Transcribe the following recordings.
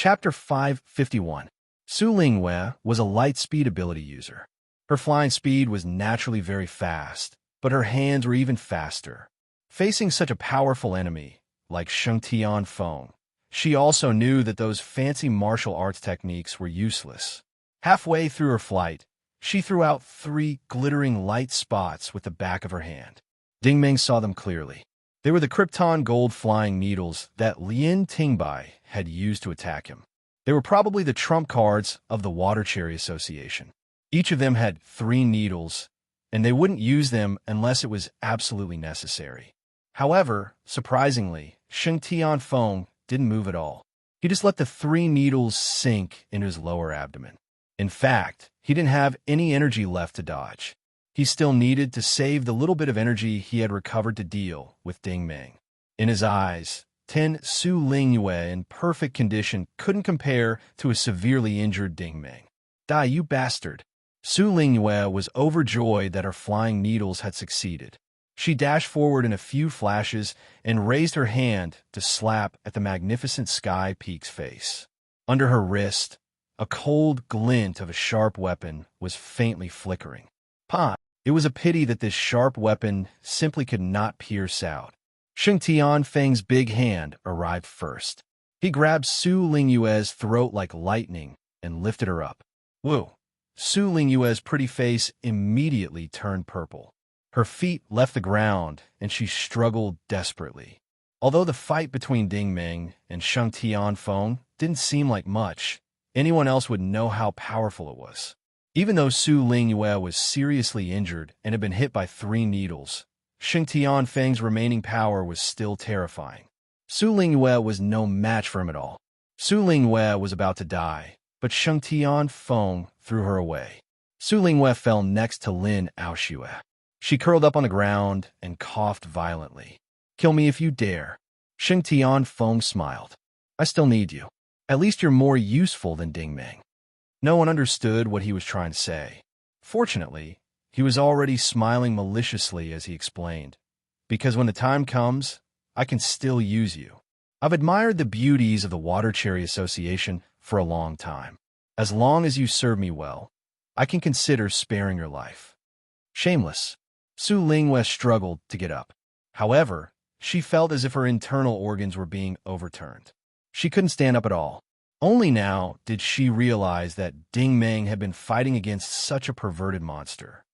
Chapter 551. Su Lingwei was a light-speed ability user. Her flying speed was naturally very fast, but her hands were even faster. Facing such a powerful enemy, like Sheng Tian Feng, she also knew that those fancy martial arts techniques were useless. Halfway through her flight, she threw out 3 glittering light spots with the back of her hand. Ding Ming saw them clearly. They were the Krypton gold flying needles that Lin Tingbai had used to attack him. They were probably the trump cards of the Water Cherry Association. Each of them had 3 needles, and they wouldn't use them unless it was absolutely necessary. However, surprisingly, Sheng Tian Feng didn't move at all. He just let the 3 needles sink into his lower abdomen. In fact, he didn't have any energy left to dodge. He still needed to save the little bit of energy he had recovered to deal with Ding Ming. In his eyes, Su Lingwei in perfect condition couldn't compare to a severely injured Ding Ming. Die, you bastard! Su Lingwei was overjoyed that her flying needles had succeeded. She dashed forward in a few flashes and raised her hand to slap at the magnificent Sky Peak's face. Under her wrist, a cold glint of a sharp weapon was faintly flickering. Pah! It was a pity that this sharp weapon simply could not pierce out. Sheng Tian Feng's big hand arrived first. He grabbed Su Lingwei's throat like lightning and lifted her up. Whoa! Su Lingwei's pretty face immediately turned purple. Her feet left the ground, and she struggled desperately. Although the fight between Ding Ming and Sheng Tian Feng didn't seem like much, anyone else would know how powerful it was. Even though Su Lingwei was seriously injured and had been hit by 3 needles, Sheng Tian Feng's remaining power was still terrifying. Su Lingwei was no match for him at all. Su Lingwei was about to die, but Sheng Tian Feng threw her away. Su Lingwei fell next to Lin Aoxue. She curled up on the ground and coughed violently. Kill me if you dare. Sheng Tian Feng smiled. I still need you. At least you're more useful than Ding Ming. No one understood what he was trying to say. Fortunately, he was already smiling maliciously as he explained, because when the time comes, I can still use you. I've admired the beauties of the Water Cherry Association for a long time. As long as you serve me well, I can consider sparing your life. Shameless. Su Lingwei struggled to get up. However, she felt as if her internal organs were being overturned. She couldn't stand up at all. Only now did she realize that Ding Ming had been fighting against such a perverted monster.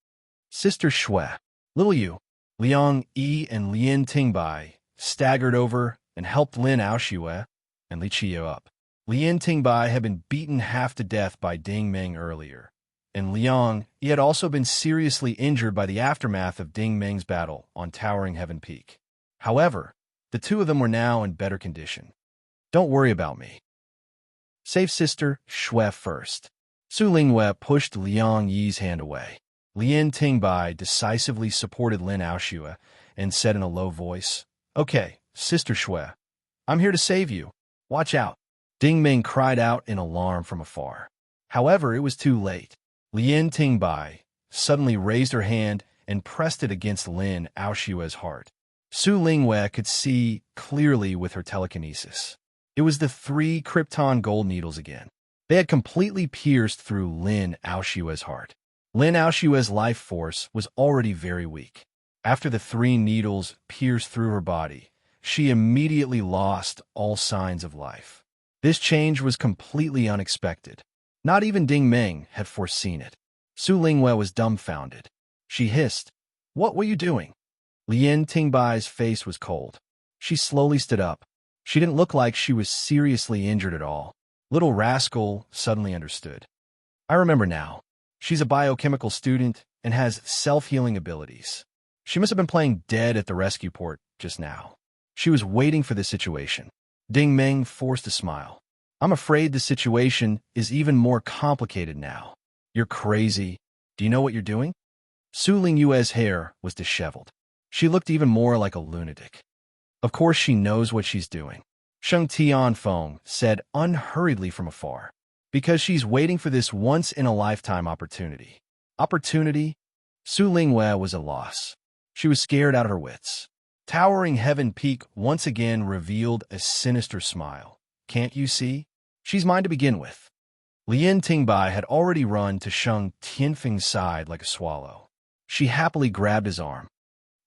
Sister Shui, little you, Liang Yi and Lin Tingbai staggered over and helped Lin Aoxue and Li Qiyu up. Lin Tingbai had been beaten half to death by Ding Ming earlier, and Liang Yi had also been seriously injured by the aftermath of Ding Ming's battle on Towering Heaven Peak. However, the 2 of them were now in better condition. Don't worry about me. Save Sister Shui first. Su Lingwei pushed Liang Yi's hand away. Lin Tingbai decisively supported Lin Aoxue and said in a low voice, Okay, Sister Shui, I'm here to save you. Watch out. Ding Ming cried out in alarm from afar. However, it was too late. Lin Tingbai suddenly raised her hand and pressed it against Lin Aoxue's heart. Su Lingwei could see clearly with her telekinesis. It was the 3 Krypton gold needles again. They had completely pierced through Lin Aoxue's heart. Lin Aoxue's life force was already very weak. After the 3 needles pierced through her body, she immediately lost all signs of life. This change was completely unexpected. Not even Ding Ming had foreseen it. Su Lingwei was dumbfounded. She hissed, What were you doing? Lin Tingbai's face was cold. She slowly stood up. She didn't look like she was seriously injured at all. Little rascal suddenly understood. I remember now. She's a biochemical student and has self-healing abilities. She must have been playing dead at the rescue port just now. She was waiting for this situation. Ding Ming forced a smile. I'm afraid the situation is even more complicated now. You're crazy. Do you know what you're doing? Su Lingwei's hair was disheveled. She looked even more like a lunatic. Of course she knows what she's doing, Sheng Tian Feng said unhurriedly from afar. Because she's waiting for this once-in-a-lifetime opportunity. Opportunity? Su Lingwei was a loss. She was scared out of her wits. Towering Heaven Peak once again revealed a sinister smile. Can't you see? She's mine to begin with. Lien Tingbai had already run to Sheng Tianfeng's side like a swallow. She happily grabbed his arm.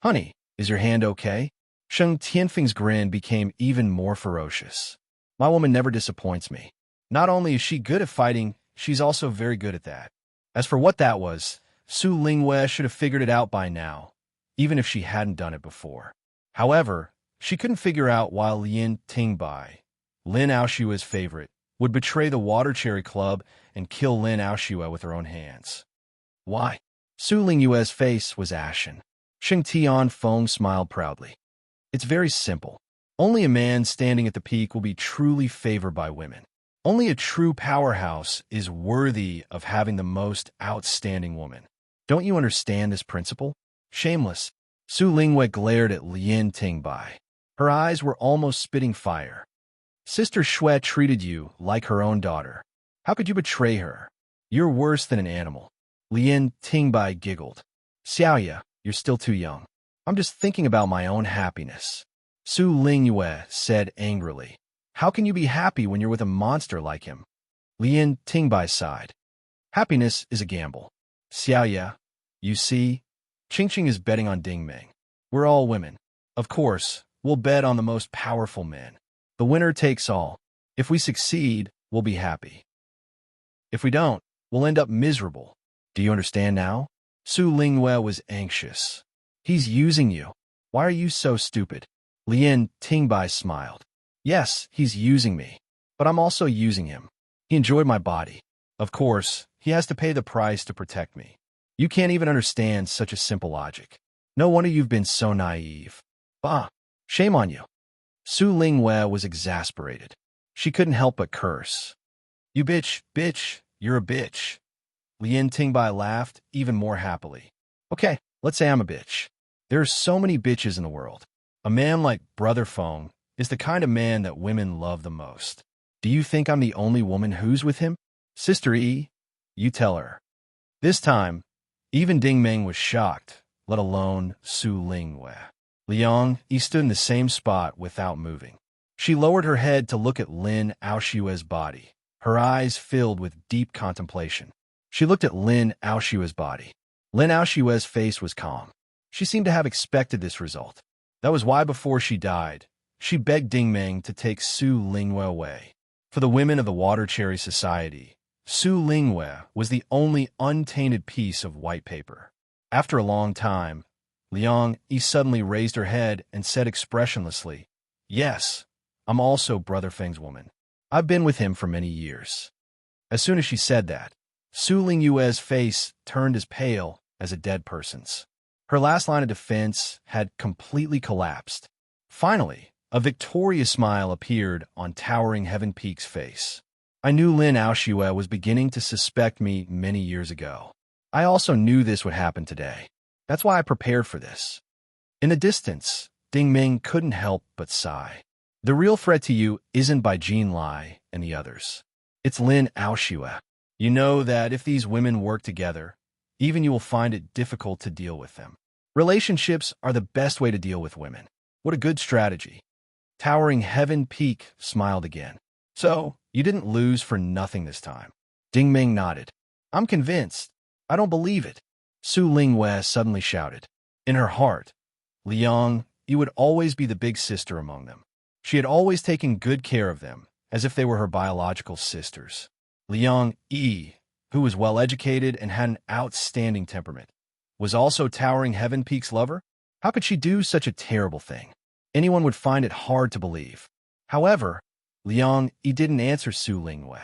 Honey, is your hand okay? Sheng Tianfeng's grin became even more ferocious. My woman never disappoints me. Not only is she good at fighting, she's also very good at that. As for what that was, Su Lingwei should have figured it out by now, even if she hadn't done it before. However, she couldn't figure out why Lien Tingbai, Lin Aoshua's favorite, would betray the Water Cherry Club and kill Lin Aoshua with her own hands. Why? Su Lingyue's face was ashen. Sheng Tianfeng smiled proudly. It's very simple. Only a man standing at the peak will be truly favored by women. Only a true powerhouse is worthy of having the most outstanding woman. Don't you understand this principle? Shameless. Su Lingwei glared at Lien Tingbai. Her eyes were almost spitting fire. Sister Shui treated you like her own daughter. How could you betray her? You're worse than an animal. Lien Tingbai giggled. Xiaoya, you're still too young. I'm just thinking about my own happiness. Su Lingyue said angrily. How can you be happy when you're with a monster like him? Lien Tingbai sighed. Happiness is a gamble. Xiaoya, you see, Qingqing is betting on Dingming. We're all women. Of course, we'll bet on the most powerful men. The winner takes all. If we succeed, we'll be happy. If we don't, we'll end up miserable. Do you understand now? Su Lingwei was anxious. He's using you. Why are you so stupid? Lien Tingbai smiled. Yes, he's using me, but I'm also using him. He enjoyed my body. Of course, he has to pay the price to protect me. You can't even understand such a simple logic. No wonder you've been so naive. Bah, shame on you. Su Lingwei was exasperated. She couldn't help but curse. You bitch, you're a bitch. Lien Tingbai laughed even more happily. Okay, let's say I'm a bitch. There are so many bitches in the world. A man like Brother Feng is the kind of man that women love the most. Do you think I'm the only woman who's with him? Sister E, you tell her. This time, even Dingming was shocked, let alone Su Lingwei. Liang Yi stood in the same spot without moving. She lowered her head to look at Lin Aoshua's body, her eyes filled with deep contemplation. She looked at Lin Aoshua's body. Lin Aoshua's face was calm. She seemed to have expected this result. That was why before she died, she begged Dingming to take Su Lingwei away. For the women of the Water Cherry Society, Su Lingwei was the only untainted piece of white paper. After a long time, Liang Yi suddenly raised her head and said expressionlessly, Yes, I'm also Brother Feng's woman. I've been with him for many years. As soon as she said that, Su Lingyue's face turned as pale as a dead person's. Her last line of defense had completely collapsed. Finally, a victorious smile appeared on Towering Heaven Peak's face. I knew Lin Aoshua was beginning to suspect me many years ago. I also knew this would happen today. That's why I prepared for this. In the distance, Dingming couldn't help but sigh. The real threat to you isn't by Jean Lai and the others. It's Lin Aoshua. You know that if these women work together, even you will find it difficult to deal with them. Relationships are the best way to deal with women. What a good strategy. Towering Heaven Peak smiled again. So, you didn't lose for nothing this time. Dingming nodded. I'm convinced. I don't believe it. Su Lingwei suddenly shouted. In her heart, Liang, you would always be the big sister among them. She had always taken good care of them, as if they were her biological sisters. Liang Yi, who was well-educated and had an outstanding temperament, was also Towering Heaven Peak's lover? How could she do such a terrible thing? Anyone would find it hard to believe. However, Liang Yi didn't answer Su Lingwei.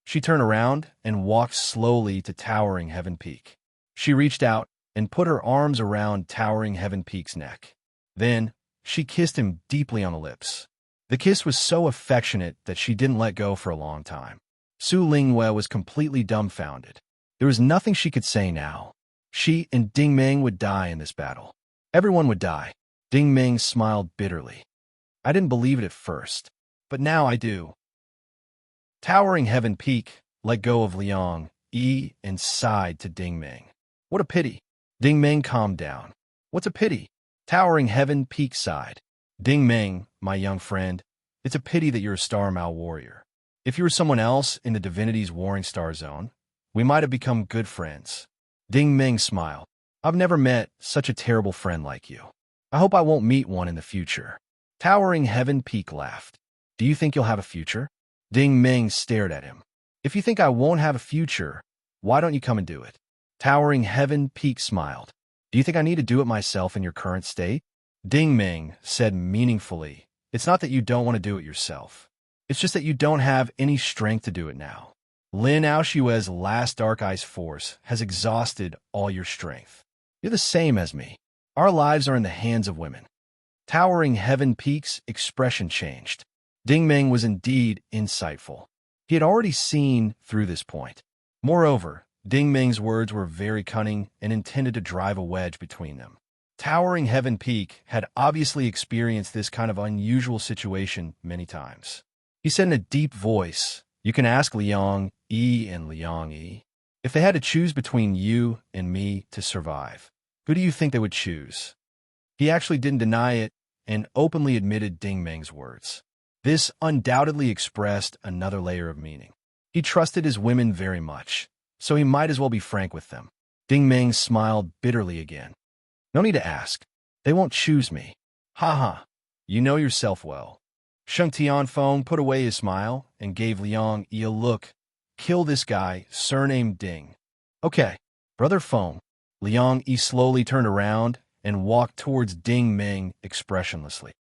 She turned around and walked slowly to Towering Heaven Peak. She reached out and put her arms around Towering Heaven Peak's neck. Then, she kissed him deeply on the lips. The kiss was so affectionate that she didn't let go for a long time. Su Lingwei was completely dumbfounded. There was nothing she could say now. She and Dingming would die in this battle. Everyone would die. Dingming smiled bitterly. I didn't believe it at first, but now I do. Towering Heaven Peak let go of Liang Yi and sighed to Dingming. What a pity. Dingming calmed down. What's a pity? Towering Heaven Peak sighed. Dingming, my young friend, it's a pity that you're a Star Mao warrior. If you were someone else in the divinity's warring star zone, we might have become good friends. Ding Ming smiled. I've never met such a terrible friend like you. I hope I won't meet one in the future. Towering Heaven Peak laughed. Do you think you'll have a future? Ding Ming stared at him. If you think I won't have a future, why don't you come and do it? Towering Heaven Peak smiled. Do you think I need to do it myself in your current state? Ding Ming said meaningfully, it's not that you don't want to do it yourself. It's just that you don't have any strength to do it now. Lin Aoshue's last Dark Ice Force has exhausted all your strength. You're the same as me. Our lives are in the hands of women. Towering Heaven Peak's expression changed. Ding Ming was indeed insightful. He had already seen through this point. Moreover, Ding Ming's words were very cunning and intended to drive a wedge between them. Towering Heaven Peak had obviously experienced this kind of unusual situation many times. He said in a deep voice, you can ask Liang Yi and Liang Yi. If they had to choose between you and me to survive, who do you think they would choose? He actually didn't deny it and openly admitted Ding Ming's words. This undoubtedly expressed another layer of meaning. He trusted his women very much, so he might as well be frank with them. Ding Ming smiled bitterly again. No need to ask. They won't choose me. Ha ha. You know yourself well. Sheng Tianfeng put away his smile and gave Liang Yi a look. Kill this guy, surnamed Ding. Okay, Brother Feng. Liang Yi slowly turned around and walked towards Ding Ming expressionlessly.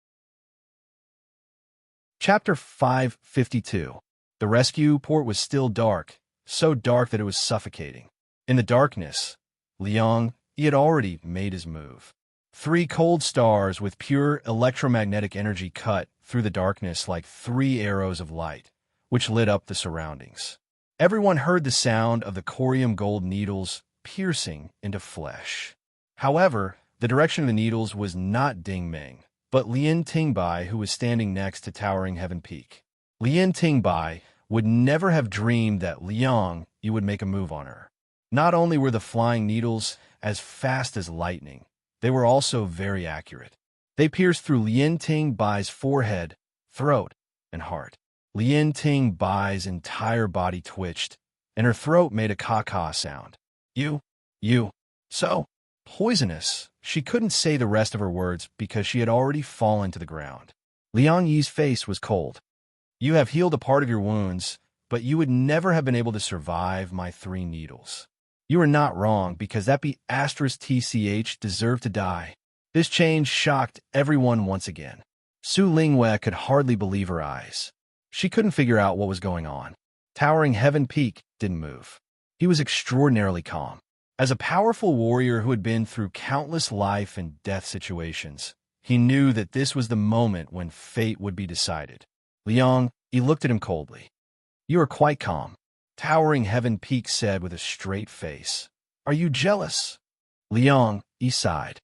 Chapter 552. The rescue port was still dark, so dark that it was suffocating. In the darkness, Liang Yi had already made his move. 3 cold stars with pure electromagnetic energy cut through the darkness like 3 arrows of light, which lit up the surroundings. Everyone heard the sound of the corium gold needles piercing into flesh. However, the direction of the needles was not Ding Ming, but Lian Tingbai, who was standing next to Towering Heaven Peak. Lian Tingbai would never have dreamed that Liang Yi would make a move on her. Not only were the flying needles as fast as lightning, they were also very accurate. They pierced through Lian Tingbai's forehead, throat, and heart. Lian Tingbai's entire body twitched, and her throat made a caw-caw sound. You, so poisonous. She couldn't say the rest of her words because she had already fallen to the ground. Liang Yi's face was cold. You have healed a part of your wounds, but you would never have been able to survive my 3 needles. You are not wrong, because that *TCH deserved to die. This change shocked everyone once again. Su Lingwei could hardly believe her eyes. She couldn't figure out what was going on. Towering Heaven Peak didn't move. He was extraordinarily calm. As a powerful warrior who had been through countless life and death situations, he knew that this was the moment when fate would be decided. Liang Yi looked at him coldly. You are quite calm. Towering Heaven Peak said with a straight face. Are you jealous? Liang Yi sighed.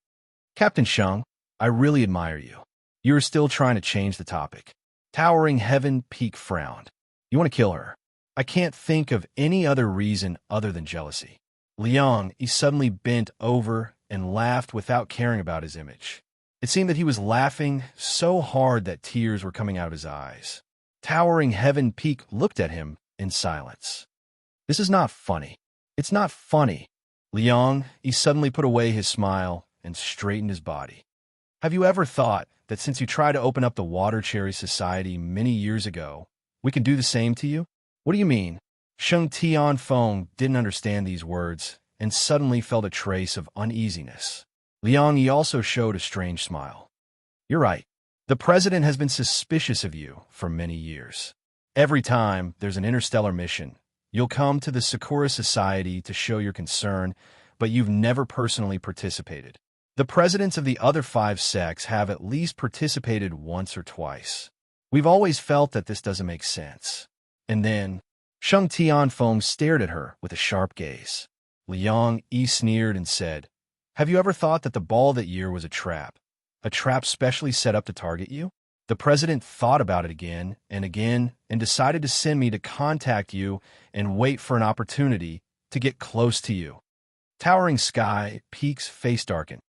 Captain Sheng, I really admire you. You are still trying to change the topic. Towering Heaven Peak frowned. You want to kill her? I can't think of any other reason other than jealousy. Liang Yi suddenly bent over and laughed without caring about his image. It seemed that he was laughing so hard that tears were coming out of his eyes. Towering Heaven Peak looked at him in silence. This is not funny. It's not funny. Liang Yi suddenly put away his smile and straightened his body. Have you ever thought that since you tried to open up the Water Cherry Society many years ago, we can do the same to you? What do you mean? Sheng Tianfeng didn't understand these words and suddenly felt a trace of uneasiness. Liang Yi also showed a strange smile. You're right. The president has been suspicious of you for many years. Every time there's an interstellar mission, you'll come to the Sakura Society to show your concern, but you've never personally participated. The presidents of the other 5 sects have at least participated once or twice. We've always felt that this doesn't make sense. And then, Sheng Tianfeng stared at her with a sharp gaze. Liang Yi sneered and said, Have you ever thought that the ball that year was a trap specially set up to target you? The president thought about it again and decided to send me to contact you and wait for an opportunity to get close to you. Towering Sky Peak's face darkened.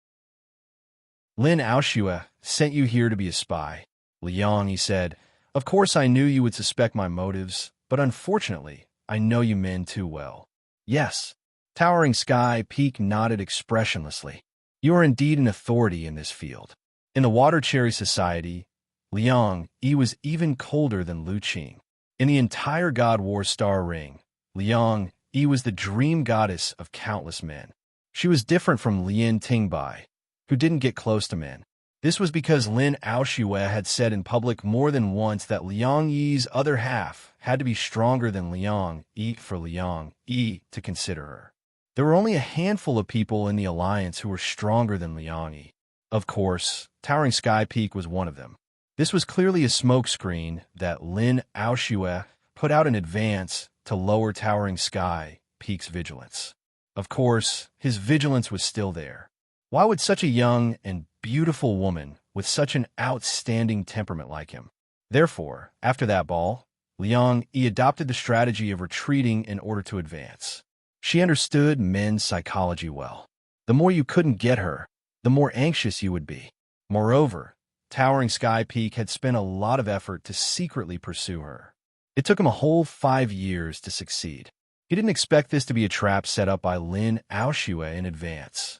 Lin Aoshue sent you here to be a spy. Liang Yi said, Of course I knew you would suspect my motives, but unfortunately, I know you men too well. Yes. Towering Sky Peak nodded expressionlessly. You are indeed an authority in this field. In the Water Cherry Society, Liang Yi was even colder than Lu Qing. In the entire God War Star Ring, Liang Yi was the dream goddess of countless men. She was different from Lin Tingbai, who didn't get close to men. This was because Lin Aoshue had said in public more than once that Liang Yi's other half had to be stronger than Liang Yi for Liang Yi to consider her. There were only a handful of people in the alliance who were stronger than Liang Yi. Of course, Towering Sky Peak was one of them. This was clearly a smokescreen that Lin Aoshue put out in advance to lower Towering Sky Peak's vigilance. Of course, his vigilance was still there. Why would such a young and beautiful woman with such an outstanding temperament like him? Therefore, after that ball, Liang Yi adopted the strategy of retreating in order to advance. She understood men's psychology well. The more you couldn't get her, the more anxious you would be. Moreover, Towering Sky Peak had spent a lot of effort to secretly pursue her. It took him a whole 5 years to succeed. He didn't expect this to be a trap set up by Lin Aoshue in advance.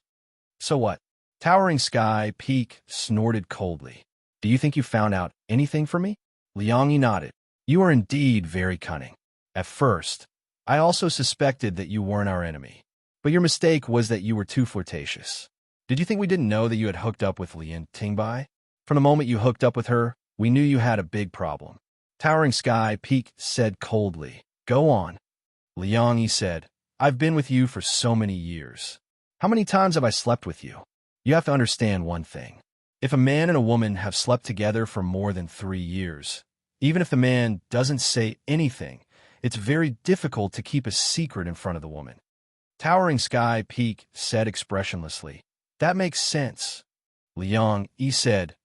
So what? Towering Sky Peak snorted coldly. Do you think you found out anything from me? Liang Yi nodded. You are indeed very cunning. At first, I also suspected that you weren't our enemy. But your mistake was that you were too flirtatious. Did you think we didn't know that you had hooked up with Lin Tingbai? From the moment you hooked up with her, we knew you had a big problem. Towering Sky Peak said coldly. Go on. Liang Yi said, I've been with you for so many years. How many times have I slept with you? You have to understand one thing. If a man and a woman have slept together for more than 3 years, even if the man doesn't say anything, it's very difficult to keep a secret in front of the woman. Towering Sky Peak said expressionlessly, That makes sense. Liang Yi said,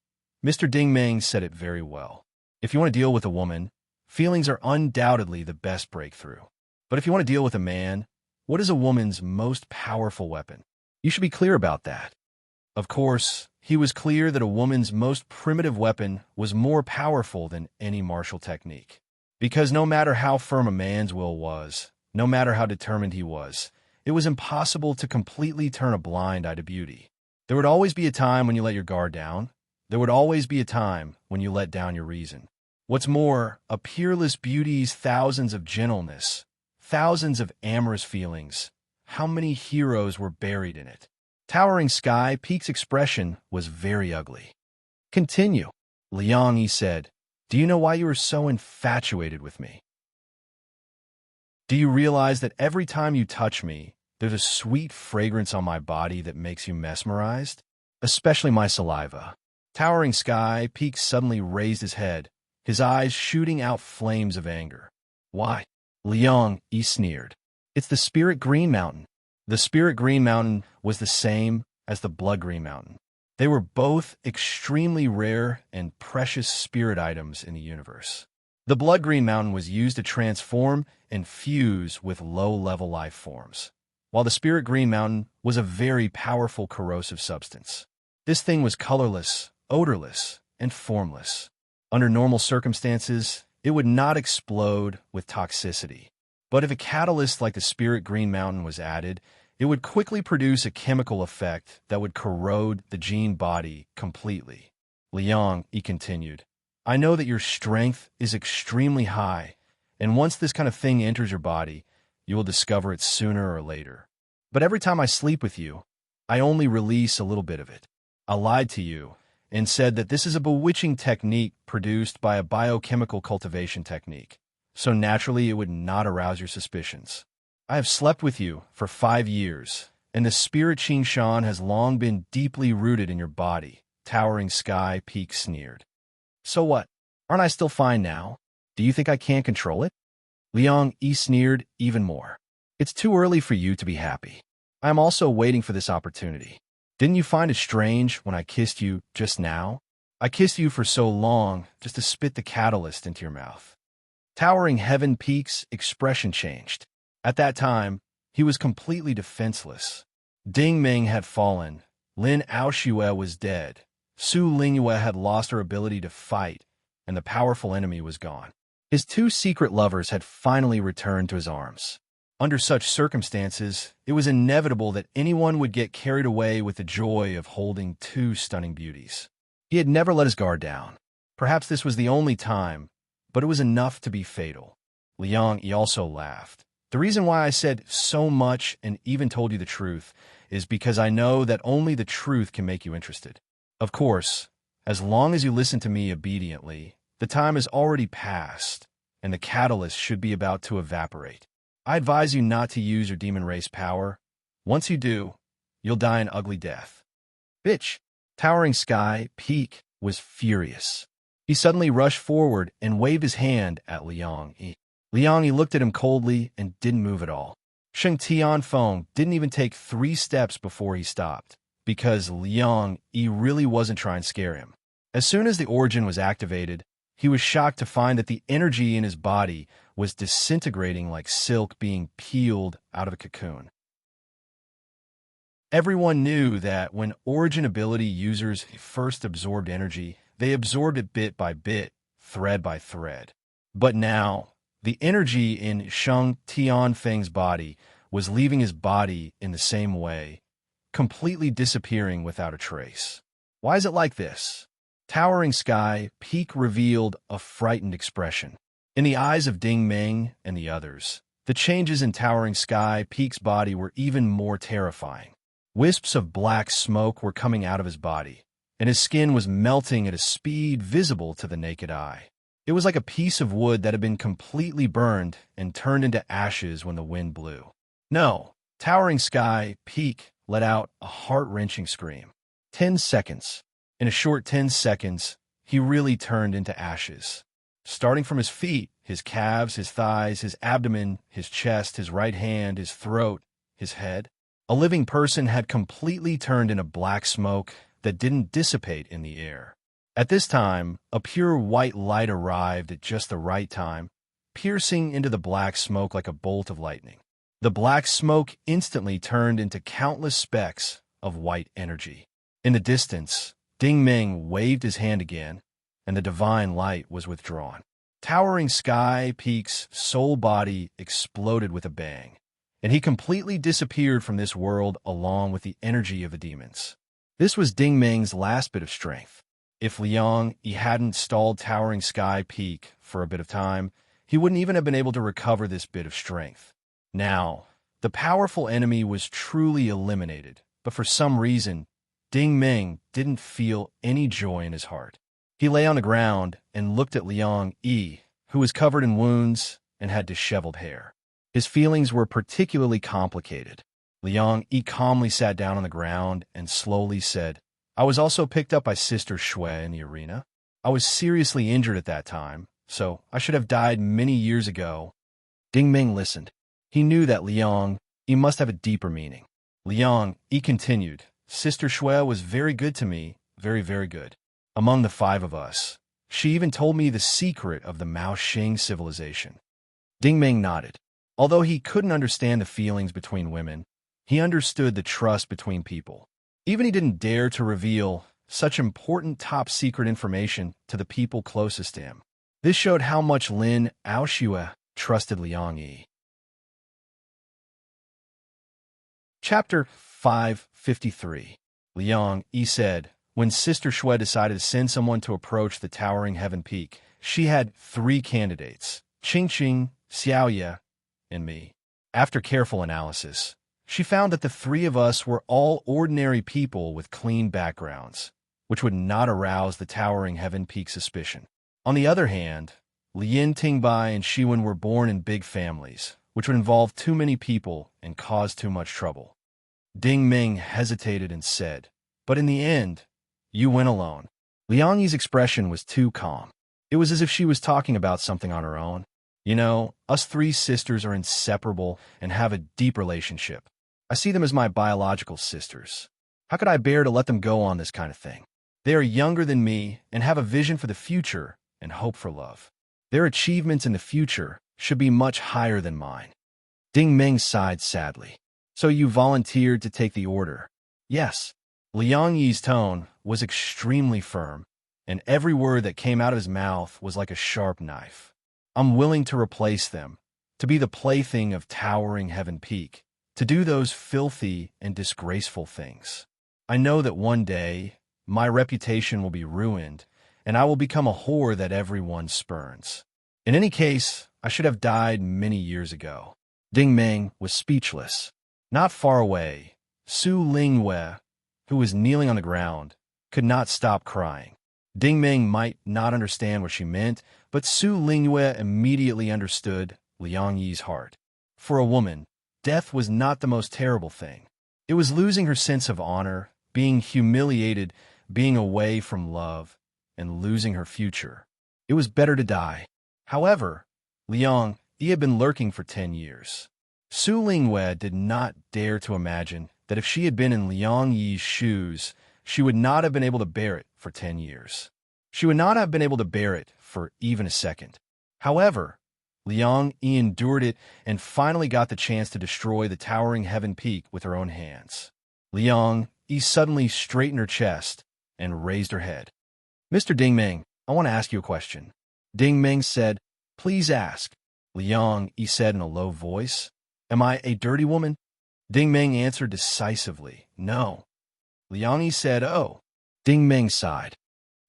Mr. Ding Meng said it very well. If you want to deal with a woman, feelings are undoubtedly the best breakthrough. But if you want to deal with a man, what is a woman's most powerful weapon? You should be clear about that. Of course, he was clear that a woman's most primitive weapon was more powerful than any martial technique. Because no matter how firm a man's will was, no matter how determined he was, it was impossible to completely turn a blind eye to beauty. There would always be a time when you let your guard down. There would always be a time when you let down your reason. What's more, a peerless beauty's thousands of gentleness, thousands of amorous feelings. How many heroes were buried in it? Towering Sky Peak's expression was very ugly. Continue, Liang Yi said. Do you know why you are so infatuated with me? Do you realize that every time you touch me, there's a sweet fragrance on my body that makes you mesmerized? Especially my saliva. Towering Sky Peak suddenly raised his head, his eyes shooting out flames of anger. Why? Liang Yi sneered. It's the Spirit Green Mountain. The Spirit Green Mountain was the same as the Blood Green Mountain. They were both extremely rare and precious spirit items in the universe. The Blood Green Mountain was used to transform and fuse with low-level life forms, while the Spirit Green Mountain was a very powerful corrosive substance. This thing was colorless, odorless, and formless. Under normal circumstances, it would not explode with toxicity. But if a catalyst like the Spirit Green Mountain was added, it would quickly produce a chemical effect that would corrode the gene body completely. Liang Yi continued, I know that your strength is extremely high, and once this kind of thing enters your body, you will discover it sooner or later. But every time I sleep with you, I only release a little bit of it. I lied to you and said that this is a bewitching technique produced by a biochemical cultivation technique, so naturally it would not arouse your suspicions. I have slept with you for 5 years, and the spirit Qing Shan has long been deeply rooted in your body, Towering Sky Peak sneered. So what? Aren't I still fine now? Do you think I can't control it? Liang Yi sneered even more. It's too early for you to be happy. I am also waiting for this opportunity. Didn't you find it strange when I kissed you just now? I kissed you for so long just to spit the catalyst into your mouth. Towering Heaven Peak's expression changed. At that time, he was completely defenseless. Ding Meng had fallen, Lin Aoshue was dead, Su Lingyue had lost her ability to fight, and the powerful enemy was gone. His two secret lovers had finally returned to his arms. Under such circumstances, it was inevitable that anyone would get carried away with the joy of holding two stunning beauties. He had never let his guard down. Perhaps this was the only time, but it was enough to be fatal. Liang Yi also laughed. The reason why I said so much and even told you the truth is because I know that only the truth can make you interested. Of course, as long as you listen to me obediently, the time has already passed, and the catalyst should be about to evaporate. I advise you not to use your demon race power. Once you do, you'll die an ugly death. Bitch! Towering Sky Peak was furious. He suddenly rushed forward and waved his hand at Liang Yi. Liang Yi looked at him coldly and didn't move at all. Sheng Tianfeng didn't even take 3 steps before he stopped, because Liang Yi really wasn't trying to scare him. As soon as the origin was activated, he was shocked to find that the energy in his body was disintegrating like silk being peeled out of a cocoon. Everyone knew that when origin ability users first absorbed energy, they absorbed it bit by bit, thread by thread. But now, the energy in Sheng Tianfeng's body was leaving his body in the same way, completely disappearing without a trace. Why is it like this? Towering Sky Peak revealed a frightened expression. In the eyes of Ding Ming and the others, the changes in Towering Sky Peak's body were even more terrifying. Wisps of black smoke were coming out of his body, and his skin was melting at a speed visible to the naked eye. It was like a piece of wood that had been completely burned and turned into ashes when the wind blew. No, Towering Sky Peak let out a heart-wrenching scream. 10 seconds. In a short 10 seconds, he really turned into ashes. Starting from his feet, his calves, his thighs, his abdomen, his chest, his right hand, his throat, his head. A living person had completely turned into black smoke that didn't dissipate in the air. At this time, a pure white light arrived at just the right time, piercing into the black smoke like a bolt of lightning. The black smoke instantly turned into countless specks of white energy. In the distance, Ding Ming waved his hand again, and the divine light was withdrawn. Towering Sky Peak's soul body exploded with a bang, and he completely disappeared from this world along with the energy of the demons. This was Ding Ming's last bit of strength. If Liang Yi hadn't stalled Towering Sky Peak for a bit of time, he wouldn't even have been able to recover this bit of strength. Now, the powerful enemy was truly eliminated, but for some reason, Ding Ming didn't feel any joy in his heart. He lay on the ground and looked at Liang Yi, who was covered in wounds and had disheveled hair. His feelings were particularly complicated. Liang Yi calmly sat down on the ground and slowly said, I was also picked up by Sister Shui in the arena. I was seriously injured at that time, so I should have died many years ago. Ding Ming listened. He knew that Liang Yi must have a deeper meaning. Liang Yi continued, Sister Shui was very good to me, very, very good. Among the 5 of us, she even told me the secret of the Mao Xing civilization. Ding Ming nodded. Although he couldn't understand the feelings between women, he understood the trust between people. Even he didn't dare to reveal such important top-secret information to the people closest to him. This showed how much Lin Aoshue trusted Liang Yi. Chapter 553. Liang Yi said, when Sister Shui decided to send someone to approach the towering heaven peak, she had 3 candidates, Qingqing, Xiaoye, and me. After careful analysis, she found that the 3 of us were all ordinary people with clean backgrounds, which would not arouse the towering heaven peak suspicion. On the other hand, Lin Tingbai and Shiwen were born in big families, which would involve too many people and cause too much trouble. Ding Ming hesitated and said, but in the end, you went alone. Liang Yi's expression was too calm. It was as if she was talking about something on her own. You know, us 3 sisters are inseparable and have a deep relationship. I see them as my biological sisters. How could I bear to let them go on this kind of thing? They are younger than me and have a vision for the future and hope for love. Their achievements in the future should be much higher than mine. Ding Ming sighed sadly. So you volunteered to take the order? Yes. Liang Yi's tone was extremely firm, and every word that came out of his mouth was like a sharp knife. I'm willing to replace them, to be the plaything of towering heaven peak, to do those filthy and disgraceful things. I know that one day, my reputation will be ruined, and I will become a whore that everyone spurns. In any case, I should have died many years ago. Ding Meng was speechless. Not far away, Su Lingwei, who was kneeling on the ground, could not stop crying. Ding Meng might not understand what she meant, but Su Lingwei immediately understood Liang Yi's heart. For a woman, death was not the most terrible thing. It was losing her sense of honor, being humiliated, being away from love, and losing her future. It was better to die. However, Liang Yi had been lurking for 10 years. Su Lingwei did not dare to imagine that if she had been in Liang Yi's shoes, she would not have been able to bear it for 10 years. She would not have been able to bear it for even a second. However, Liang Yi endured it and finally got the chance to destroy the towering heaven peak with her own hands. Liang Yi suddenly straightened her chest and raised her head. "Mr. Ding Meng, I want to ask you a question." Ding Meng said, "Please ask." Liang Yi said in a low voice, "Am I a dirty woman?" Ding Meng answered decisively, "No." Liang Yi said, "Oh." Ding Meng sighed.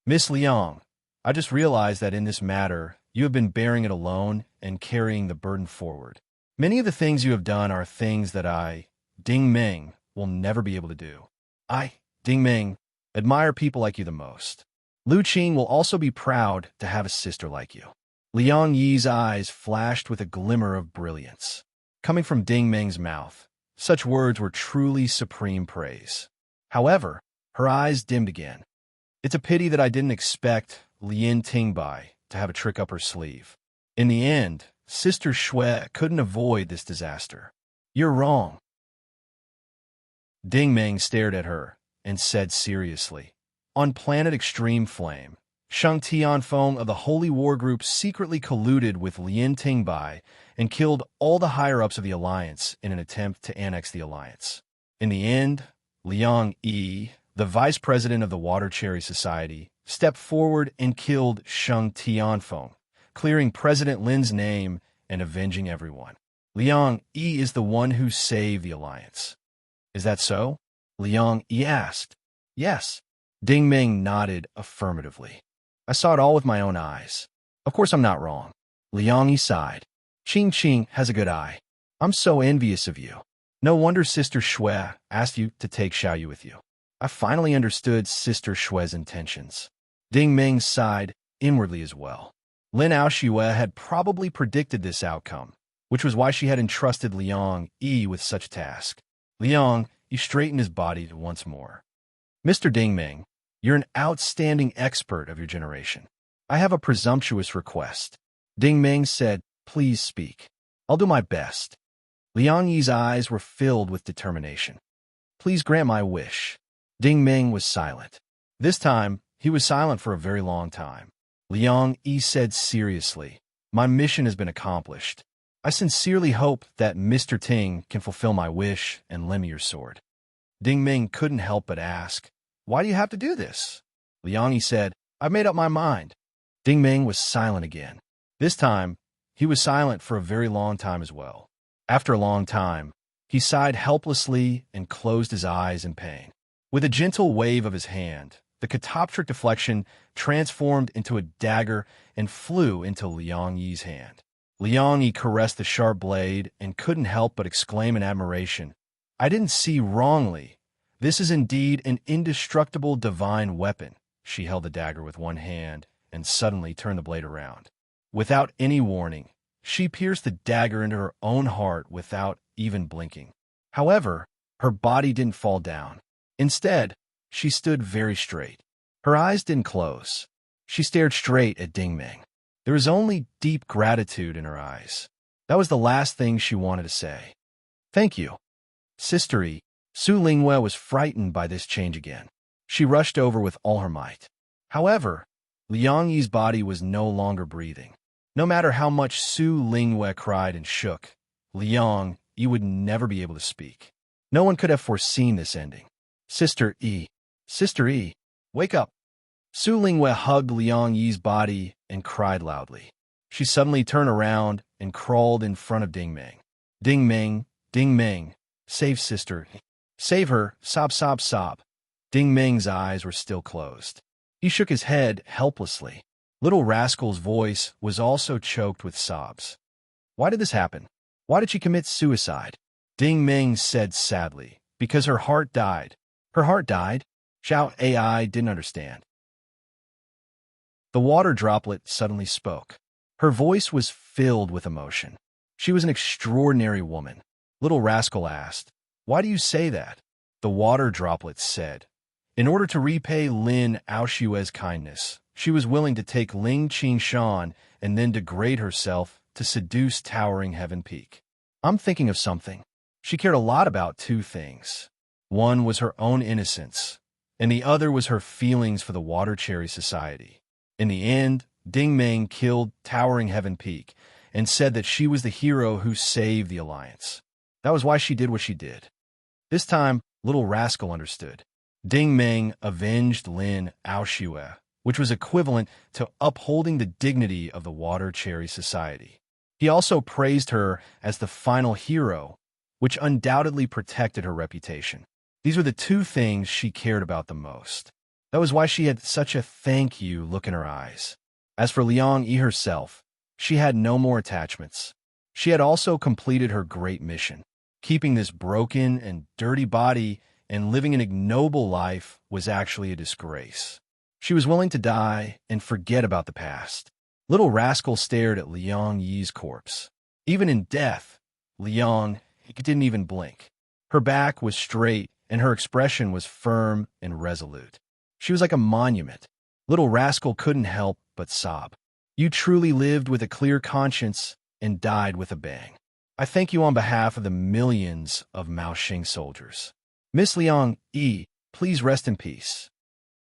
"Miss Liang, I just realized that in this matter, you have been bearing it alone and carrying the burden forward. Many of the things you have done are things that I, Ding Meng, will never be able to do. I, Ding Meng, admire people like you the most. Lu Qing will also be proud to have a sister like you." Liang Yi's eyes flashed with a glimmer of brilliance. Coming from Ding Meng's mouth, such words were truly supreme praise. However, her eyes dimmed again. "It's a pity that I didn't expect Lian Tingbai to have a trick up her sleeve. In the end, Sister Shui couldn't avoid this disaster." "You're wrong." Ding Meng stared at her and said seriously, "On planet Extreme Flame, Sheng Tianfeng of the Holy War Group secretly colluded with Lian Tingbai and killed all the higher-ups of the Alliance in an attempt to annex the Alliance. In the end, Liang Yi, the vice president of the Water Cherry Society, stepped forward and killed Sheng Tianfeng, clearing President Lin's name and avenging everyone. Liang Yi is the one who saved the Alliance." "Is that so?" Liang Yi asked. "Yes." Ding Meng nodded affirmatively. "I saw it all with my own eyes. Of course I'm not wrong." Liang Yi sighed. "Qing Qing has a good eye. I'm so envious of you. No wonder Sister Shui asked you to take Xiaoyu with you. I finally understood Sister Shui's intentions." Ding Meng sighed inwardly as well. Lin Aoxue had probably predicted this outcome, which was why she had entrusted Liang Yi with such a task. Liang Yi straightened his body once more. "Mr. Ding Meng, you're an outstanding expert of your generation. I have a presumptuous request." Ding Meng said, "Please speak." "I'll do my best." Liang Yi's eyes were filled with determination. "Please grant my wish." Ding Meng was silent. This time, he was silent for a very long time. Liang Yi said seriously, "My mission has been accomplished. I sincerely hope that Mr. Ting can fulfill my wish and lend me your sword." Ding Meng couldn't help but ask, "Why do you have to do this?" Liang Yi said, "I've made up my mind." Ding Meng was silent again. This time, he was silent for a very long time as well. After a long time, he sighed helplessly and closed his eyes in pain. With a gentle wave of his hand, the catoptric deflection transformed into a dagger and flew into Liang Yi's hand. Liang Yi caressed the sharp blade and couldn't help but exclaim in admiration, "I didn't see wrongly. This is indeed an indestructible divine weapon." She held the dagger with one hand and suddenly turned the blade around. Without any warning, she pierced the dagger into her own heart without even blinking. However, her body didn't fall down. Instead, she stood very straight. Her eyes didn't close. She stared straight at Ding Meng. There was only deep gratitude in her eyes. That was the last thing she wanted to say. "Thank you." Sister Yi, Su Lingwei was frightened by this change again. She rushed over with all her might. However, Liang Yi's body was no longer breathing. No matter how much Su Lingwei cried and shook, Liang Yi would never be able to speak. No one could have foreseen this ending. Sister Yi, wake up." Su Lingwei hugged Liang Yi's body and cried loudly. She suddenly turned around and crawled in front of Ding Ming. Ding Ming, Ding Ming, save sister. Save her, sob, sob, sob. Ding Ming's eyes were still closed. He shook his head helplessly. Little Rascal's voice was also choked with sobs. Why did this happen? Why did she commit suicide? Ding Ming said sadly, because her heart died. Her heart died? Xiao AI didn't understand. The water droplet suddenly spoke. Her voice was filled with emotion. She was an extraordinary woman. Little Rascal asked, "Why do you say that?" The water droplet said, "In order to repay Lin Aoshue's kindness, she was willing to take Ling Qingshan and then degrade herself to seduce towering Heaven Peak. I'm thinking of something. She cared a lot about two things. One was her own innocence, and the other was her feelings for the Water Cherry Society. In the end, Ding Ming killed towering Heaven Peak and said that she was the hero who saved the Alliance. That was why she did what she did." This time, Little Rascal understood. Ding Ming avenged Lin Aoshue, which was equivalent to upholding the dignity of the Water Cherry Society. He also praised her as the final hero, which undoubtedly protected her reputation. These were the two things she cared about the most. That was why she had such a thank you look in her eyes. As for Liang Yi herself, she had no more attachments. She had also completed her great mission. Keeping this broken and dirty body and living an ignoble life was actually a disgrace. She was willing to die and forget about the past. Little Rascal stared at Liang Yi's corpse. Even in death, Liang didn't even blink. Her back was straight and her expression was firm and resolute. She was like a monument. Little Rascal couldn't help but sob. "You truly lived with a clear conscience and died with a bang. I thank you on behalf of the millions of Mao Xing soldiers. Miss Liang Yi, please rest in peace."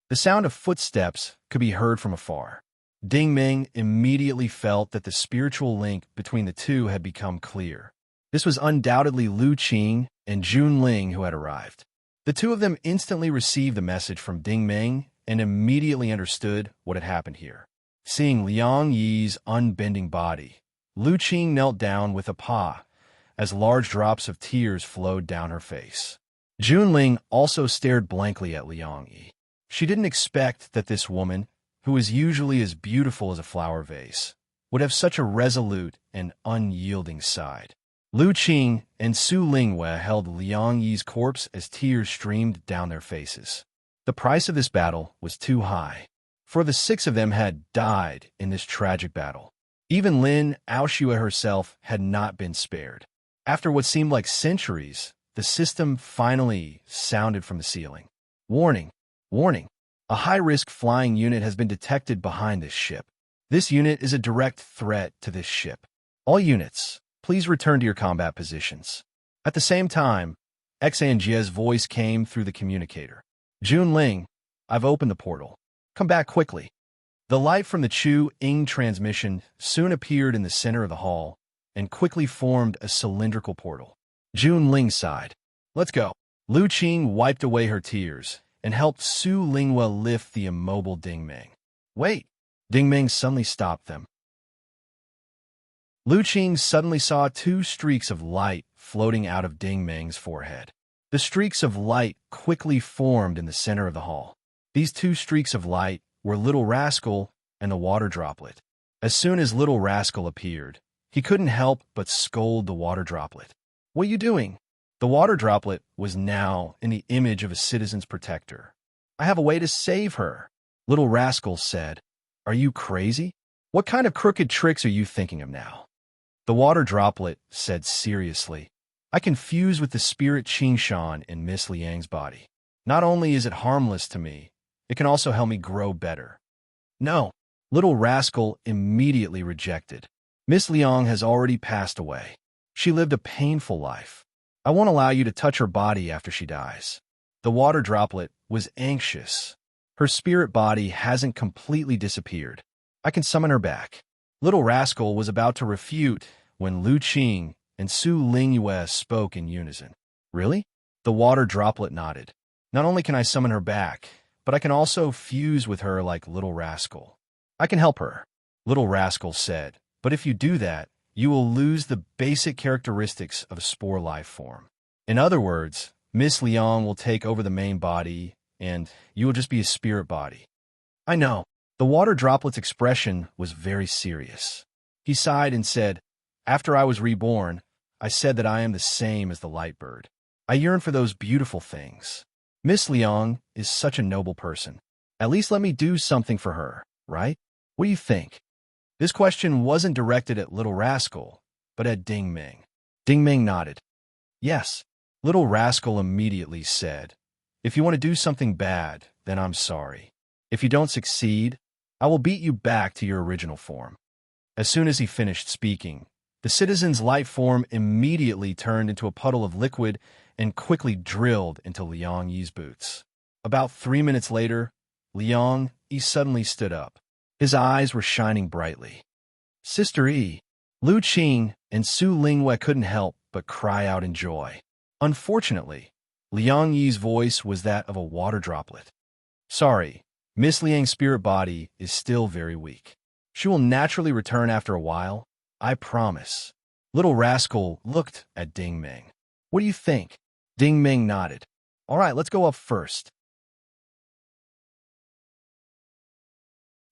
The sound of footsteps could be heard from afar. Ding Ming immediately felt that the spiritual link between the two had become clear. This was undoubtedly Lu Qing and Jun Ling who had arrived. The two of them instantly received the message from Ding Ming and immediately understood what had happened here. Seeing Liang Yi's unbending body, Lu Qing knelt down with a paw as large drops of tears flowed down her face. Jun Ling also stared blankly at Liang Yi. She didn't expect that this woman, who was usually as beautiful as a flower vase, would have such a resolute and unyielding side. Lu Qing and Su Lingwei held Liang Yi's corpse as tears streamed down their faces. The price of this battle was too high, for the six of them had died in this tragic battle. Even Lin Aoshue herself had not been spared. After what seemed like centuries, the system finally sounded from the ceiling. "Warning! Warning! A high-risk flying unit has been detected behind this ship. This unit is a direct threat to this ship. All units, please return to your combat positions." At the same time, Xanjie's voice came through the communicator. "Jun Ling, I've opened the portal. Come back quickly." The light from the Chu-Ing transmission soon appeared in the center of the hall and quickly formed a cylindrical portal. Jun Ling sighed. "Let's go." Lu Qing wiped away her tears and helped Su Lingwei lift the immobile Ding Ming. "Wait!" Ding Ming suddenly stopped them. Lu Qing suddenly saw two streaks of light floating out of Ding Ming's forehead. The streaks of light quickly formed in the center of the hall. These two streaks of light were Little Rascal and the water droplet. As soon as Little Rascal appeared, he couldn't help but scold the water droplet. "What are you doing?" The water droplet was now in the image of a citizen's protector. "I have a way to save her," Little Rascal said. "Are you crazy? What kind of crooked tricks are you thinking of now?" The water droplet said seriously, "I can fuse with the spirit Qingshan in Miss Liang's body. Not only is it harmless to me, it can also help me grow better." "No," Little Rascal immediately rejected. "Miss Liang has already passed away. She lived a painful life. I won't allow you to touch her body after she dies." The water droplet was anxious. "Her spirit body hasn't completely disappeared. I can summon her back." Little Rascal was about to refute when Lu Qing and Su Lingwei spoke in unison. "Really?" The water droplet nodded. "Not only can I summon her back, but I can also fuse with her like Little Rascal. I can help her," Little Rascal said, But if you do that, you will lose the basic characteristics of a spore life form. In other words, Miss Liang will take over the main body, and you will just be a spirit body. I know. The water droplet's expression was very serious. He sighed and said, "After I was reborn, I said that I am the same as the light bird. I yearn for those beautiful things. Miss Liang is such a noble person. At least let me do something for her, right? What do you think?" This question wasn't directed at Little Rascal, but at Ding Ming. Ding Ming nodded. "Yes." Little Rascal immediately said, "If you want to do something bad, then I'm sorry. If you don't succeed, I will beat you back to your original form." As soon as he finished speaking, the citizen's light form immediately turned into a puddle of liquid and quickly drilled into Liang Yi's boots. About 3 minutes later, Liang Yi suddenly stood up. His eyes were shining brightly. Sister Yi, Lu Qing, and Su Lingwei couldn't help but cry out in joy. Unfortunately, Liang Yi's voice was that of a water droplet. "Sorry, Miss Liang's spirit body is still very weak. She will naturally return after a while, I promise." Little Rascal looked at Ding Ming. "What do you think?" Ding Ming nodded. "All right, let's go up first."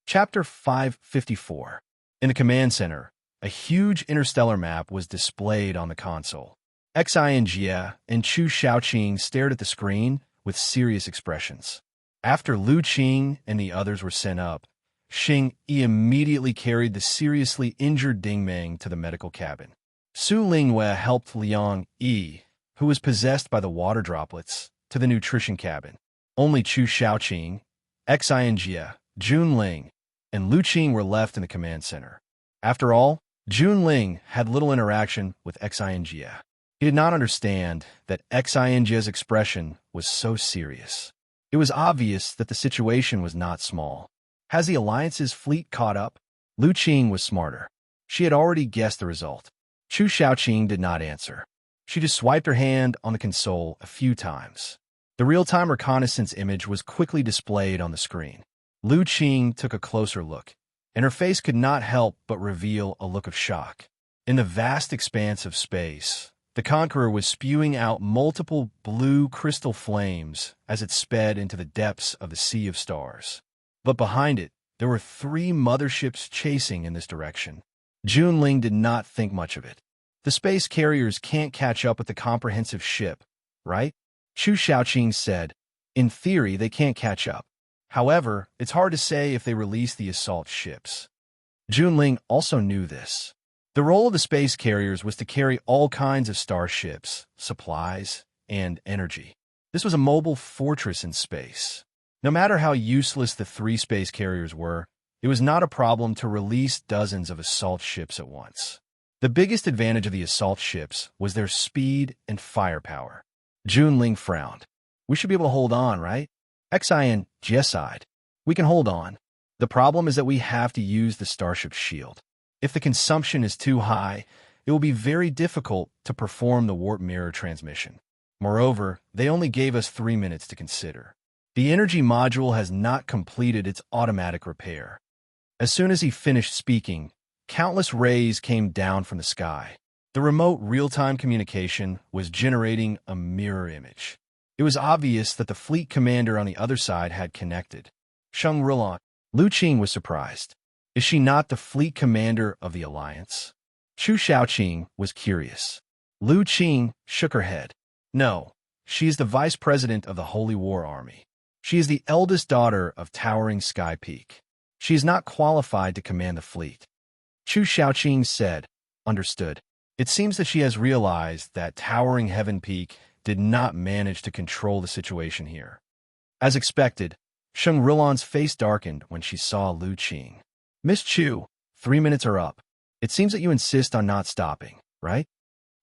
Chapter 554. In the command center, a huge interstellar map was displayed on the console. Xin Jie and Chu Shaoqing stared at the screen with serious expressions. After Lu Qing and the others were sent up, Xing Yi immediately carried the seriously injured Ding Ming to the medical cabin. Su Lingwei helped Liang Yi, who was possessed by the water droplets, to the nutrition cabin. Only Chu Shaoqing, Xin Jie, Jun Ling, and Lu Qing were left in the command center. After all, Jun Ling had little interaction with Xin Jie. He did not understand that Xin Jie's expression was so serious. It was obvious that the situation was not small. Has the Alliance's fleet caught up? Lu Qing was smarter. She had already guessed the result. Chu Shaoqing did not answer. She just swiped her hand on the console a few times. The real-time reconnaissance image was quickly displayed on the screen. Lu Qing took a closer look, and her face could not help but reveal a look of shock. In the vast expanse of space, the Conqueror was spewing out multiple blue crystal flames as it sped into the depths of the Sea of Stars. But behind it, there were 3 motherships chasing in this direction. Jun Ling did not think much of it. The space carriers can't catch up with the comprehensive ship, right? Chu Shaoqing said, "In theory, they can't catch up. However, it's hard to say if they release the assault ships." Jun Ling also knew this. The role of the space carriers was to carry all kinds of starships, supplies, and energy. This was a mobile fortress in space. No matter how useless the 3 space carriers were, it was not a problem to release dozens of assault ships at once. The biggest advantage of the assault ships was their speed and firepower. Jun Ling frowned. "We should be able to hold on, right?" Xin Jie sighed. "We can hold on. The problem is that we have to use the starship's shield. If the consumption is too high, it will be very difficult to perform the warp mirror transmission. Moreover, they only gave us 3 minutes to consider. The energy module has not completed its automatic repair." As soon as he finished speaking, countless rays came down from the sky. The remote real-time communication was generating a mirror image. It was obvious that the fleet commander on the other side had connected. Shang-Rilon. Lu Qing was surprised. Is she not the fleet commander of the Alliance? Chu Shaoqing was curious. Lu Qing shook her head. No, she is the vice president of the Holy War Army. She is the eldest daughter of Towering Sky Peak. She is not qualified to command the fleet. Chu Shaoqing said, "Understood." It seems that she has realized that Towering Heaven Peak did not manage to control the situation here. As expected, Shang-Rilon's face darkened when she saw Lu Qing. "Miss Chu, 3 minutes are up. It seems that you insist on not stopping, right?"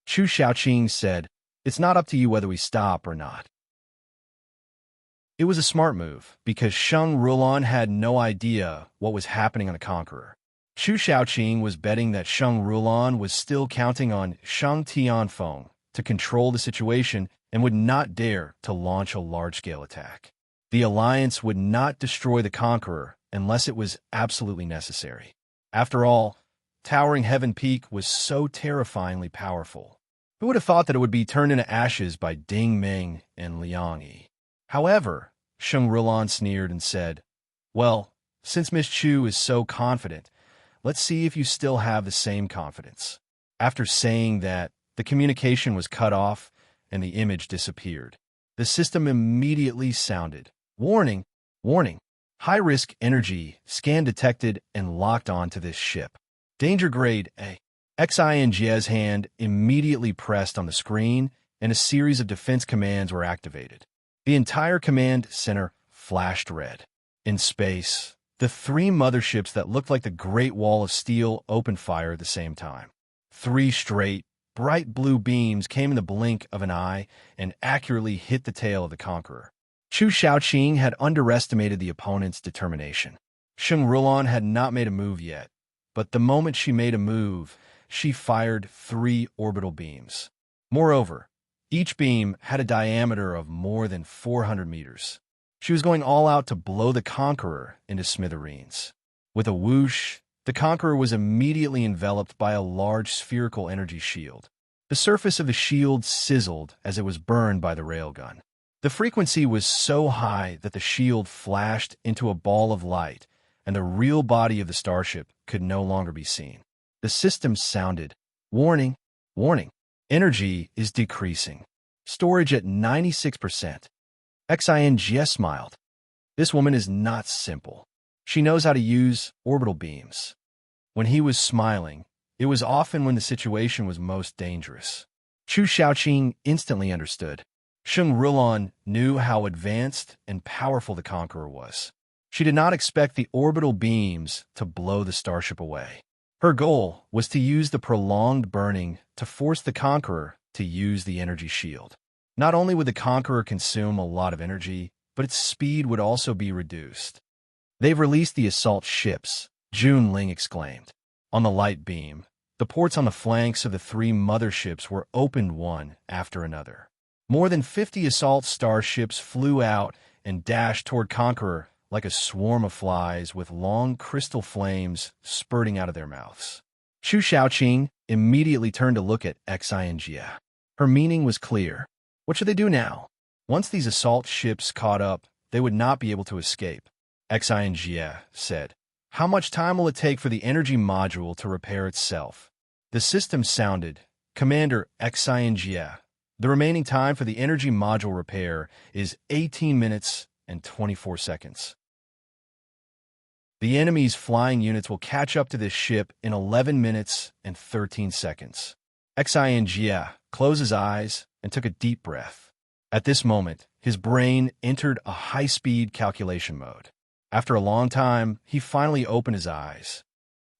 Chu Shaoqing said, "It's not up to you whether we stop or not." It was a smart move, because Shang-Rilon had no idea what was happening on the Conqueror. Chu Shaoqing was betting that Shang-Rilon was still counting on Shang Tianfeng to control the situation and would not dare to launch a large-scale attack. The Alliance would not destroy the Conqueror unless it was absolutely necessary. After all, towering heaven peak was so terrifyingly powerful. Who would have thought that it would be turned into ashes by Ding Ming and Liang Yi? However, Sheng Rulan sneered and said, "Well, since Miss Chu is so confident, let's see if you still have the same confidence." After saying that, the communication was cut off and the image disappeared. The system immediately sounded, "Warning, warning, high-risk energy, scan detected and locked onto this ship. Danger grade A." Xing's hand immediately pressed on the screen, and a series of defense commands were activated. The entire command center flashed red. In space, the three motherships that looked like the Great Wall of Steel opened fire at the same time. 3 straight, bright blue beams came in the blink of an eye and accurately hit the tail of the Conqueror. Chu Shaoqing had underestimated the opponent's determination. Sheng Rulan had not made a move yet, but the moment she made a move, she fired 3 orbital beams. Moreover, each beam had a diameter of more than 400 meters. She was going all out to blow the Conqueror into smithereens. With a whoosh, the Conqueror was immediately enveloped by a large spherical energy shield. The surface of the shield sizzled as it was burned by the railgun. The frequency was so high that the shield flashed into a ball of light, and the real body of the starship could no longer be seen. The system sounded, "Warning, warning, energy is decreasing. Storage at 96%. Xing smiled. This woman is not simple. She knows how to use orbital beams. When he was smiling, it was often when the situation was most dangerous. Chu Shaoqing instantly understood. Sheng Rulan knew how advanced and powerful the Conqueror was. She did not expect the orbital beams to blow the starship away. Her goal was to use the prolonged burning to force the Conqueror to use the energy shield. Not only would the Conqueror consume a lot of energy, but its speed would also be reduced. "They've released the assault ships," Jun Ling exclaimed. On the light beam, the ports on the flanks of the 3 motherships were opened one after another. More than 50 assault starships flew out and dashed toward Conqueror like a swarm of flies with long crystal flames spurting out of their mouths. Chu Shaoqing immediately turned to look at Xing. Her meaning was clear. What should they do now? Once these assault ships caught up, they would not be able to escape. Xing said, "How much time will it take for the energy module to repair itself?" The system sounded, "Commander Xing, the remaining time for the energy module repair is 18 minutes and 24 seconds. The enemy's flying units will catch up to this ship in 11 minutes and 13 seconds. Xing closed his eyes and took a deep breath. At this moment, his brain entered a high-speed calculation mode. After a long time, he finally opened his eyes.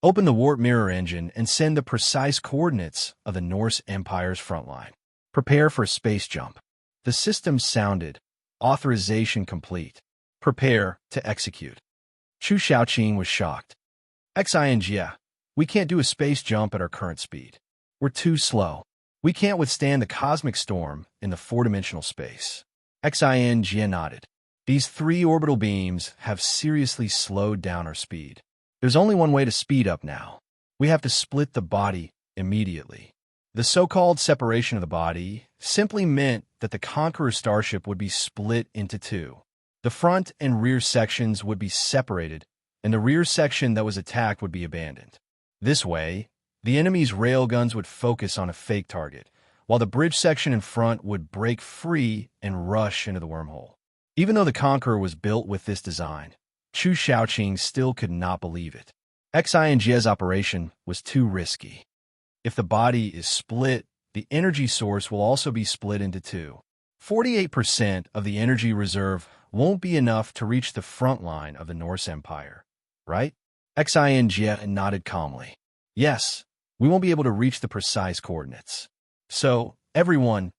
Open the warp mirror engine and send the precise coordinates of the Norse Empire's front line. Prepare for a space jump. The system sounded. Authorization complete. Prepare to execute. Chu Shaoqing was shocked. Xing, we can't do a space jump at our current speed. We're too slow. We can't withstand the cosmic storm in the 4-dimensional space. Xing nodded. These 3 orbital beams have seriously slowed down our speed. There's only one way to speed up now. We have to split the body immediately. The so-called separation of the body simply meant that the Conqueror starship would be split into 2. The front and rear sections would be separated, and the rear section that was attacked would be abandoned. This way, the enemy's railguns would focus on a fake target, while the bridge section in front would break free and rush into the wormhole. Even though the Conqueror was built with this design, Chu Shaoqing still could not believe it. Xing's operation was too risky. If the body is split, the energy source will also be split into 2. 48% of the energy reserve won't be enough to reach the front line of the Norse Empire, right? Xing nodded calmly. Yes, we won't be able to reach the precise coordinates. So, everyone,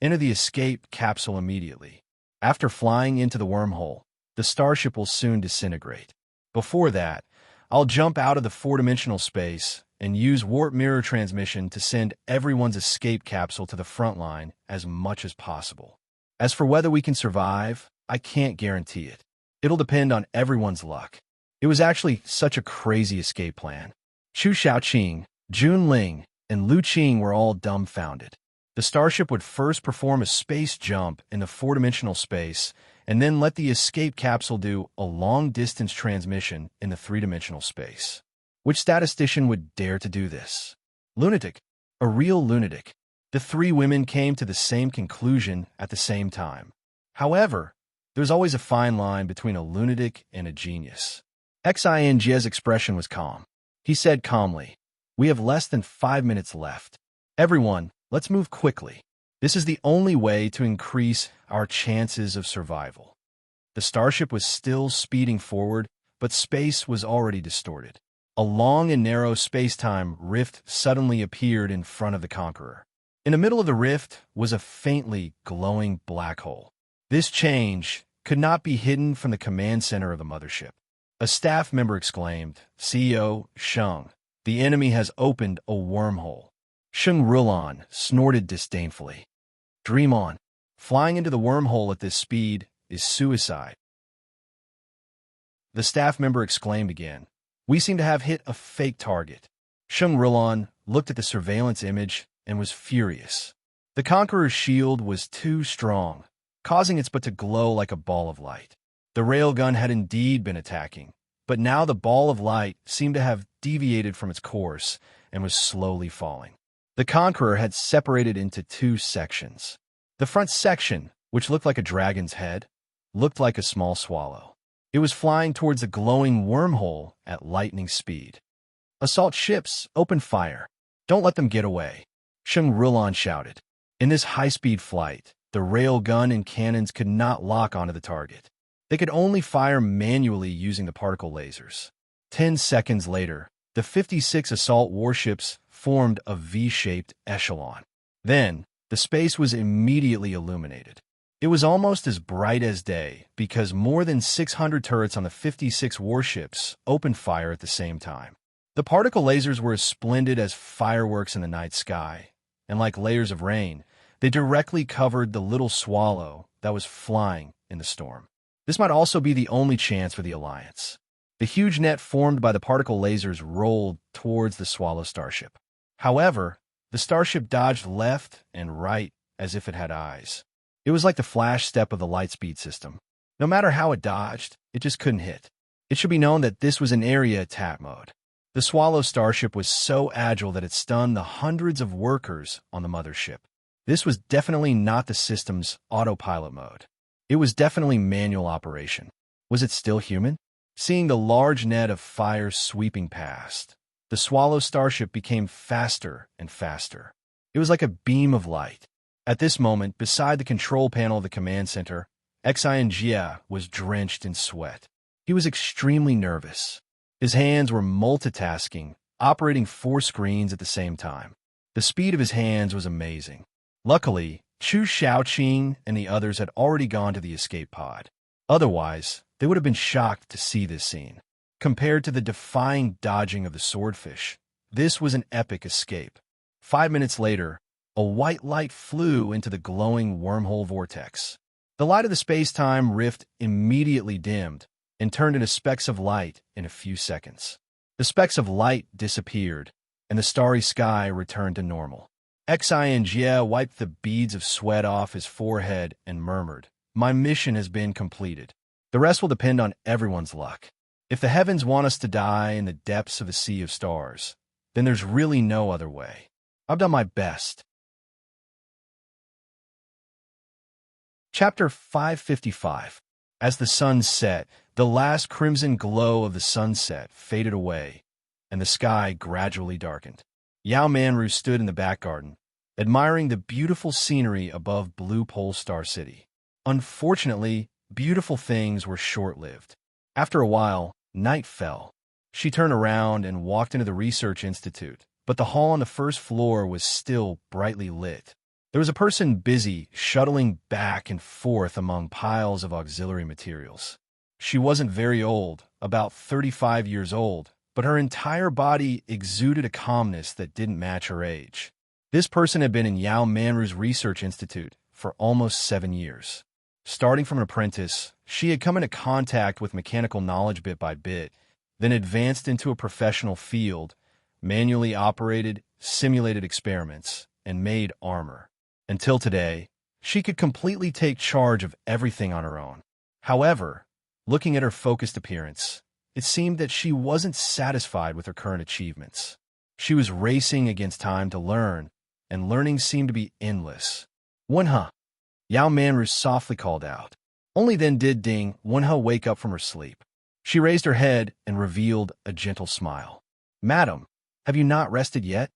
enter the escape capsule immediately. After flying into the wormhole, the starship will soon disintegrate. Before that, I'll jump out of the 4-dimensional space and use warp mirror transmission to send everyone's escape capsule to the front line as much as possible. As for whether we can survive, I can't guarantee it. It'll depend on everyone's luck. It was actually such a crazy escape plan. Chu Xiaoqing, Jun Ling, and Lu Qing were all dumbfounded. The starship would first perform a space jump in the four-dimensional space, and then let the escape capsule do a long-distance transmission in the three-dimensional space. Which statistician would dare to do this? Lunatic. A real lunatic. The three women came to the same conclusion at the same time. However, there's always a fine line between a lunatic and a genius. Xing's expression was calm. He said calmly, "We have less than 5 minutes left. Everyone, let's move quickly. This is the only way to increase our chances of survival." The starship was still speeding forward, but space was already distorted. A long and narrow space-time rift suddenly appeared in front of the Conqueror. In the middle of the rift was a faintly glowing black hole. This change could not be hidden from the command center of the mothership. A staff member exclaimed, "CEO Sheng, the enemy has opened a wormhole." Sheng Rulan snorted disdainfully. "Dream on. Flying into the wormhole at this speed is suicide." The staff member exclaimed again, "We seem to have hit a fake target." Sheng Rulan looked at the surveillance image and was furious. The Conqueror's shield was too strong, causing its butt to glow like a ball of light. The railgun had indeed been attacking, but now the ball of light seemed to have deviated from its course and was slowly falling. The Conqueror had separated into two sections. The front section, which looked like a dragon's head, looked like a small swallow. It was flying towards the glowing wormhole at lightning speed. "Assault ships, open fire. Don't let them get away," Sheng Rulan shouted. In this high-speed flight, the railgun and cannons could not lock onto the target. They could only fire manually using the particle lasers. 10 seconds later, the 56 assault warships formed a V-shaped echelon. Then, the space was immediately illuminated. It was almost as bright as day because more than 600 turrets on the 56 warships opened fire at the same time. The particle lasers were as splendid as fireworks in the night sky, and like layers of rain, they directly covered the little swallow that was flying in the storm. This might also be the only chance for the Alliance. The huge net formed by the particle lasers rolled towards the Swallow starship. However, the starship dodged left and right as if it had eyes. It was like the flash step of the lightspeed system. No matter how it dodged, it just couldn't hit. It should be known that this was an area attack mode. The Swallow starship was so agile that it stunned the hundreds of workers on the mothership. This was definitely not the system's autopilot mode. It was definitely manual operation. Was it still human? Seeing the large net of fire sweeping past, the Swallow starship became faster and faster. It was like a beam of light. At this moment, beside the control panel of the command center, Xing was drenched in sweat. He was extremely nervous. His hands were multitasking, operating 4 screens at the same time. The speed of his hands was amazing. Luckily, Chu Xiaoqing and the others had already gone to the escape pod. Otherwise, they would have been shocked to see this scene. Compared to the defying dodging of the swordfish, this was an epic escape. 5 minutes later, a white light flew into the glowing wormhole vortex. The light of the space-time rift immediately dimmed and turned into specks of light in a few seconds. The specks of light disappeared, and the starry sky returned to normal. Xing wiped the beads of sweat off his forehead and murmured, "My mission has been completed. The rest will depend on everyone's luck. If the heavens want us to die in the depths of a sea of stars, then there's really no other way. I've done my best." Chapter 555. As the sun set, the last crimson glow of the sunset faded away, and the sky gradually darkened. Yao Manru stood in the back garden, admiring the beautiful scenery above Blue Pole Star City. Unfortunately, beautiful things were short-lived. After a while, night fell. She turned around and walked into the research institute, but the hall on the first floor was still brightly lit. There was a person busy shuttling back and forth among piles of auxiliary materials. She wasn't very old, about 35 years old, but her entire body exuded a calmness that didn't match her age. This person had been in Yao Manru's research institute for almost 7 years. Starting from an apprentice, she had come into contact with mechanical knowledge bit by bit, then advanced into a professional field manually operated, simulated experiments, and made armor. Until today, she could completely take charge of everything on her own. However, looking at her focused appearance, it seemed that she wasn't satisfied with her current achievements. She was racing against time to learn, and learning seemed to be endless. Wunha, Yao Manru softly called out. Only then did Ding Wunha wake up from her sleep. She raised her head and revealed a gentle smile. Madam, have you not rested yet?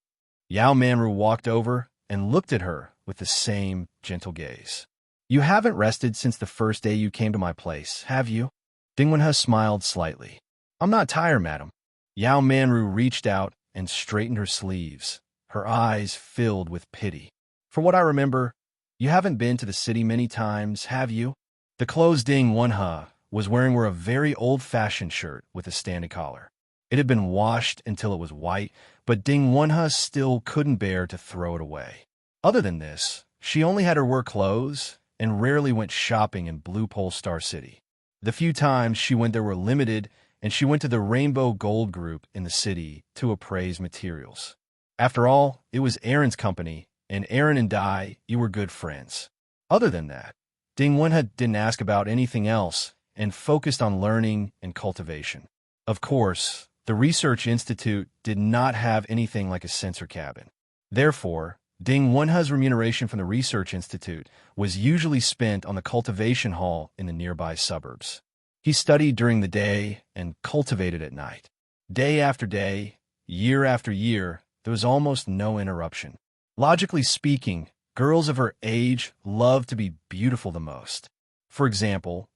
Yao Manru walked over and looked at her with the same gentle gaze. You haven't rested since the first day you came to my place, have you? Ding Wunha smiled slightly. I'm not tired, madam. Yao Manru reached out and straightened her sleeves, her eyes filled with pity. For what I remember, you haven't been to the city many times, have you? The clothes Ding Wunha was wearing were a very old-fashioned shirt with a standing collar. It had been washed until it was white, but Ding Wunha still couldn't bear to throw it away. Other than this, she only had her work clothes and rarely went shopping in Blue Pole Star City. The few times she went there were limited, and she went to the Rainbow Gold Group in the city to appraise materials. After all, it was Aaron's company, and Aaron and you were good friends. Other than that, Ding Wunha didn't ask about anything else and focused on learning and cultivation. Of course, the Research Institute did not have anything like a sensor cabin. Therefore, Ding Wunha's remuneration from the Research Institute was usually spent on the cultivation hall in the nearby suburbs. He studied during the day and cultivated at night. Day after day, year after year, there was almost no interruption. Logically speaking, girls of her age love to be beautiful the most. For example,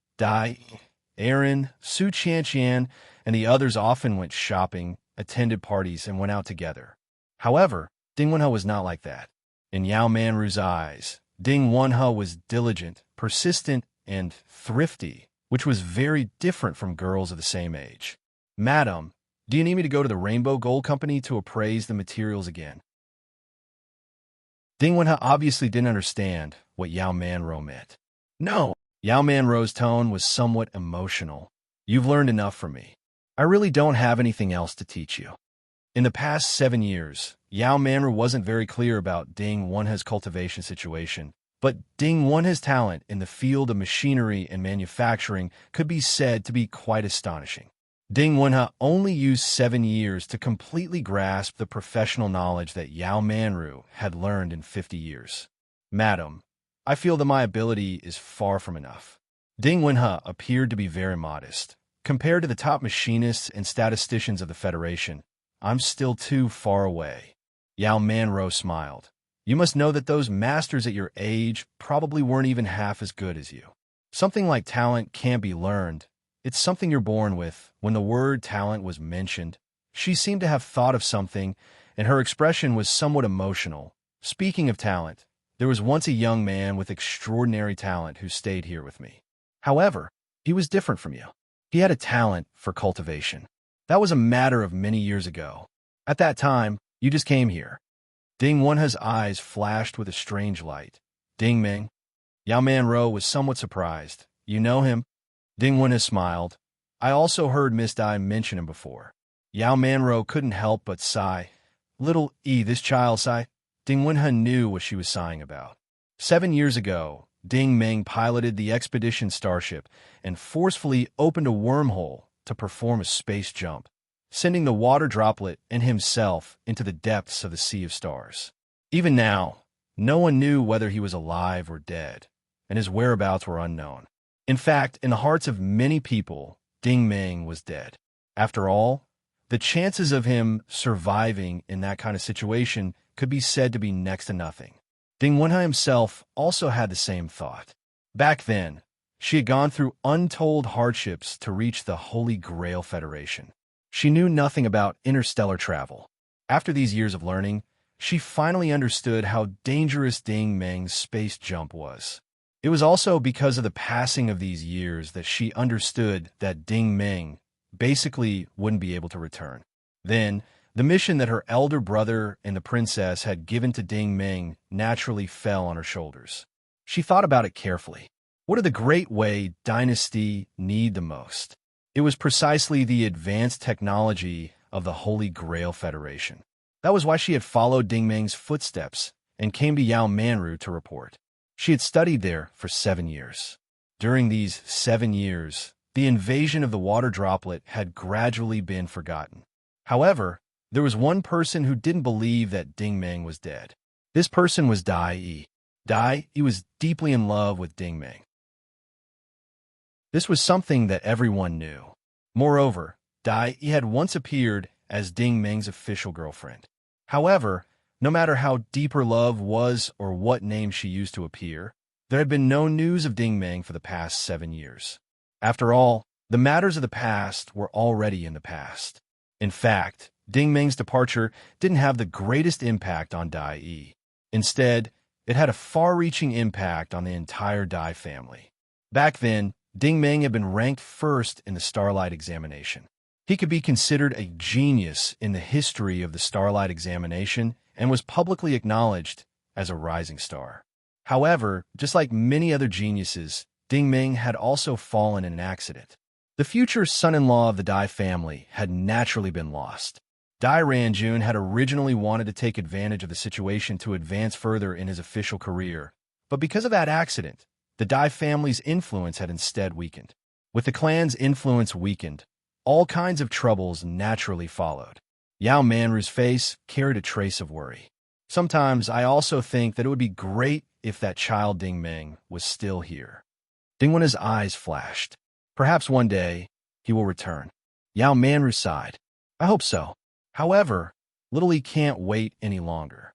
Aaron, Su Qianqian, and the others often went shopping, attended parties, and went out together. However, Ding Wunha was not like that. In Yao Manru's eyes, Ding Wunha was diligent, persistent, and thrifty, which was very different from girls of the same age. Madam, do you need me to go to the Rainbow Gold Company to appraise the materials again? Ding Wunha obviously didn't understand what Yao Manru meant. No. Yao Manru's tone was somewhat emotional. You've learned enough from me. I really don't have anything else to teach you. In the past 7 years, Yao Manru wasn't very clear about Ding Wunha's cultivation situation, but Ding Wunha's talent in the field of machinery and manufacturing could be said to be quite astonishing. Ding Wunha only used 7 years to completely grasp the professional knowledge that Yao Manru had learned in 50 years. Madam, I feel that my ability is far from enough. Ding Wunha appeared to be very modest. Compared to the top machinists and statisticians of the Federation, I'm still too far away. Yao Manru smiled. You must know that those masters at your age probably weren't even half as good as you. Something like talent can't be learned. It's something you're born with. When the word talent was mentioned, she seemed to have thought of something, and her expression was somewhat emotional. Speaking of talent, there was once a young man with extraordinary talent who stayed here with me. However, he was different from you. He had a talent for cultivation. That was a matter of many years ago. At that time, you just came here. Ding Wunha's eyes flashed with a strange light. Ding Ming. Yao Manru was somewhat surprised. You know him? Ding Wunha smiled. I also heard Misty mention him before. Yao Manru couldn't help but sigh. Little this child sigh. Ding Wunha knew what she was sighing about. 7 years ago, Ding Ming piloted the expedition starship and forcefully opened a wormhole to perform a space jump, sending the water droplet and himself into the depths of the Sea of Stars. Even now, no one knew whether he was alive or dead, and his whereabouts were unknown. In fact, in the hearts of many people, Ding Ming was dead. After all, the chances of him surviving in that kind of situation could be said to be next to nothing. Ding Wunha himself also had the same thought. Back then, she had gone through untold hardships to reach the Holy Grail Federation. She knew nothing about interstellar travel. After these years of learning, she finally understood how dangerous Ding Ming's space jump was. It was also because of the passing of these years that she understood that Ding Ming basically wouldn't be able to return. Then, the mission that her elder brother and the princess had given to Ding Ming naturally fell on her shoulders. She thought about it carefully. What did the Great Wei dynasty need the most? It was precisely the advanced technology of the Holy Grail Federation. That was why she had followed Ding Meng's footsteps and came to Yao Manru to report. She had studied there for 7 years. During these 7 years, the invasion of the water droplet had gradually been forgotten. However, there was one person who didn't believe that Ding Meng was dead. This person was Dai Yi. Dai Yi was deeply in love with Ding Meng. This was something that everyone knew. Moreover, Dai Yi had once appeared as Ding Meng's official girlfriend. However, no matter how deep her love was or what name she used to appear, there had been no news of Ding Meng for the past 7 years. After all, the matters of the past were already in the past. In fact, Ding Meng's departure didn't have the greatest impact on Dai Yi. Instead, it had a far-reaching impact on the entire Dai family. Back then, Ding Meng had been ranked first in the Starlight examination. He could be considered a genius in the history of the Starlight examination and was publicly acknowledged as a rising star. However, just like many other geniuses, Ding Meng had also fallen in an accident. The future son-in-law of the Dai family had naturally been lost. Dai Ranjun had originally wanted to take advantage of the situation to advance further in his official career, but because of that accident, the Dai family's influence had instead weakened. With the clan's influence weakened, all kinds of troubles naturally followed. Yao Manru's face carried a trace of worry. Sometimes I also think that it would be great if that child Ding Meng was still here. Ding Wen's eyes flashed. Perhaps one day he will return. Yao Manru sighed. I hope so. However, Little Yi can't wait any longer.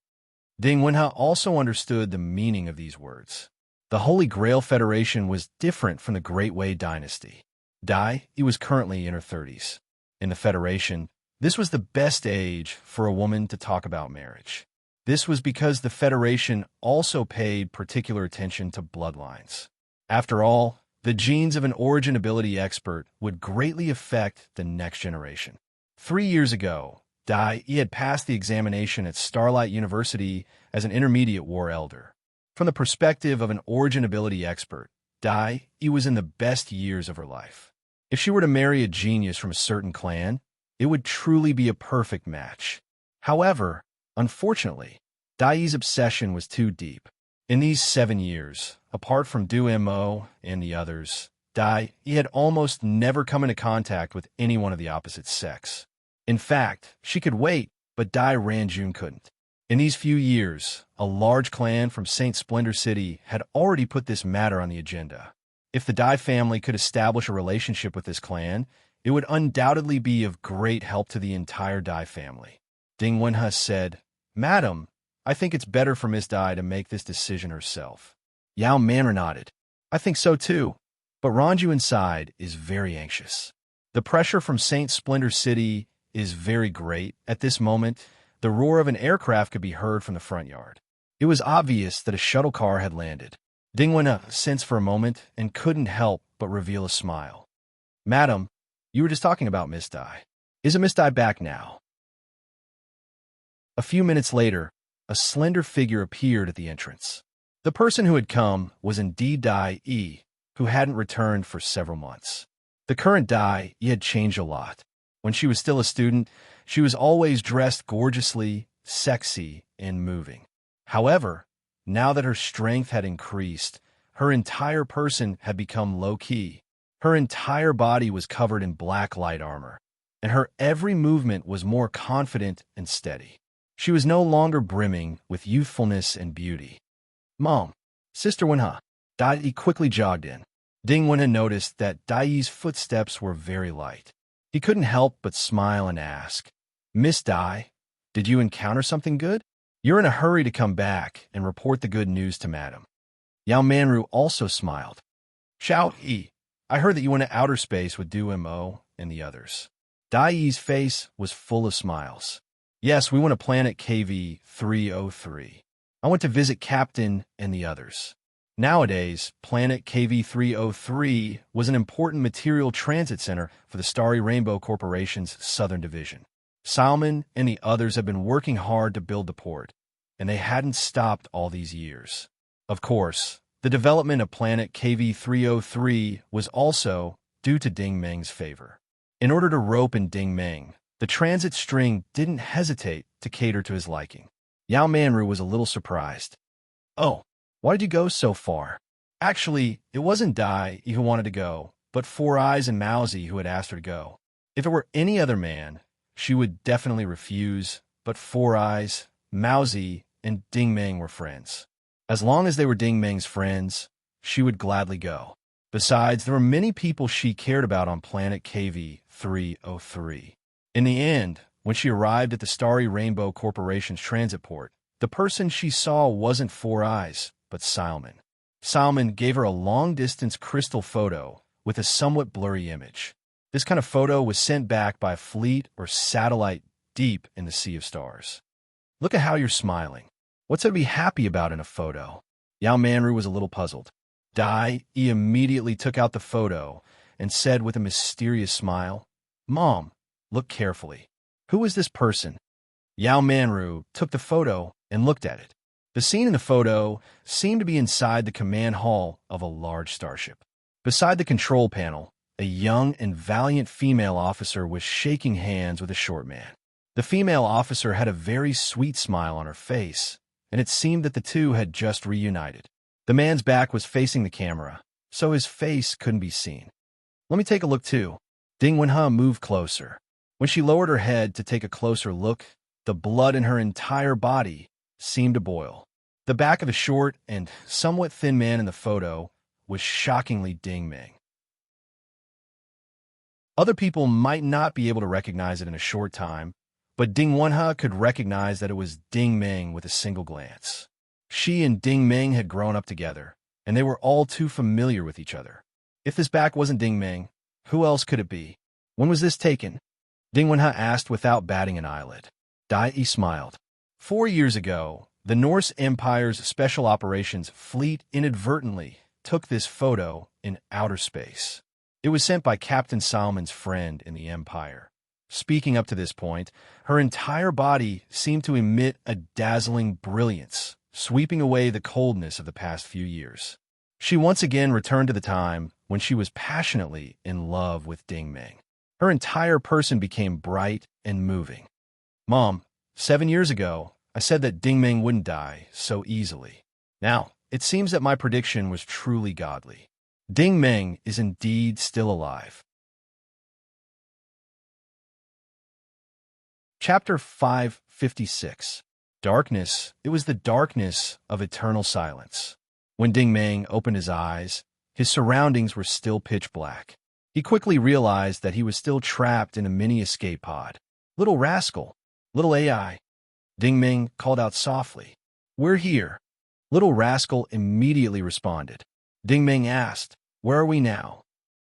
Ding Wenha also understood the meaning of these words. The Holy Grail Federation was different from the Great Wei dynasty. Dai Yi was currently in her 30s. In the Federation, this was the best age for a woman to talk about marriage. This was because the Federation also paid particular attention to bloodlines. After all, the genes of an origin ability expert would greatly affect the next generation. 3 years ago, Dai Yi had passed the examination at Starlight University as an intermediate war elder. From the perspective of an origin ability expert, Dai Yi was in the best years of her life. If she were to marry a genius from a certain clan, it would truly be a perfect match. However, unfortunately, Dai Yi's obsession was too deep. In these 7 years, apart from Du Mo and the others, Dai Yi had almost never come into contact with anyone of the opposite sex. In fact, she could wait, but Dai Ranjun couldn't. In these few years, a large clan from St. Splendor City had already put this matter on the agenda. If the Dai family could establish a relationship with this clan, it would undoubtedly be of great help to the entire Dai family. Ding Wenha said, Madam, I think it's better for Miss Dai to make this decision herself. Yao Manru nodded. I think so too, but Ranju inside is very anxious. The pressure from St. Splendor City is very great. At this moment, the roar of an aircraft could be heard from the front yard. It was obvious that a shuttle car had landed. Ding Wenha sensed for a moment and couldn't help but reveal a smile. Madam, you were just talking about Miss Dai. Isn't Miss Dai back now? A few minutes later, a slender figure appeared at the entrance. The person who had come was indeed Dai Yi, who hadn't returned for several months. The current Dai Yi had changed a lot. When she was still a student, she was always dressed gorgeously, sexy, and moving. However, now that her strength had increased, her entire person had become low-key. Her entire body was covered in black light armor, and her every movement was more confident and steady. She was no longer brimming with youthfulness and beauty. Mom, Sister Wenha. Dai Yi quickly jogged in. Ding Wenha noticed that Dai Yi's footsteps were very light. He couldn't help but smile and ask, Miss Dai, did you encounter something good? You're in a hurry to come back and report the good news to Madam. Yao Manru also smiled. Xiao Yi, I heard that you went to outer space with Du Mo and the others. Dai Yi's face was full of smiles. Yes, we went to planet KV-303. I went to visit Captain and the others. Nowadays, planet KV-303 was an important material transit center for the Starry Rainbow Corporation's Southern Division. Salmon and the others have been working hard to build the port, and they hadn't stopped all these years. Of course, the development of planet KV-303 was also due to Ding Meng's favor. In order to rope in Ding Meng, The transit string didn't hesitate to cater to his liking. Yao Manru was a little surprised. "Oh, why did you go so far?" Actually, it wasn't Dai who wanted to go, but Four Eyes and Mousy who had asked her to go. If it were any other man, she would definitely refuse, but Four Eyes, Mousy, and Ding Meng were friends. As long as they were Ding Meng's friends, she would gladly go. Besides, there were many people she cared about on planet KV-303. In the end, when she arrived at the Starry Rainbow Corporation's transit port, the person she saw wasn't Four Eyes, but Salmon. Salmon gave her a long-distance crystal photo with a somewhat blurry image. This kind of photo was sent back by a fleet or satellite deep in the sea of stars. "Look at how you're smiling. What's there to be happy about in a photo?" Yao Manru was a little puzzled. Dai immediately took out the photo and said with a mysterious smile, "Mom, look carefully. Who is this person?" Yao Manru took the photo and looked at it. The scene in the photo seemed to be inside the command hall of a large starship. Beside the control panel, a young and valiant female officer was shaking hands with a short man. The female officer had a very sweet smile on her face, and it seemed that the two had just reunited. The man's back was facing the camera, so his face couldn't be seen. "Let me take a look too." Ding Wenhe moved closer. When she lowered her head to take a closer look, the blood in her entire body seemed to boil. The back of the short and somewhat thin man in the photo was shockingly Ding Meng. Other people might not be able to recognize it in a short time, but Ding Wenhe could recognize that it was Ding Meng with a single glance. She and Ding Meng had grown up together, and they were all too familiar with each other. If this back wasn't Ding Meng, who else could it be? "When was this taken?" Ding Wenhe asked without batting an eyelid. Dai smiled. 4 years ago, the Norse Empire's Special Operations Fleet inadvertently took this photo in outer space. It was sent by Captain Salmon's friend in the Empire. Speaking up to this point, her entire body seemed to emit a dazzling brilliance, sweeping away the coldness of the past few years. She once again returned to the time when she was passionately in love with Ding Meng. Her entire person became bright and moving. "Mom, 7 years ago, I said that Ding Meng wouldn't die so easily. Now, it seems that my prediction was truly godly. Ding Meng is indeed still alive." Chapter 556. Darkness. It was the darkness of eternal silence. When Ding Meng opened his eyes, his surroundings were still pitch black. He quickly realized that he was still trapped in a mini escape pod. "Little rascal, little AI." Ding Meng called out softly, "We're here." Little rascal immediately responded. Ding Meng asked, "Where are we now?"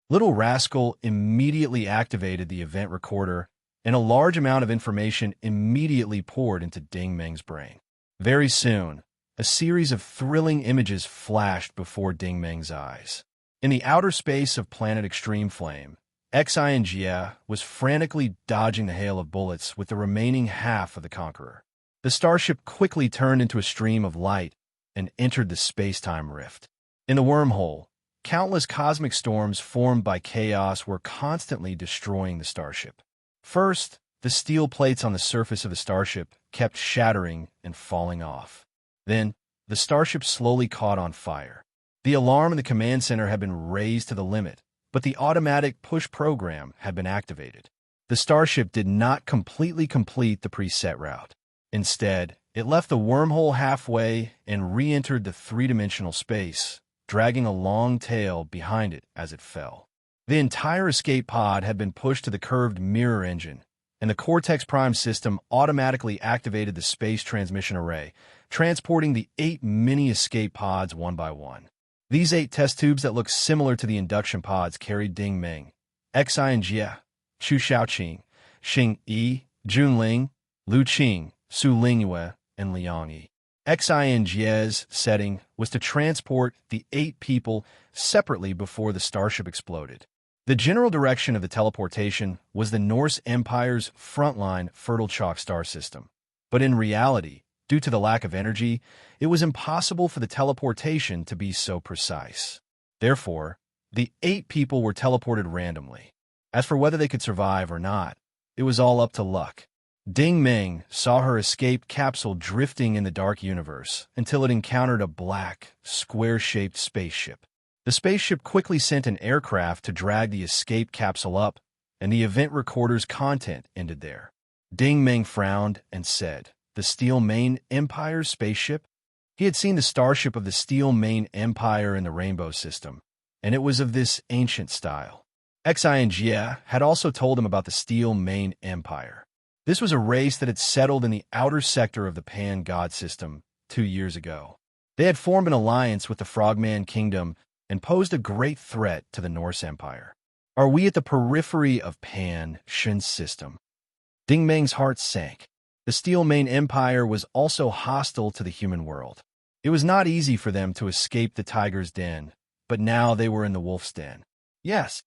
Little rascal immediately activated the event recorder, and a large amount of information immediately poured into Ding Meng's brain. Very soon, a series of thrilling images flashed before Ding Meng's eyes. In the outer space of planet Extreme Flame, Xinjie was frantically dodging the hail of bullets with the remaining half of the Conqueror. The starship quickly turned into a stream of light and entered the space-time rift. In the wormhole, countless cosmic storms formed by chaos were constantly destroying the starship. First, the steel plates on the surface of the starship kept shattering and falling off. Then, the starship slowly caught on fire. The alarm in the command center had been raised to the limit, but the automatic push program had been activated. The starship did not completely complete the preset route. Instead, it left the wormhole halfway and re-entered the three-dimensional space, dragging a long tail behind it as it fell. The entire escape pod had been pushed to the curved mirror engine, and the Cortex Prime system automatically activated the space transmission array, transporting the 8 mini-escape pods one by one. These 8 test tubes that looked similar to the induction pods carried Ding Meng, Xinjie, Chu Xiaoqing, Xing Yi, Junling, Lu Qing, Su Lingyue, and Liang Yi. Xinjie's setting was to transport the 8 people separately before the starship exploded. The general direction of the teleportation was the Norse Empire's frontline Fertile Chalk star system. But in reality, due to the lack of energy, it was impossible for the teleportation to be so precise. Therefore, the 8 people were teleported randomly. As for whether they could survive or not, it was all up to luck. Ding Meng saw her escape capsule drifting in the dark universe until it encountered a black, square-shaped spaceship. The spaceship quickly sent an aircraft to drag the escape capsule up, and the event recorder's content ended there. Ding Meng frowned and said, "The Steel Main Empire's spaceship?" He had seen the starship of the Steel Main Empire in the Rainbow System, and it was of this ancient style. Xinjie had also told him about the Steel Main Empire. This was a race that had settled in the outer sector of the Pan-God system 2 years ago. They had formed an alliance with the Frogman Kingdom and posed a great threat to the Norse Empire. Are we at the periphery of Pan-Shin's system? Ding Meng's heart sank. The Steel Main Empire was also hostile to the human world. It was not easy for them to escape the tiger's den, but now they were in the wolf's den. Yes.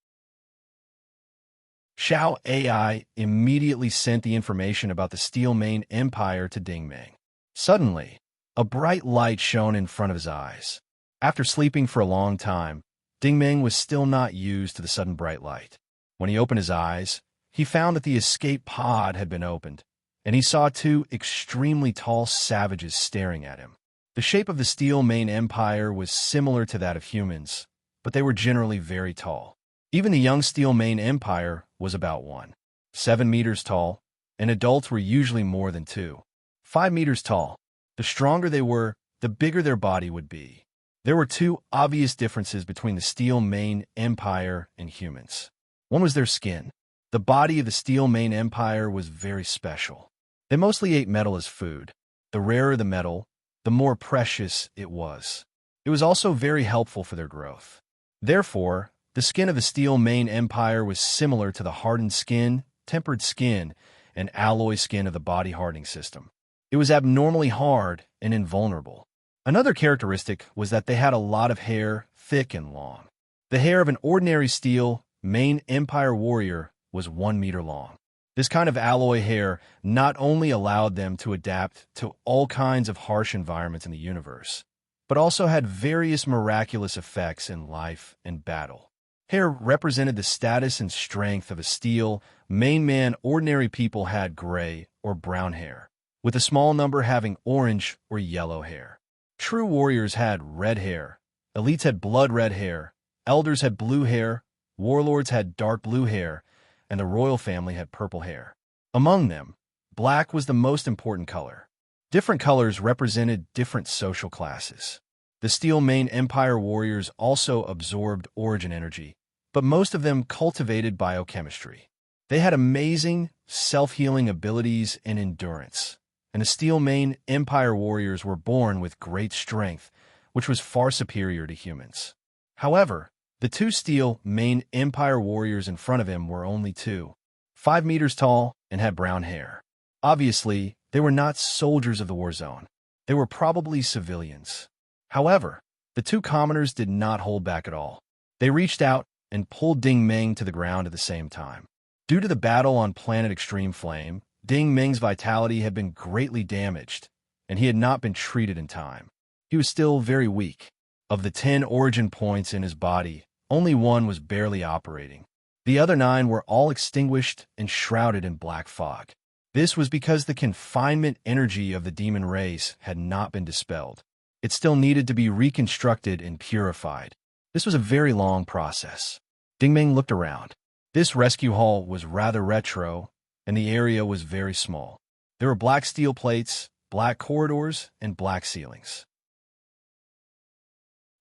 Xiao AI immediately sent the information about the Steel Main Empire to Ding Meng. Suddenly, a bright light shone in front of his eyes. After sleeping for a long time, Ding Meng was still not used to the sudden bright light. When he opened his eyes, he found that the escape pod had been opened, and he saw 2 extremely tall savages staring at him. The shape of the Steel Main Empire was similar to that of humans, but they were generally very tall. Even the young Steel Main Empire was about 1.7 meters tall, and adults were usually more than 2.5 meters tall. The stronger they were, the bigger their body would be. There were 2 obvious differences between the Steel Main Empire and humans. One was their skin. The body of the Steel Main Empire was very special. They mostly ate metal as food. The rarer the metal, the more precious it was. It was also very helpful for their growth. Therefore, the skin of the Steel Main Empire was similar to the hardened skin, tempered skin, and alloy skin of the body hardening system. It was abnormally hard and invulnerable. Another characteristic was that they had a lot of hair, thick and long. The hair of an ordinary Steel Main Empire warrior was 1 meter long. This kind of alloy hair not only allowed them to adapt to all kinds of harsh environments in the universe, but also had various miraculous effects in life and battle. Hair represented the status and strength of a Steel Main man. Ordinary people had gray or brown hair, with a small number having orange or yellow hair. True warriors had red hair, elites had blood red hair, elders had blue hair, warlords had dark blue hair, and the royal family had purple hair. Among them, black was the most important color. Different colors represented different social classes. The Steel Main Empire warriors also absorbed origin energy, but most of them cultivated biochemistry. They had amazing, self-healing abilities and endurance, and the Steel Main Empire warriors were born with great strength, which was far superior to humans. However, the 2 Steel Main Empire warriors in front of him were only 2.5 meters tall and had brown hair. Obviously, they were not soldiers of the war zone. They were probably civilians. However, the 2 commoners did not hold back at all. They reached out and pulled Ding Meng to the ground at the same time. Due to the battle on planet Extreme Flame, Ding Meng's vitality had been greatly damaged, and he had not been treated in time. He was still very weak. Of the 10 origin points in his body, only 1 was barely operating. The other 9 were all extinguished and shrouded in black fog. This was because the confinement energy of the demon race had not been dispelled. It still needed to be reconstructed and purified. This was a very long process. Ding Meng looked around. This rescue hall was rather retro, and the area was very small. There were black steel plates, black corridors, and black ceilings.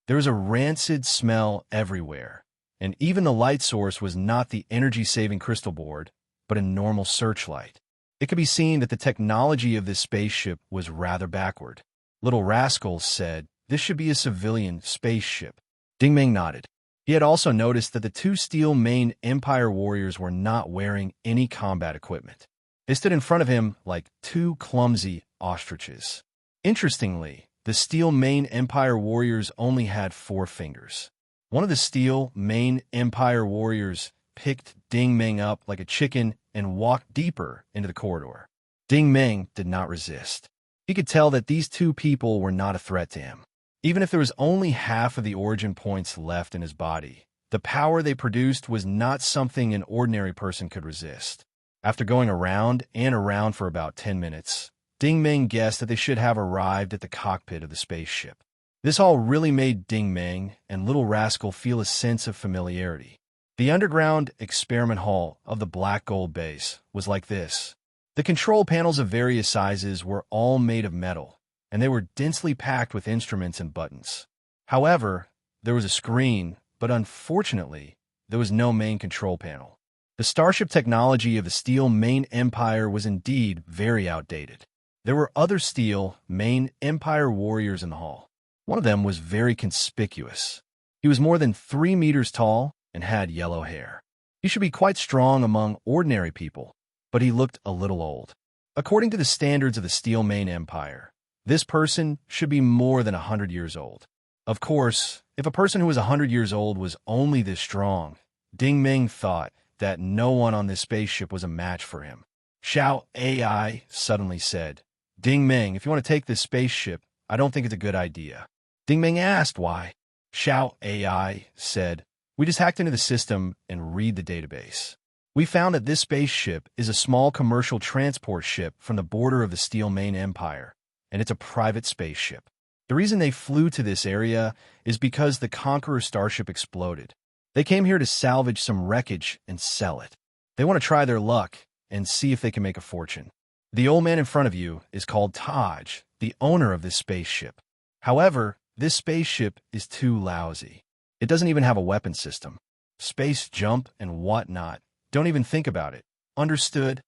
There was a rancid smell everywhere, and even the light source was not the energy-saving crystal board, but a normal searchlight. It could be seen that the technology of this spaceship was rather backward. Little Rascal said, "This should be a civilian spaceship." Ding Meng nodded. He had also noticed that the 2 Steel Main Empire warriors were not wearing any combat equipment. They stood in front of him like 2 clumsy ostriches. Interestingly, the Steel Main Empire warriors only had 4 fingers. One of the Steel Main Empire warriors picked Ding Meng up like a chicken and walked deeper into the corridor. Ding Meng did not resist. He could tell that these 2 people were not a threat to him. Even if there was only half of the origin points left in his body, the power they produced was not something an ordinary person could resist. After going around and around for about 10 minutes, Ding Meng guessed that they should have arrived at the cockpit of the spaceship. This all really made Ding Meng and Little Rascal feel a sense of familiarity. The underground experiment hall of the Black Gold base was like this. The control panels of various sizes were all made of metal, and they were densely packed with instruments and buttons. However, there was a screen, but unfortunately, there was no main control panel. The starship technology of the Steel Main Empire was indeed very outdated. There were other Steel Main Empire warriors in the hall. One of them was very conspicuous. He was more than 3 meters tall and had yellow hair. He should be quite strong among ordinary people, but he looked a little old. According to the standards of the Steel Main Empire, this person should be more than 100 years old. Of course, if a person who was 100 years old was only this strong, Ding Meng thought that no one on this spaceship was a match for him. Xiao AI suddenly said, "Ding Meng, if you want to take this spaceship, I don't think it's a good idea." Ding Meng asked why. Xiao AI said, "We just hacked into the system and read the database. We found that this spaceship is a small commercial transport ship from the border of the Steel Main Empire, and it's a private spaceship. The reason they flew to this area is because the Conqueror starship exploded. They came here to salvage some wreckage and sell it. They want to try their luck and see if they can make a fortune. The old man in front of you is called Taj, the owner of this spaceship. However, this spaceship is too lousy. It doesn't even have a weapon system. Space jump and whatnot. Don't even think about it. Understood?"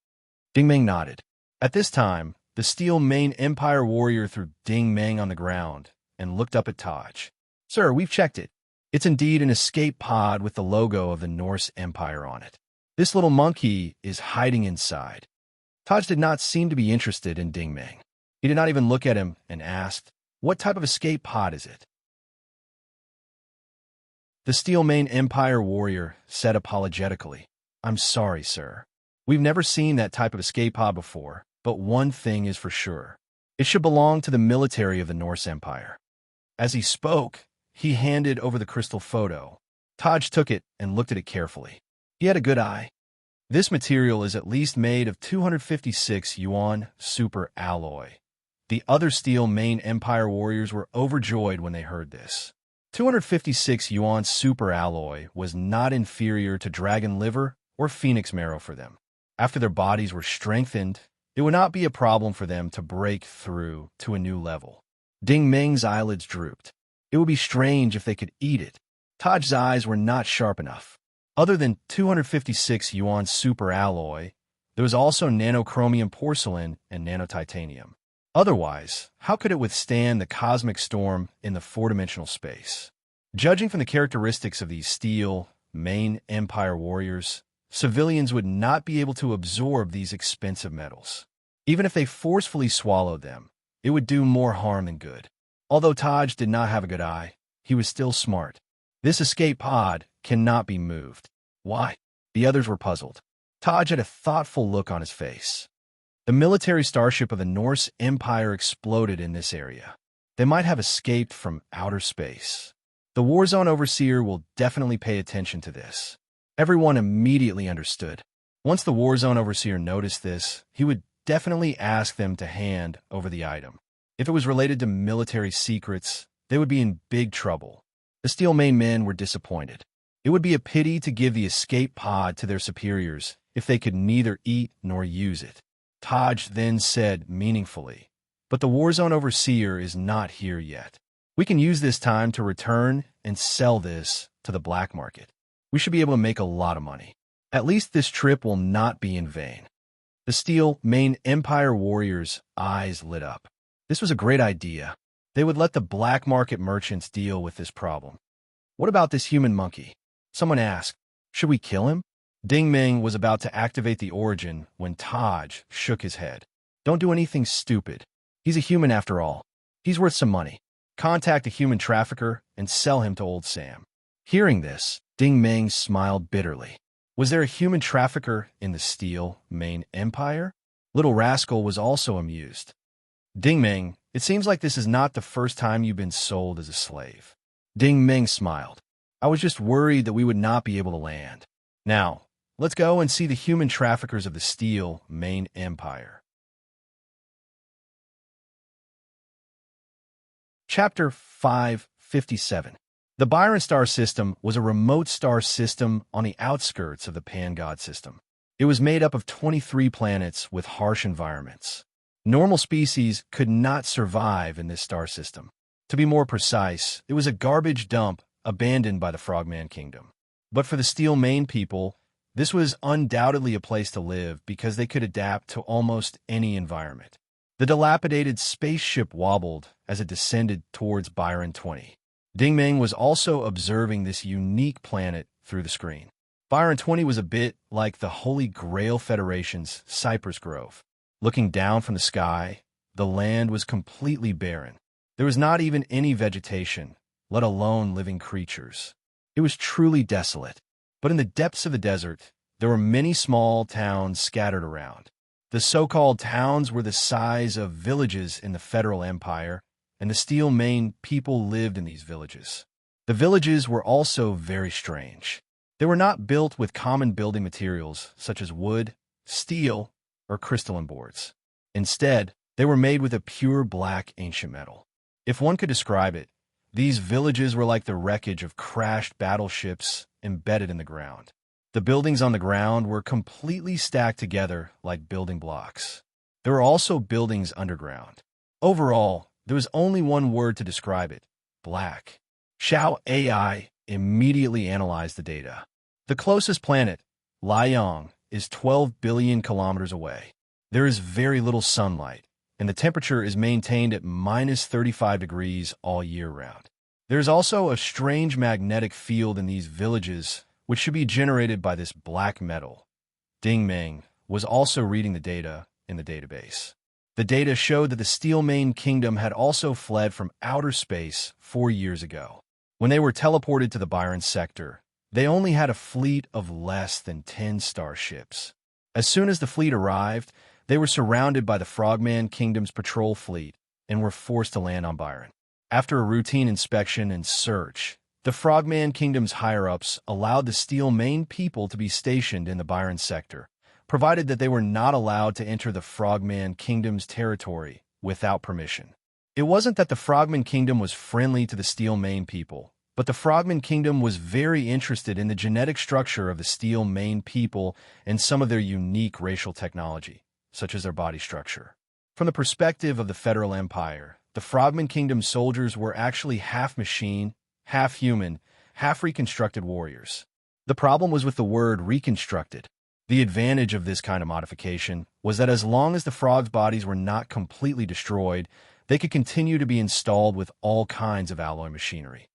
Ding Meng nodded. At this time, the Steel Main Empire warrior threw Ding Meng on the ground and looked up at Taj. "Sir, we've checked it. It's indeed an escape pod with the logo of the Norse Empire on it. This little monkey is hiding inside." Taj did not seem to be interested in Ding Meng. He did not even look at him and asked, "What type of escape pod is it?" The Steel Main Empire warrior said apologetically, "I'm sorry, sir. We've never seen that type of escape pod before, but one thing is for sure. It should belong to the military of the Norse Empire." As he spoke, he handed over the crystal photo. Taj took it and looked at it carefully. He had a good eye. This material is at least made of 256 yuan super alloy. The other Steel Main Empire warriors were overjoyed when they heard this. 256 yuan super alloy was not inferior to dragon liver or phoenix marrow for them. After their bodies were strengthened, it would not be a problem for them to break through to a new level. Ding Meng's eyelids drooped. It would be strange if they could eat it. Taj's eyes were not sharp enough. Other than 256 yuan super alloy, there was also nanochromium porcelain and nanotitanium. Otherwise, how could it withstand the cosmic storm in the four-dimensional space? Judging from the characteristics of these Steel Main Empire warriors, civilians would not be able to absorb these expensive metals. Even if they forcefully swallowed them, it would do more harm than good. Although Taj did not have a good eye, he was still smart. This escape pod cannot be moved. Why? The others were puzzled. Taj had a thoughtful look on his face. The military starship of the Norse Empire exploded in this area. They might have escaped from outer space. The Warzone Overseer will definitely pay attention to this. Everyone immediately understood. Once the Warzone Overseer noticed this, he would definitely ask them to hand over the item. If it was related to military secrets, they would be in big trouble. The Steel Main men were disappointed. It would be a pity to give the escape pod to their superiors if they could neither eat nor use it. Taj then said meaningfully, "But the Warzone Overseer is not here yet. We can use this time to return and sell this to the black market. We should be able to make a lot of money. At least this trip will not be in vain." The Steel Main Empire warriors' eyes lit up. This was a great idea. They would let the black market merchants deal with this problem. "What about this human monkey?" Someone asked. "Should we kill him?" Ding Meng was about to activate the origin when Taj shook his head. "Don't do anything stupid. He's a human after all. He's worth some money. Contact a human trafficker and sell him to old Sam." Hearing this, Ding Meng smiled bitterly. Was there a human trafficker in the Steel Main Empire? Little Rascal was also amused. "Ding Meng, it seems like this is not the first time you've been sold as a slave." Ding Meng smiled. "I was just worried that we would not be able to land. Now, let's go and see the human traffickers of the Steel Main Empire. Chapter 557. The Byron star system was a remote star system on the outskirts of the Pan-God system. It was made up of 23 planets with harsh environments. Normal species could not survive in this star system. To be more precise, it was a garbage dump abandoned by the Frogman Kingdom. But for the Steel Main people, this was undoubtedly a place to live because they could adapt to almost any environment. The dilapidated spaceship wobbled as it descended towards Byron 20. Dingmeng was also observing this unique planet through the screen. Byron 20 was a bit like the Holy Grail Federation's Cypress Grove. Looking down from the sky, the land was completely barren. There was not even any vegetation, let alone living creatures. It was truly desolate. But in the depths of the desert, there were many small towns scattered around. The so-called towns were the size of villages in the Federal Empire, and the Steel Main people lived in these villages. The villages were also very strange. They were not built with common building materials such as wood, steel, or crystalline boards. Instead, they were made with a pure black ancient metal. If one could describe it, these villages were like the wreckage of crashed battleships embedded in the ground. The buildings on the ground were completely stacked together like building blocks. There were also buildings underground. Overall, there was only one word to describe it: black. Xiao AI immediately analyzed the data. The closest planet, Liang, is 12 billion kilometers away. There is very little sunlight, and the temperature is maintained at minus 35 degrees all year round. There is also a strange magnetic field in these villages, which should be generated by this black metal. Dingmeng was also reading the data in the database. The data showed that the Steel Main Kingdom had also fled from outer space 4 years ago. When they were teleported to the Byron sector, they only had a fleet of less than 10 starships. As soon as the fleet arrived, they were surrounded by the Frogman Kingdom's patrol fleet and were forced to land on Byron. After a routine inspection and search, the Frogman Kingdom's higher-ups allowed the Steel Main people to be stationed in the Byron sector, provided that they were not allowed to enter the Frogman Kingdom's territory without permission. It wasn't that the Frogman Kingdom was friendly to the Steel Main people, but the Frogman Kingdom was very interested in the genetic structure of the Steel Main people and some of their unique racial technology, such as their body structure. From the perspective of the Federal Empire, the Frogman Kingdom soldiers were actually half machine, half human, half reconstructed warriors. The problem was with the word reconstructed. The advantage of this kind of modification was that as long as the frogs' bodies were not completely destroyed, they could continue to be installed with all kinds of alloy machinery.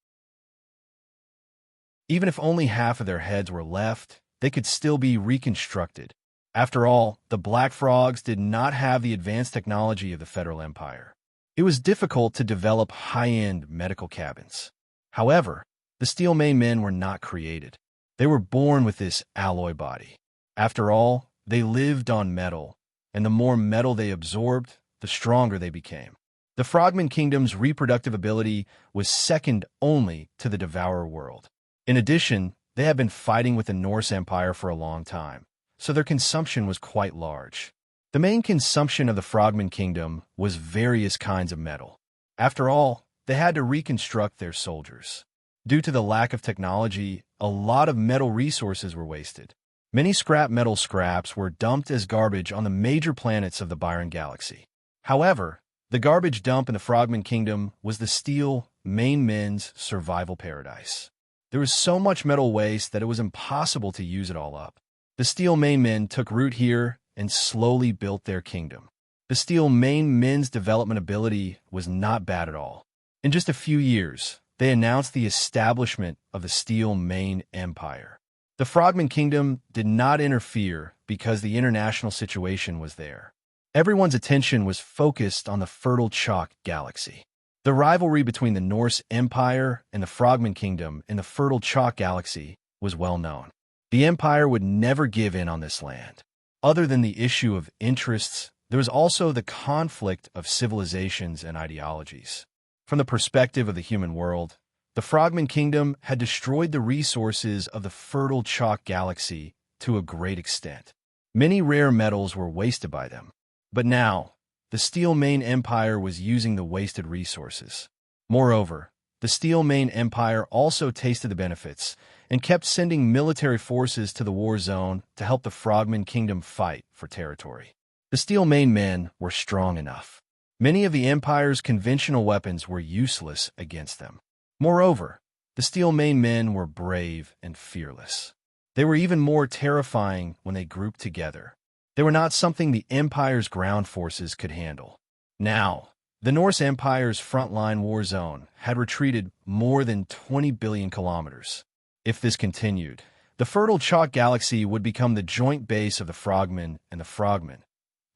Even if only half of their heads were left, they could still be reconstructed. After all, the Black Frogs did not have the advanced technology of the Federal Empire. It was difficult to develop high-end medical cabins. However, the Steel Main men were not created. They were born with this alloy body. After all, they lived on metal, and the more metal they absorbed, the stronger they became. The Frogman Kingdom's reproductive ability was second only to the Devourer world. In addition, they had been fighting with the Norse Empire for a long time, so their consumption was quite large. The main consumption of the Frogman Kingdom was various kinds of metal. After all, they had to reconstruct their soldiers. Due to the lack of technology, a lot of metal resources were wasted. Many scrap metal scraps were dumped as garbage on the major planets of the Byron Galaxy. However, the garbage dump in the Frogman Kingdom was the Steel Main men's survival paradise. There was so much metal waste that it was impossible to use it all up. The Steel Main men took root here and slowly built their kingdom. The Steel Main men's development ability was not bad at all. In just a few years, they announced the establishment of the Steel Main Empire. The Frogman Kingdom did not interfere because the international situation was there. Everyone's attention was focused on the fertile chalk galaxy. The rivalry between the Norse Empire and the Frogman Kingdom in the fertile chalk galaxy was well known. The Empire would never give in on this land. Other than the issue of interests, there was also the conflict of civilizations and ideologies. From the perspective of the human world, the Frogman Kingdom had destroyed the resources of the fertile chalk galaxy to a great extent. Many rare metals were wasted by them. But now, the Steel Mane Empire was using the wasted resources. Moreover, the Steel Mane Empire also tasted the benefits and kept sending military forces to the war zone to help the Frogman Kingdom fight for territory. The Steel Mane men were strong enough. Many of the Empire's conventional weapons were useless against them. Moreover, the Steel Mane men were brave and fearless. They were even more terrifying when they grouped together. They were not something the Empire's ground forces could handle. Now, the Norse Empire's frontline war zone had retreated more than 20 billion kilometers. If this continued, the fertile chalk galaxy would become the joint base of the Frogmen and the Frogmen.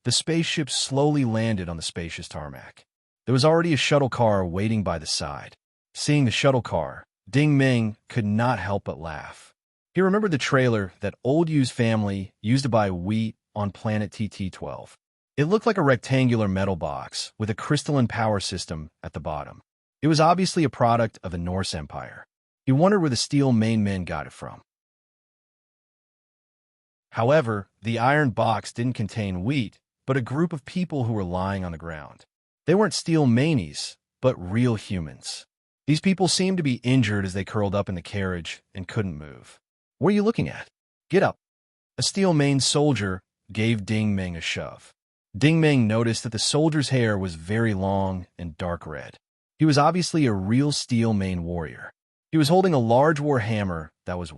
The spaceship slowly landed on the spacious tarmac. There was already a shuttle car waiting by the side. Seeing the shuttle car, Ding Ming could not help but laugh. He remembered the trailer that old Yu's family used to buy wheat on planet TT-12. It looked like a rectangular metal box with a crystalline power system at the bottom. It was obviously a product of the Norse Empire. He wondered where the Steel Mane men got it from. However, the iron box didn't contain wheat, but a group of people who were lying on the ground. They weren't Steel Manies, but real humans. These people seemed to be injured as they curled up in the carriage and couldn't move. What are you looking at? Get up. A Steel Mane soldier gave Ding Ming a shove. Ding Ming noticed that the soldier's hair was very long and dark red. He was obviously a real Steel Mane warrior. He was holding a large war hammer that was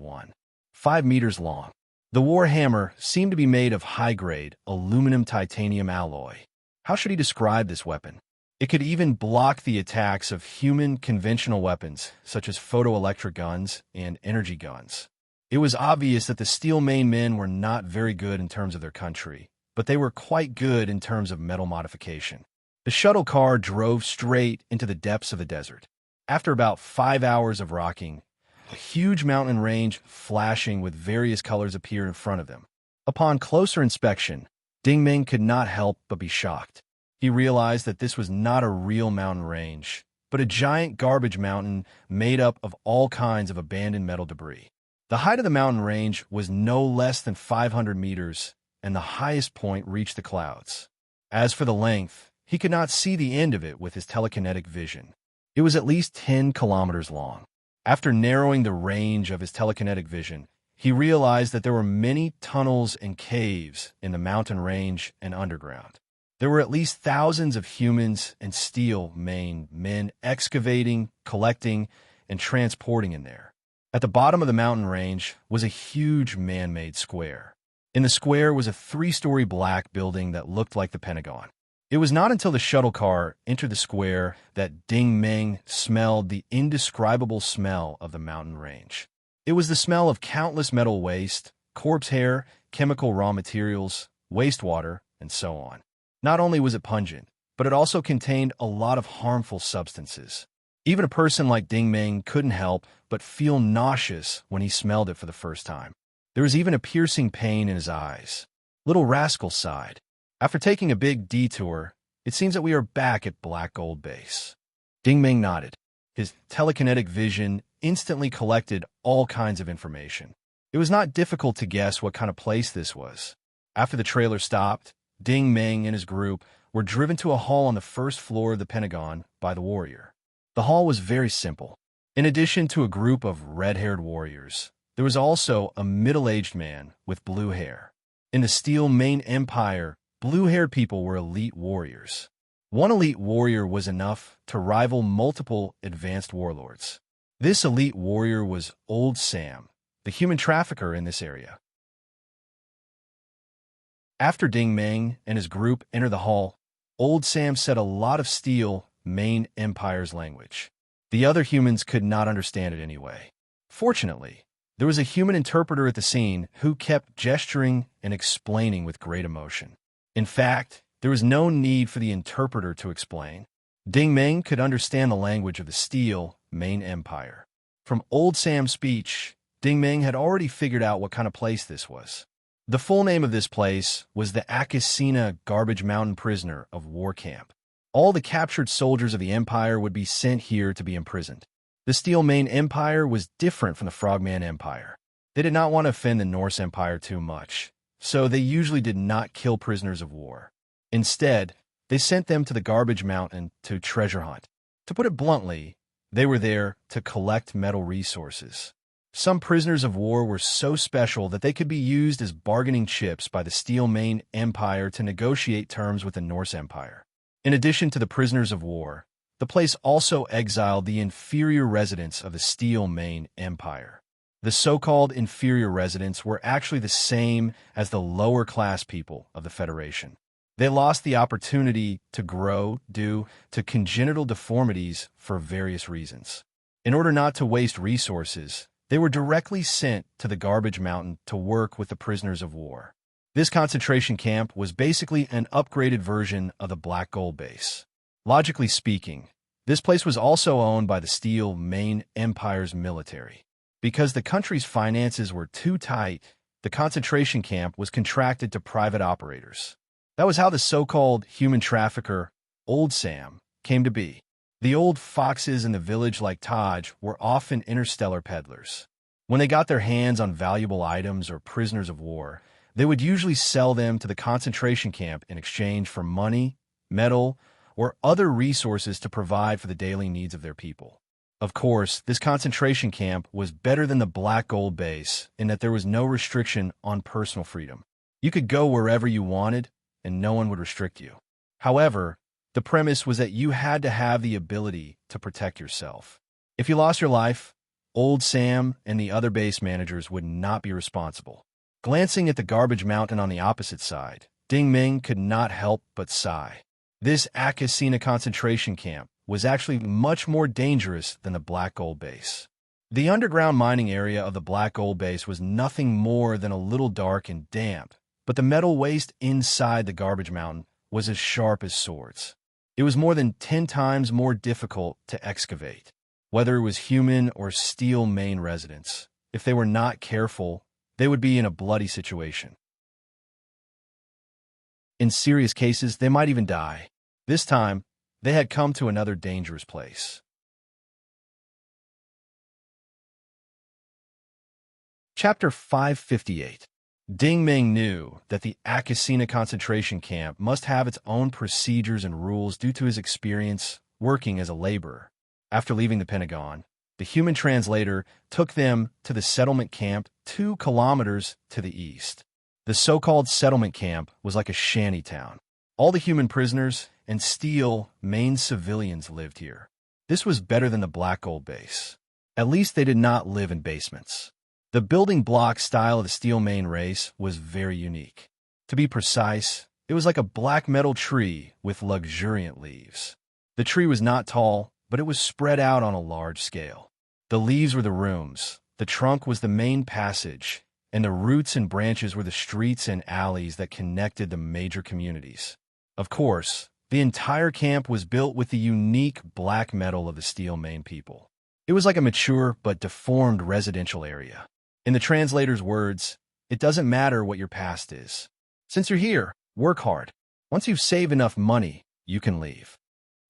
5 meters long. The war hammer seemed to be made of high-grade aluminum titanium alloy. How should he describe this weapon? It could even block the attacks of human conventional weapons, such as photoelectric guns and energy guns. It was obvious that the Steel Mane men were not very good in terms of their country, but they were quite good in terms of metal modification. The shuttle car drove straight into the depths of the desert. After about 5 hours of rocking, a huge mountain range flashing with various colors appeared in front of them. Upon closer inspection, Ding Ming could not help but be shocked. He realized that this was not a real mountain range, but a giant garbage mountain made up of all kinds of abandoned metal debris. The height of the mountain range was no less than 500 meters, and the highest point reached the clouds. As for the length, he could not see the end of it with his telekinetic vision. It was at least 10 kilometers long. After narrowing the range of his telekinetic vision, he realized that there were many tunnels and caves in the mountain range and underground. There were at least thousands of humans and Steel Mane men excavating, collecting, and transporting in there. At the bottom of the mountain range was a huge man-made square. In the square was a 3-story black building that looked like the Pentagon. It was not until the shuttle car entered the square that Ding Ming smelled the indescribable smell of the mountain range. It was the smell of countless metal waste, corpse hair, chemical raw materials, wastewater, and so on. Not only was it pungent, but it also contained a lot of harmful substances. Even a person like Ding Ming couldn't help but feel nauseous when he smelled it for the first time. There was even a piercing pain in his eyes. Little Rascal sighed. After taking a big detour, it seems that we are back at Black Gold Base. Ding Ming nodded. His telekinetic vision instantly collected all kinds of information. It was not difficult to guess what kind of place this was. After the trailer stopped, Ding Ming and his group were driven to a hall on the first floor of the Pentagon by the warrior. The hall was very simple. In addition to a group of red-haired warriors, there was also a middle-aged man with blue hair. In the Steel Mane Empire, blue-haired people were elite warriors. One elite warrior was enough to rival multiple advanced warlords. This elite warrior was Old Sam, the human trafficker in this area. After Ding Ming and his group entered the hall, Old Sam said a lot of Steel Mane Empire's language. The other humans could not understand it anyway. Fortunately, there was a human interpreter at the scene who kept gesturing and explaining with great emotion. In fact, there was no need for the interpreter to explain. Ding Ming could understand the language of the Steel Mane Empire. From Old Sam's speech, Ding Ming had already figured out what kind of place this was. The full name of this place was the Akasina Garbage Mountain Prisoner of War Camp. All the captured soldiers of the Empire would be sent here to be imprisoned. The Steel Mane Empire was different from the Frogman Empire. They did not want to offend the Norse Empire too much, so they usually did not kill prisoners of war. Instead, they sent them to the garbage mountain to treasure hunt. To put it bluntly, they were there to collect metal resources. Some prisoners of war were so special that they could be used as bargaining chips by the Steel Main Empire to negotiate terms with the Norse Empire. In addition to the prisoners of war, the place also exiled the inferior residents of the Steel Main Empire. The so-called inferior residents were actually the same as the lower-class people of the Federation. They lost the opportunity to grow due to congenital deformities for various reasons. In order not to waste resources, they were directly sent to the garbage mountain to work with the prisoners of war. This concentration camp was basically an upgraded version of the Black Gold base. Logically speaking, this place was also owned by the Steel Main Empire's military. Because the country's finances were too tight, the concentration camp was contracted to private operators. That was how the so-called human trafficker, Old Sam, came to be. The old foxes in the village like Taj were often interstellar peddlers. When they got their hands on valuable items or prisoners of war, they would usually sell them to the concentration camp in exchange for money, metal, or other resources to provide for the daily needs of their people. Of course, this concentration camp was better than the Black Gold base in that there was no restriction on personal freedom. You could go wherever you wanted, and no one would restrict you. However, the premise was that you had to have the ability to protect yourself. If you lost your life, Old Sam and the other base managers would not be responsible. Glancing at the garbage mountain on the opposite side, Ding Ming could not help but sigh. This Akasina concentration camp was actually much more dangerous than the Black Gold base. The underground mining area of the Black Gold base was nothing more than a little dark and damp, but the metal waste inside the garbage mountain was as sharp as swords. It was more than 10 times more difficult to excavate. Whether it was human or Steel Main residents, if they were not careful, they would be in a bloody situation. In serious cases, they might even die. This time, they had come to another dangerous place. Chapter 558. Ding Ming knew that the Akasina concentration camp must have its own procedures and rules due to his experience working as a laborer. After leaving the Pentagon, the human translator took them to the settlement camp 2 kilometers to the east. The so-called settlement camp was like a shanty town. All the human prisoners and Steel Main civilians lived here. This was better than the Black Gold base. At least they did not live in basements. The building block style of the Steel Main race was very unique. To be precise, it was like a black metal tree with luxuriant leaves. The tree was not tall, but it was spread out on a large scale. The leaves were the rooms, the trunk was the main passage, and the roots and branches were the streets and alleys that connected the major communities. Of course, the entire camp was built with the unique black metal of the Steel Main people. It was like a mature but deformed residential area. In the translator's words, it doesn't matter what your past is. Since you're here, work hard. Once you've saved enough money, you can leave.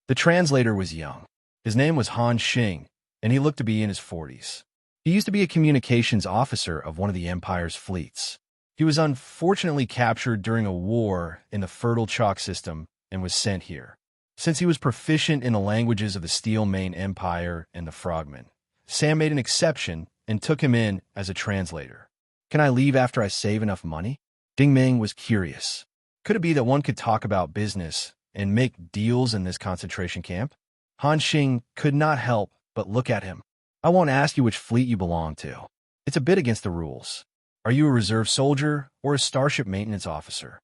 The translator was young. His name was Han Xing, and he looked to be in his 40s. He used to be a communications officer of one of the Empire's fleets. He was unfortunately captured during a war in the Fertile Chalk system and was sent here. Since he was proficient in the languages of the Steel Main Empire and the Frogmen, Sam made an exception and took him in as a translator. Can I leave after I save enough money? Ding Ming was curious. Could it be that one could talk about business and make deals in this concentration camp? Han Xing could not help but look at him. I won't ask you which fleet you belong to. It's a bit against the rules. Are you a reserve soldier or a starship maintenance officer?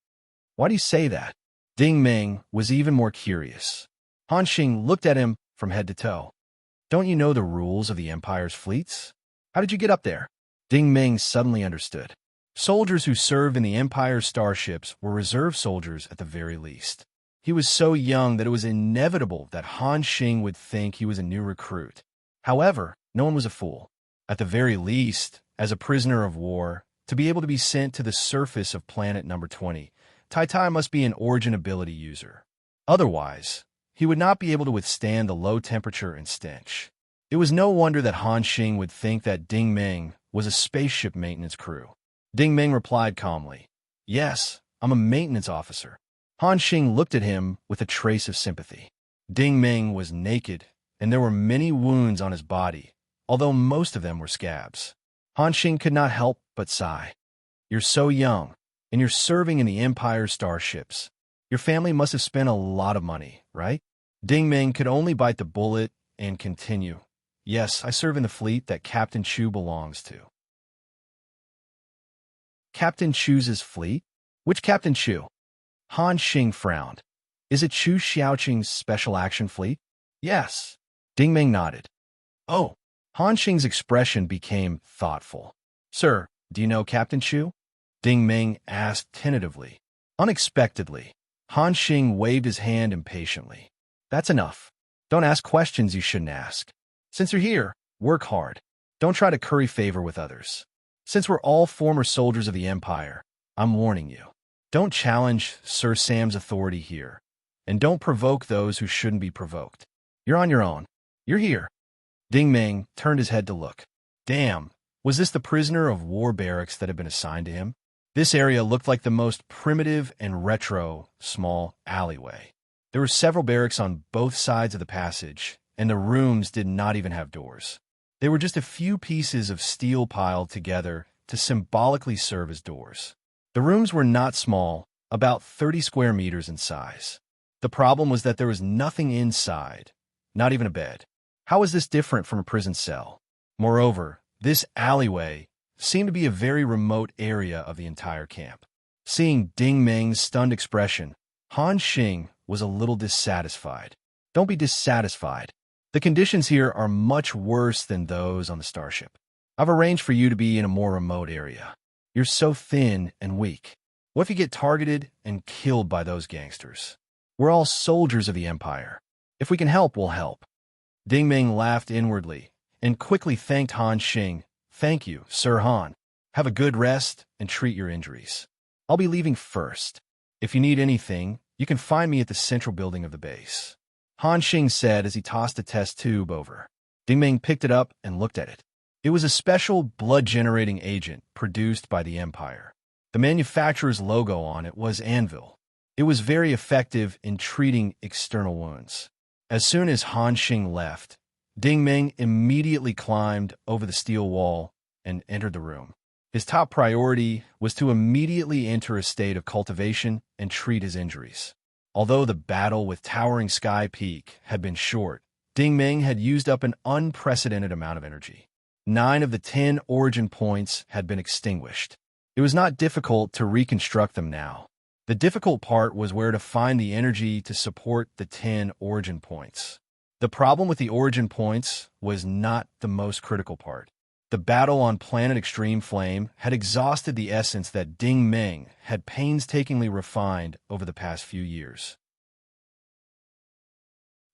Why do you say that? Ding Ming was even more curious. Han Xing looked at him from head to toe. Don't you know the rules of the Empire's fleets? How did you get up there? Ding Ming suddenly understood. Soldiers who served in the Empire's starships were reserve soldiers at the very least. He was so young that it was inevitable that Han Xing would think he was a new recruit. However, no one was a fool. At the very least, as a prisoner of war, to be able to be sent to the surface of planet number 20, Tai Tai must be an origin ability user. Otherwise, he would not be able to withstand the low temperature and stench. It was no wonder that Han Xing would think that Ding Ming was a spaceship maintenance crew. Ding Ming replied calmly, "Yes, I'm a maintenance officer." Han Xing looked at him with a trace of sympathy. Ding Ming was naked, and there were many wounds on his body, although most of them were scabs. Han Xing could not help but sigh. "You're so young, and you're serving in the Empire's starships. Your family must have spent a lot of money, right?" Ding Ming could only bite the bullet and continue. "Yes, I serve in the fleet that Captain Chu belongs to." Captain Chu's fleet? Which Captain Chu? Han Xing frowned. "Is it Chu Xiaoqing's special action fleet?" "Yes." Ding Ming nodded. "Oh." Han Xing's expression became thoughtful. "Sir, do you know Captain Chu?" Ding Ming asked tentatively. Unexpectedly, Han Xing waved his hand impatiently. "That's enough. Don't ask questions you shouldn't ask. Since you're here, work hard. Don't try to curry favor with others. Since we're all former soldiers of the Empire, I'm warning you. Don't challenge Sir Sam's authority here, and don't provoke those who shouldn't be provoked. You're on your own. You're here." Ding Ming turned his head to look. Damn, was this the prisoner of war barracks that had been assigned to him? This area looked like the most primitive and retro small alleyway. There were several barracks on both sides of the passage, and the rooms did not even have doors. They were just a few pieces of steel piled together to symbolically serve as doors. The rooms were not small, about 30 square meters in size. The problem was that there was nothing inside, not even a bed. How was this different from a prison cell? Moreover, this alleyway seemed to be a very remote area of the entire camp. Seeing Ding Ming's stunned expression, Han Xing was a little dissatisfied. "Don't be dissatisfied. The conditions here are much worse than those on the starship. I've arranged for you to be in a more remote area. You're so thin and weak. What if you get targeted and killed by those gangsters? We're all soldiers of the Empire. If we can help, we'll help." Ding Ming laughed inwardly and quickly thanked Han Xing. "Thank you, Sir Han. Have a good rest and treat your injuries. I'll be leaving first. If you need anything, you can find me at the central building of the base." Han Xing said as he tossed a test tube over. Ding Ming picked it up and looked at it. It was a special blood-generating agent produced by the Empire. The manufacturer's logo on it was Anvil. It was very effective in treating external wounds. As soon as Han Xing left, Ding Ming immediately climbed over the steel wall and entered the room. His top priority was to immediately enter a state of cultivation and treat his injuries. Although the battle with towering Sky Peak had been short, Ding Ming had used up an unprecedented amount of energy. 9 of the 10 origin points had been extinguished. It was not difficult to reconstruct them now. The difficult part was where to find the energy to support the 10 origin points. The problem with the origin points was not the most critical part. The battle on Planet Extreme Flame had exhausted the essence that Ding Ming had painstakingly refined over the past few years.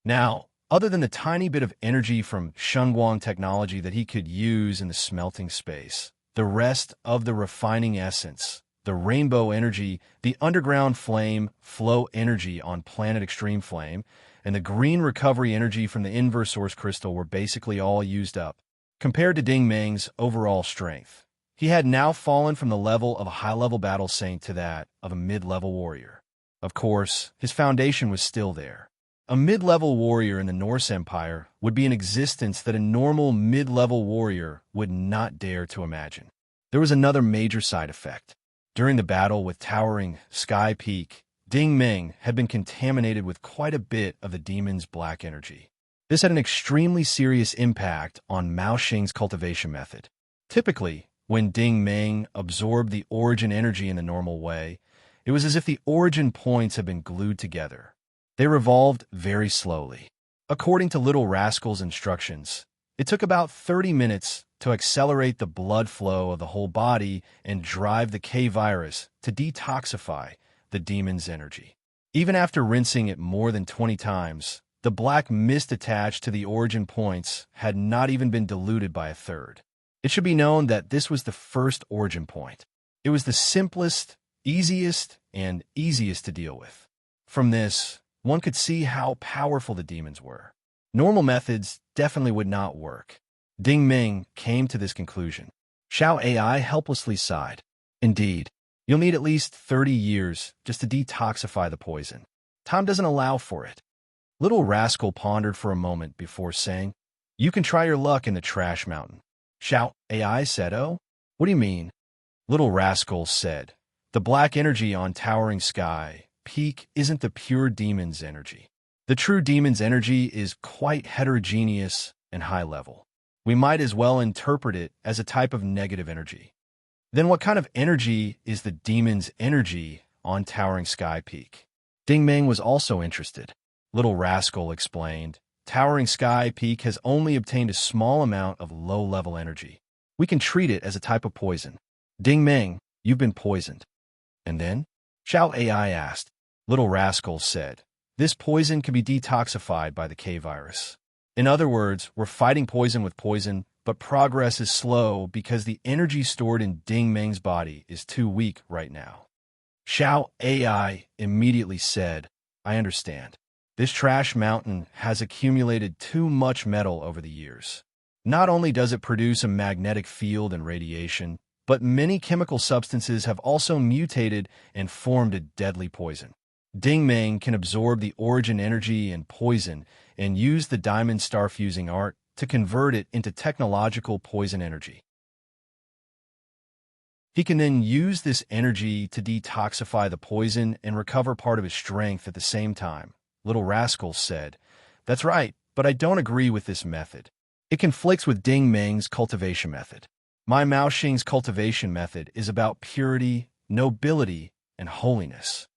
Now, other than the tiny bit of energy from Shunguang technology that he could use in the smelting space, the rest of the refining essence, the rainbow energy, the underground flame flow energy on Planet Extreme Flame, and the green recovery energy from the inverse source crystal were basically all used up. Compared to Ding Ming's overall strength, he had now fallen from the level of a high-level battle saint to that of a mid-level warrior. Of course, his foundation was still there. A mid-level warrior in the Norse Empire would be an existence that a normal mid-level warrior would not dare to imagine. There was another major side effect. During the battle with towering Sky Peak, Ding Ming had been contaminated with quite a bit of the demon's black energy. This had an extremely serious impact on Mao Xing's cultivation method. Typically, when Ding Ming absorbed the origin energy in the normal way, it was as if the origin points had been glued together. They revolved very slowly. According to Little Rascal's instructions, it took about 30 minutes to accelerate the blood flow of the whole body and drive the K-virus to detoxify the demon's energy. Even after rinsing it more than 20 times, the black mist attached to the origin points had not even been diluted by a third. It should be known that this was the first origin point. It was the simplest, easiest, and easiest to deal with. From this, one could see how powerful the demons were. Normal methods definitely would not work. Ding Ming came to this conclusion. Xiao AI helplessly sighed. Indeed, you'll need at least 30 years just to detoxify the poison. Time doesn't allow for it. Little Rascal pondered for a moment before saying, "You can try your luck in the trash mountain." Xiao AI said, "Oh, what do you mean?" Little Rascal said, "The black energy on towering sky peak isn't the pure demon's energy. The true demon's energy is quite heterogeneous and high level. We might as well interpret it as a type of negative energy." Then what kind of energy is the demon's energy on towering sky peak? Ding Meng was also interested. Little Rascal explained, "Towering sky peak has only obtained a small amount of low-level energy. We can treat it as a type of poison." Ding Meng, you've been poisoned. And then? Xiao AI asked. Little Rascal said, "This poison can be detoxified by the K-virus. In other words, we're fighting poison with poison, but progress is slow because the energy stored in Ding Meng's body is too weak right now." Xiao AI immediately said, "I understand. This trash mountain has accumulated too much metal over the years. Not only does it produce a magnetic field and radiation, but many chemical substances have also mutated and formed a deadly poison. Ding Meng can absorb the origin energy and poison and use the diamond star fusing art to convert it into technological poison energy. He can then use this energy to detoxify the poison and recover part of his strength at the same time." Little Rascal said, "That's right, but I don't agree with this method. It conflicts with Ding Meng's cultivation method. My Mao Xing's cultivation method is about purity, nobility, and holiness."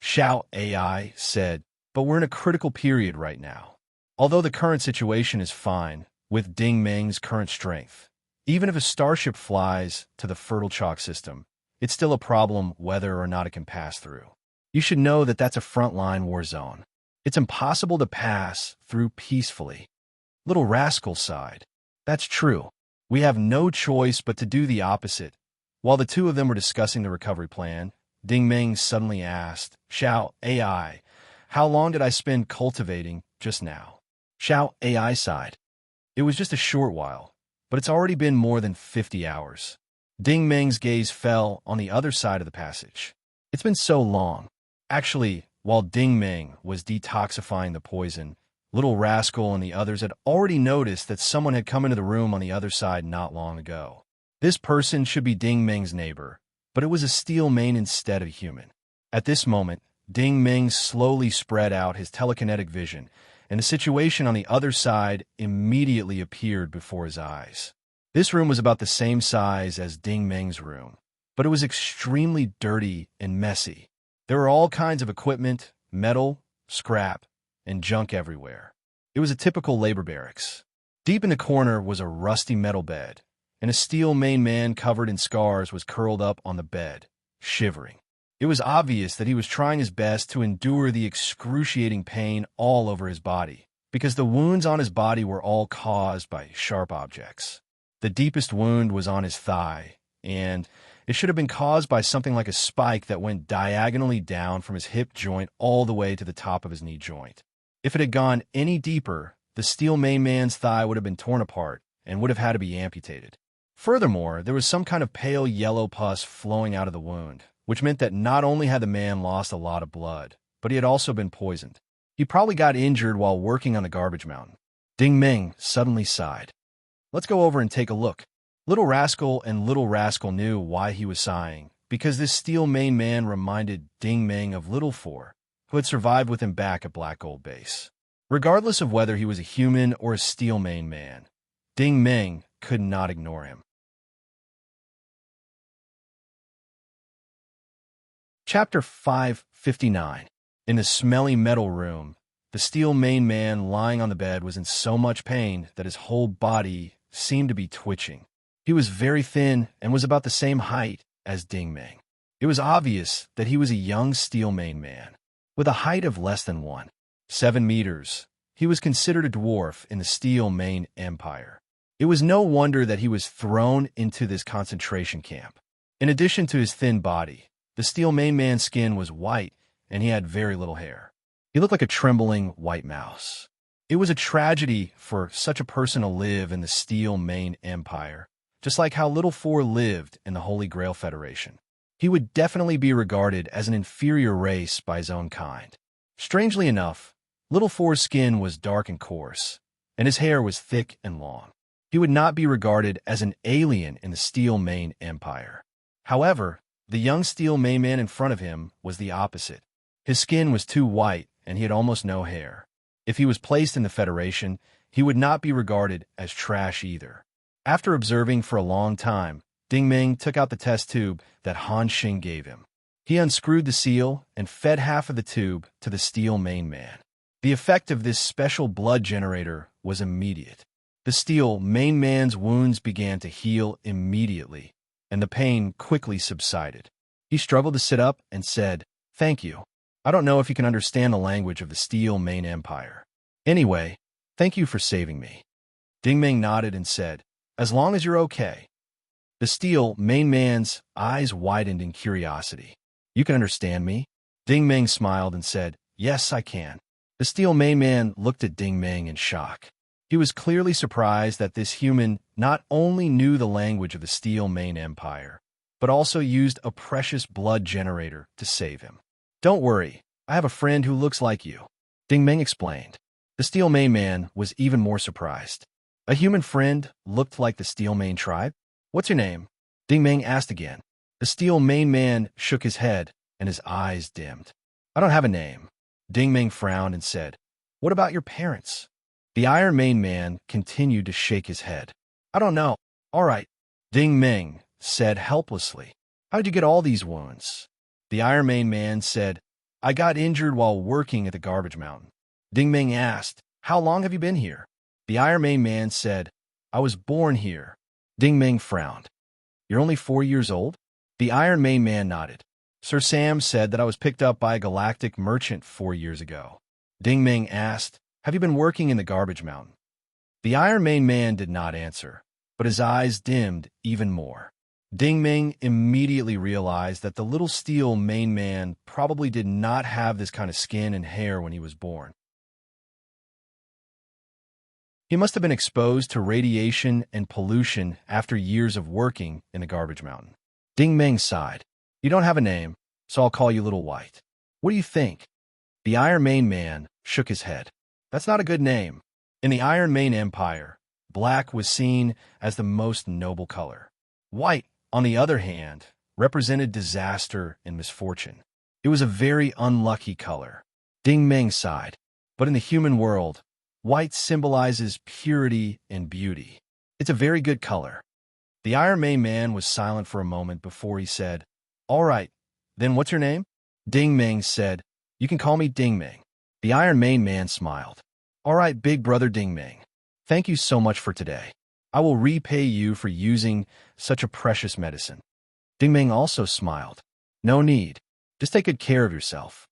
Xiao AI said, "But we're in a critical period right now. Although the current situation is fine, with Ding Meng's current strength, even if a starship flies to the fertile chalk system, it's still a problem whether or not it can pass through. You should know that that's a frontline war zone. It's impossible to pass through peacefully." Little Rascal sighed. "That's true. We have no choice but to do the opposite." While the two of them were discussing the recovery plan, Ding Meng suddenly asked, "Xiao AI, how long did I spend cultivating just now?" Xiao AI sighed. "It was just a short while, but it's already been more than 50 hours. Ding Meng's gaze fell on the other side of the passage. "It's been so long." Actually, while Ding Meng was detoxifying the poison, Little Rascal and the others had already noticed that someone had come into the room on the other side not long ago. This person should be Ding Meng's neighbor, but it was a steel mane instead of a human. At this moment, Ding Meng slowly spread out his telekinetic vision, and the situation on the other side immediately appeared before his eyes. This room was about the same size as Ding Meng's room, but it was extremely dirty and messy. There were all kinds of equipment, metal, scrap, and junk everywhere. It was a typical labor barracks. Deep in the corner was a rusty metal bed, and a steel mane man covered in scars was curled up on the bed, shivering. It was obvious that he was trying his best to endure the excruciating pain all over his body, because the wounds on his body were all caused by sharp objects. The deepest wound was on his thigh, and it should have been caused by something like a spike that went diagonally down from his hip joint all the way to the top of his knee joint. If it had gone any deeper, the steel mane man's thigh would have been torn apart and would have had to be amputated. Furthermore, there was some kind of pale yellow pus flowing out of the wound, which meant that not only had the man lost a lot of blood, but he had also been poisoned. He probably got injured while working on the garbage mountain. Ding Meng suddenly sighed. "Let's go over and take a look." Little Rascal knew why he was sighing, because this steel mane man reminded Ding Meng of Little Four, who had survived with him back at Black Gold Base. Regardless of whether he was a human or a steel mane man, Ding Meng could not ignore him. Chapter 559. In the smelly metal room, the steel mane man lying on the bed was in so much pain that his whole body seemed to be twitching. He was very thin and was about the same height as Ding Meng. It was obvious that he was a young steel mane man, with a height of less than 1.7 meters. He was considered a dwarf in the steel mane empire. It was no wonder that he was thrown into this concentration camp. In addition to his thin body, the steel mane man's skin was white, and he had very little hair. He looked like a trembling white mouse. It was a tragedy for such a person to live in the steel mane empire, just like how Little Four lived in the Holy Grail Federation. He would definitely be regarded as an inferior race by his own kind. Strangely enough, Little Four's skin was dark and coarse, and his hair was thick and long. He would not be regarded as an alien in the Steel Mane Empire. However, the young Steel Mane man in front of him was the opposite. His skin was too white, and he had almost no hair. If he was placed in the Federation, he would not be regarded as trash either. After observing for a long time, Ding Ming took out the test tube that Han Xing gave him. He unscrewed the seal and fed half of the tube to the Steel Mane man. The effect of this special blood generator was immediate. The Steel Mane man's wounds began to heal immediately, and the pain quickly subsided. He struggled to sit up and said, "Thank you. I don't know if you can understand the language of the Steel Mane Empire. Anyway, thank you for saving me." Ding Ming nodded and said, "As long as you're okay." The Steel Mane man's eyes widened in curiosity. "You can understand me?" Ding Ming smiled and said, "Yes, I can." The Steel Mane man looked at Ding Ming in shock. He was clearly surprised that this human not only knew the language of the Steel Mane Empire, but also used a precious blood generator to save him. "Don't worry, I have a friend who looks like you," Ding Ming explained. The Steel Mane man was even more surprised. A human friend looked like the Steel Mane tribe? "What's your name?" Ding Ming asked again. The Steel Mane man shook his head, and his eyes dimmed. "I don't have a name." Ding Ming frowned and said, "What about your parents?" The Iron Mane man continued to shake his head. "I don't know." "All right," Ding Ming said helplessly. "How did you get all these wounds?" The Iron Mane man said, "I got injured while working at the garbage mountain." Ding Ming asked, "How long have you been here?" The Iron Mane man said, "I was born here." Ding Ming frowned. "You're only 4 years old?" The Iron Mane man nodded. "Sir Sam said that I was picked up by a galactic merchant 4 years ago." Ding Ming asked, "Have you been working in the garbage mountain?" The Iron Mane man did not answer, but his eyes dimmed even more. Ding Ming immediately realized that the little Steel Mane man probably did not have this kind of skin and hair when he was born. He must have been exposed to radiation and pollution after years of working in the garbage mountain. Ding Ming sighed. "You don't have a name, so I'll call you Little White. What do you think?" The Iron Mane man shook his head. "That's not a good name." In the Iron Mane Empire, black was seen as the most noble color. White, on the other hand, represented disaster and misfortune. It was a very unlucky color. Ding Ming sighed. But in the human world, white symbolizes purity and beauty. It's a very good color. The Iron Mane man was silent for a moment before he said, "All right, then what's your name?" Ding Ming said, "You can call me Ding Ming." The Iron Mane man smiled. "All right, big brother Ding Ming. Thank you so much for today. I will repay you for using such a precious medicine." Ding Ming also smiled. "No need. Just take good care of yourself."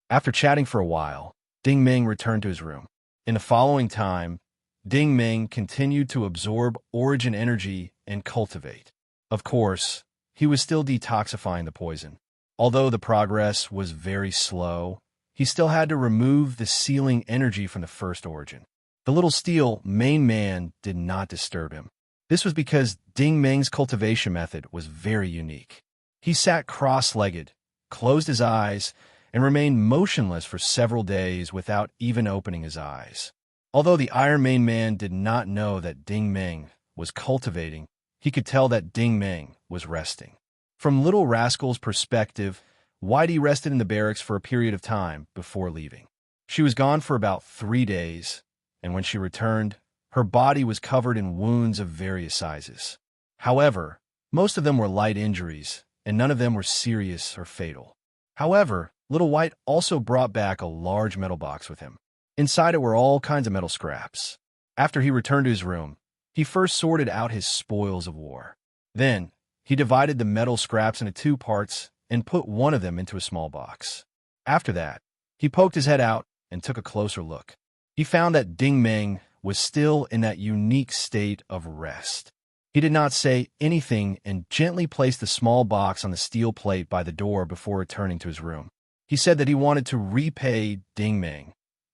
After chatting for a while, Ding Ming returned to his room. In the following time, Ding Ming continued to absorb origin energy and cultivate. Of course, he was still detoxifying the poison. Although the progress was very slow, he still had to remove the sealing energy from the first origin. The little Steel Mane man did not disturb him. This was because Ding Ming's cultivation method was very unique. He sat cross-legged, closed his eyes, and remained motionless for several days without even opening his eyes. Although the Iron Mane man did not know that Ding Ming was cultivating, he could tell that Ding Ming was resting. From Little Rascal's perspective, Whitey rested in the barracks for a period of time before leaving. She was gone for about 3 days, and when she returned, her body was covered in wounds of various sizes. However, most of them were light injuries, and none of them were serious or fatal. However, Little White also brought back a large metal box with him. Inside it were all kinds of metal scraps. After he returned to his room, he first sorted out his spoils of war. Then, he divided the metal scraps into 2 parts and put one of them into a small box. After that, he poked his head out and took a closer look. He found that Ding Ming was still in that unique state of rest. He did not say anything and gently placed the small box on the steel plate by the door before returning to his room. He said that he wanted to repay Ding Ming,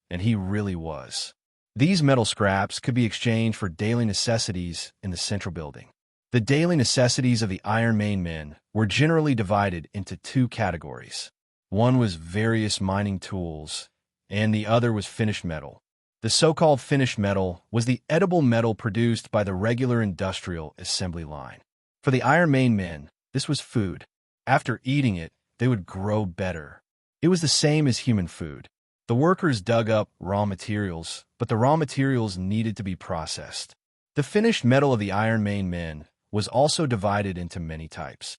and he really was. These metal scraps could be exchanged for daily necessities in the central building. The daily necessities of the Iron Main men were generally divided into two categories. One was various mining tools, and the other was finished metal. The so-called finished metal was the edible metal produced by the regular industrial assembly line. For the Iron Main men, this was food. After eating it, they would grow better. It was the same as human food. The workers dug up raw materials, but the raw materials needed to be processed. The finished metal of the Iron Main men was also divided into many types.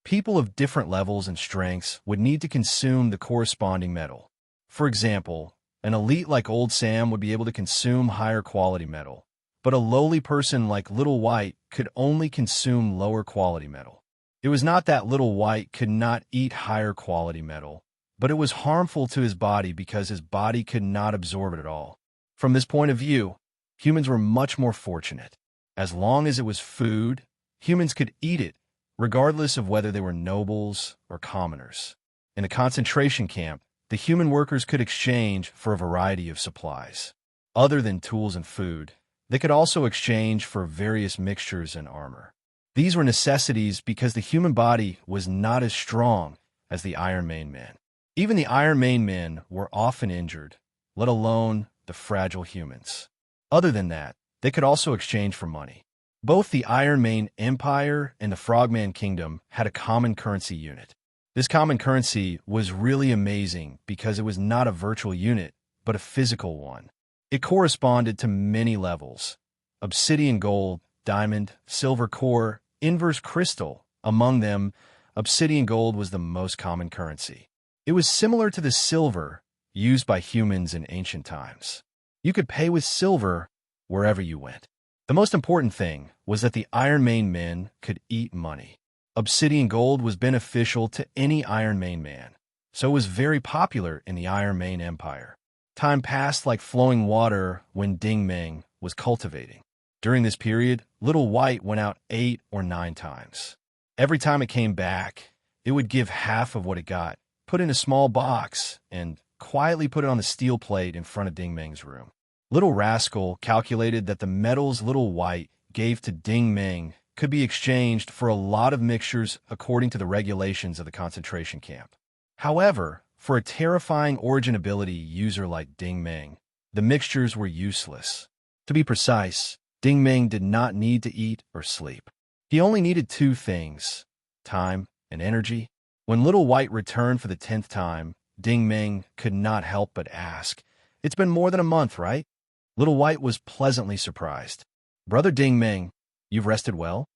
People of different levels and strengths would need to consume the corresponding metal. For example, an elite like Old Sam would be able to consume higher quality metal, but a lowly person like Little White could only consume lower quality metal. It was not that Little White could not eat higher quality metal, but it was harmful to his body because his body could not absorb it at all. From this point of view, humans were much more fortunate. As long as it was food, humans could eat it, regardless of whether they were nobles or commoners. In a concentration camp, the human workers could exchange for a variety of supplies. Other than tools and food, they could also exchange for various mixtures and armor. These were necessities because the human body was not as strong as the Iron Main men. Even the Iron Main men were often injured, let alone the fragile humans. Other than that, they could also exchange for money. Both the Iron Main Empire and the Frogman Kingdom had a common currency unit. This common currency was really amazing because it was not a virtual unit, but a physical one. It corresponded to many levels: obsidian gold, diamond, silver core, inverse crystal. Among them, obsidian gold was the most common currency. It was similar to the silver used by humans in ancient times. You could pay with silver wherever you went. The most important thing was that the Iron Main men could eat money. Obsidian gold was beneficial to any Iron Main man, so it was very popular in the Iron Main Empire. Time passed like flowing water when Ding Meng was cultivating. During this period, Little White went out 8 or 9 times. Every time it came back, it would give half of what it got, put in a small box, and quietly put it on the steel plate in front of Ding Meng's room. Little Rascal calculated that the metals Little White gave to Ding Meng could be exchanged for a lot of mixtures according to the regulations of the concentration camp. However, for a terrifying origin ability user like Ding Meng, the mixtures were useless. To be precise, Ding Meng did not need to eat or sleep. He only needed 2 things: time and energy. When Little White returned for the 10th time, Ding Meng could not help but ask, "It's been more than a month, right?" Little White was pleasantly surprised. "Brother Ding Meng, you've rested well?"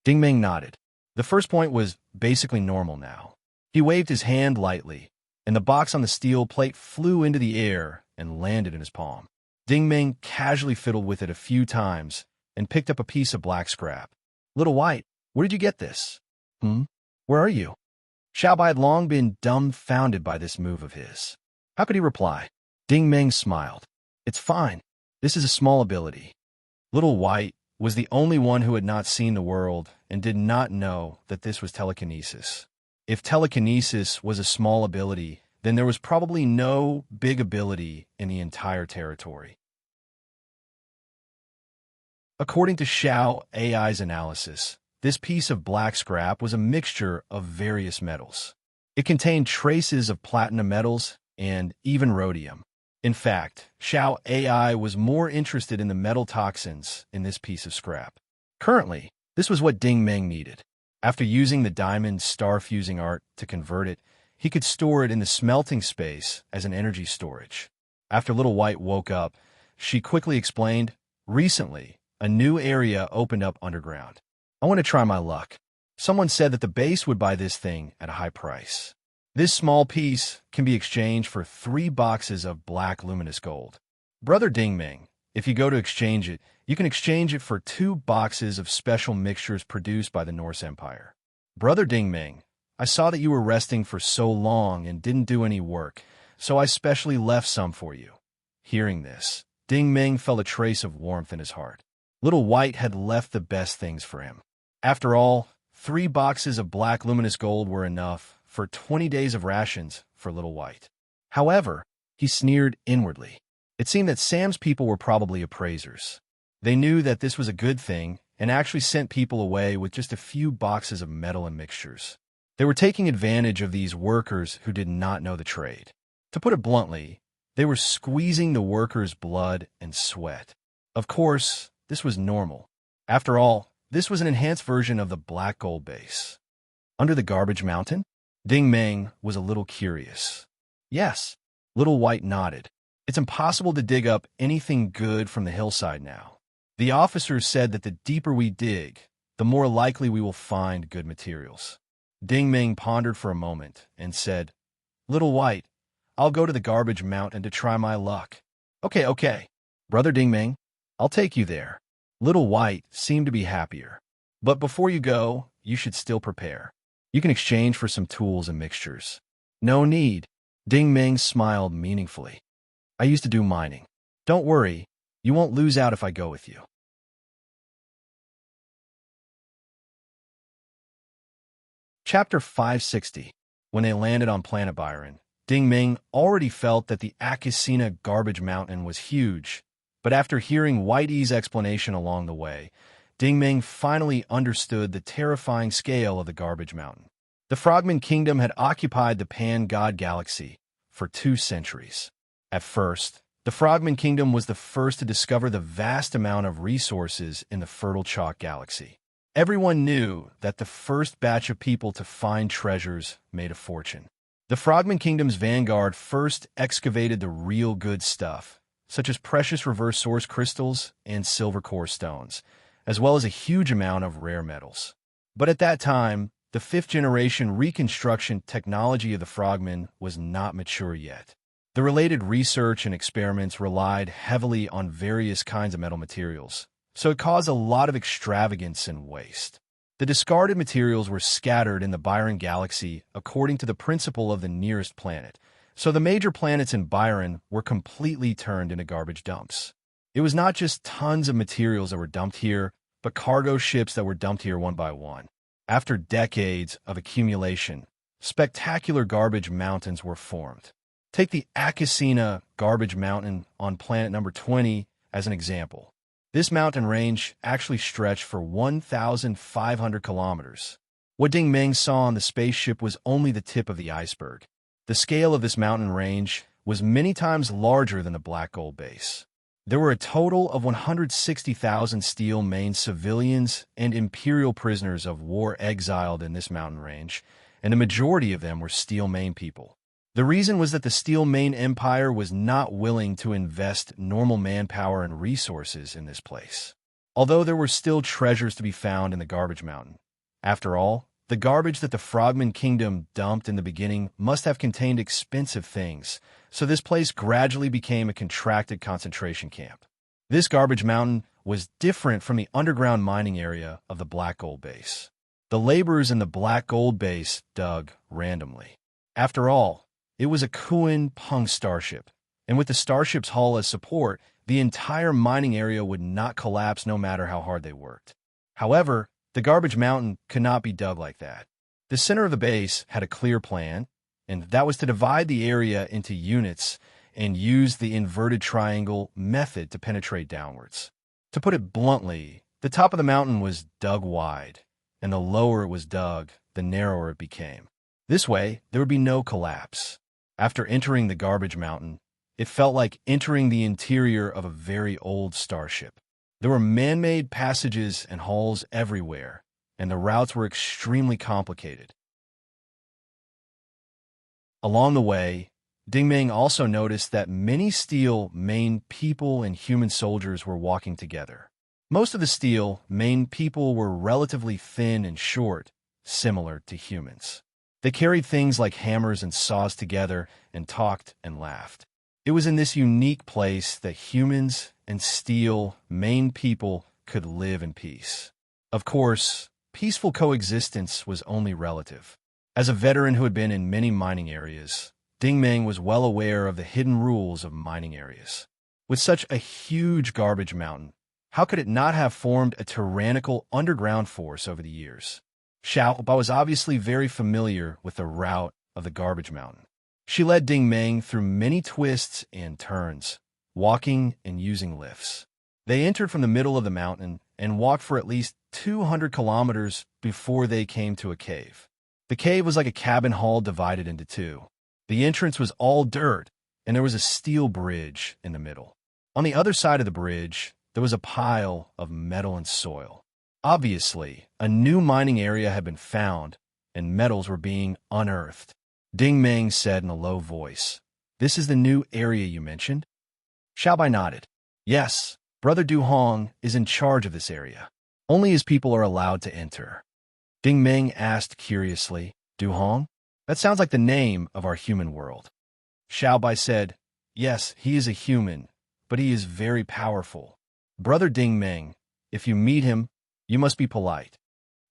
Ding Meng nodded. The first point was basically normal now. He waved his hand lightly, and the box on the steel plate flew into the air and landed in his palm. Ding Meng casually fiddled with it a few times and picked up a piece of black scrap. "Little White, where did you get this?" Where are you?" Xiaobai had long been dumbfounded by this move of his. How could he reply? Ding Meng smiled. "It's fine. This is a small ability." Little White was the only one who had not seen the world and did not know that this was telekinesis. If telekinesis was a small ability, then there was probably no big ability in the entire territory. According to Xiao AI's analysis, this piece of black scrap was a mixture of various metals. It contained traces of platinum metals and even rhodium. In fact, Xiao AI was more interested in the metal toxins in this piece of scrap. Currently, this was what Ding Meng needed. After using the diamond star-fusing art to convert it, he could store it in the smelting space as an energy storage. After Little White woke up, she quickly explained, "Recently, a new area opened up underground. I want to try my luck. Someone said that the base would buy this thing at a high price. This small piece can be exchanged for 3 boxes of black luminous gold. Brother Ding Meng, if you go to exchange it, you can exchange it for 2 boxes of special mixtures produced by the Norse Empire. Brother Ding Meng, I saw that you were resting for so long and didn't do any work, so I specially left some for you." Hearing this, Ding Meng felt a trace of warmth in his heart. Little White had left the best things for him. After all, 3 boxes of black luminous gold were enough for 20 days of rations for Little White. However, he sneered inwardly. It seemed that Sam's people were probably appraisers. They knew that this was a good thing and actually sent people away with just a few boxes of metal and mixtures. They were taking advantage of these workers who did not know the trade. To put it bluntly, they were squeezing the workers' blood and sweat. Of course, this was normal. After all, this was an enhanced version of the black gold base. Under the garbage mountain? Ding Meng was a little curious. Yes, Little White nodded. It's impossible to dig up anything good from the hillside now. The officers said that the deeper we dig, the more likely we will find good materials. Ding Meng pondered for a moment and said, Little White, I'll go to the garbage mountain to try my luck. Okay. Brother Ding Meng, I'll take you there. Little White seemed to be happier. But before you go, you should still prepare. You can exchange for some tools and mixtures. No need. Ding Meng smiled meaningfully. I used to do mining. Don't worry, you won't lose out if I go with you. Chapter 560. When they landed on planet Byron, Ding Meng already felt that the Akasina garbage mountain was huge, but after hearing White E's explanation along the way, Ding Meng finally understood the terrifying scale of the garbage mountain. The Frogman Kingdom had occupied the Pan-God Galaxy for 2 centuries. At first, the Frogman Kingdom was the first to discover the vast amount of resources in the fertile Chalk Galaxy. Everyone knew that the first batch of people to find treasures made a fortune. The Frogman Kingdom's vanguard first excavated the real good stuff, such as precious reverse source crystals and silver core stones, as well as a huge amount of rare metals. But at that time, the 5th-generation reconstruction technology of the Frogmen was not mature yet. The related research and experiments relied heavily on various kinds of metal materials, so it caused a lot of extravagance and waste. The discarded materials were scattered in the Byron galaxy according to the principle of the nearest planet, so the major planets in Byron were completely turned into garbage dumps. It was not just tons of materials that were dumped here, but cargo ships that were dumped here one by one. After decades of accumulation, spectacular garbage mountains were formed. Take the Akasina garbage mountain on planet number 20 as an example. This mountain range actually stretched for 1,500 kilometers. What Ding Meng saw on the spaceship was only the tip of the iceberg. The scale of this mountain range was many times larger than the Black Gold base. There were a total of 160,000 Steel Main civilians and Imperial prisoners of war exiled in this mountain range, and the majority of them were Steel Main people. The reason was that the Steel Main Empire was not willing to invest normal manpower and resources in this place. Although there were still treasures to be found in the garbage mountain. After all, the garbage that the Frogman Kingdom dumped in the beginning must have contained expensive things, so this place gradually became a contracted concentration camp. This garbage mountain was different from the underground mining area of the Black Gold base. The laborers in the Black Gold base dug randomly. After all, it was a Kuan Pung starship, and with the starship's hull as support, the entire mining area would not collapse no matter how hard they worked. However, the garbage mountain could not be dug like that. The center of the base had a clear plan, and that was to divide the area into units and use the inverted triangle method to penetrate downwards. To put it bluntly, the top of the mountain was dug wide, and the lower it was dug, the narrower it became. This way, there would be no collapse. After entering the garbage mountain, it felt like entering the interior of a very old starship. There were man-made passages and halls everywhere, and the routes were extremely complicated. Along the way, Ding Meng also noticed that many Steel Main people and human soldiers were walking together. Most of the Steel Main people were relatively thin and short, similar to humans. They carried things like hammers and saws together and talked and laughed. It was in this unique place that humans and Steel Main people could live in peace. Of course, peaceful coexistence was only relative. As a veteran who had been in many mining areas, Ding Meng was well aware of the hidden rules of mining areas. With such a huge garbage mountain, how could it not have formed a tyrannical underground force over the years? Xiaoba was obviously very familiar with the route of the garbage mountain. She led Ding Meng through many twists and turns, walking and using lifts. They entered from the middle of the mountain and walked for at least 200 kilometers before they came to a cave. The cave was like a cabin hall divided into two. The entrance was all dirt, and there was a steel bridge in the middle. On the other side of the bridge, there was a pile of metal and soil. Obviously, a new mining area had been found, and metals were being unearthed. Ding Meng said in a low voice, "This is the new area you mentioned?" Xiaobai nodded. "Yes, Brother Du Hong is in charge of this area. Only his people are allowed to enter." Ding Meng asked curiously, "Du Hong? That sounds like the name of our human world." Xiaobai said, "Yes, he is a human, but he is very powerful. Brother Ding Meng, if you meet him, you must be polite."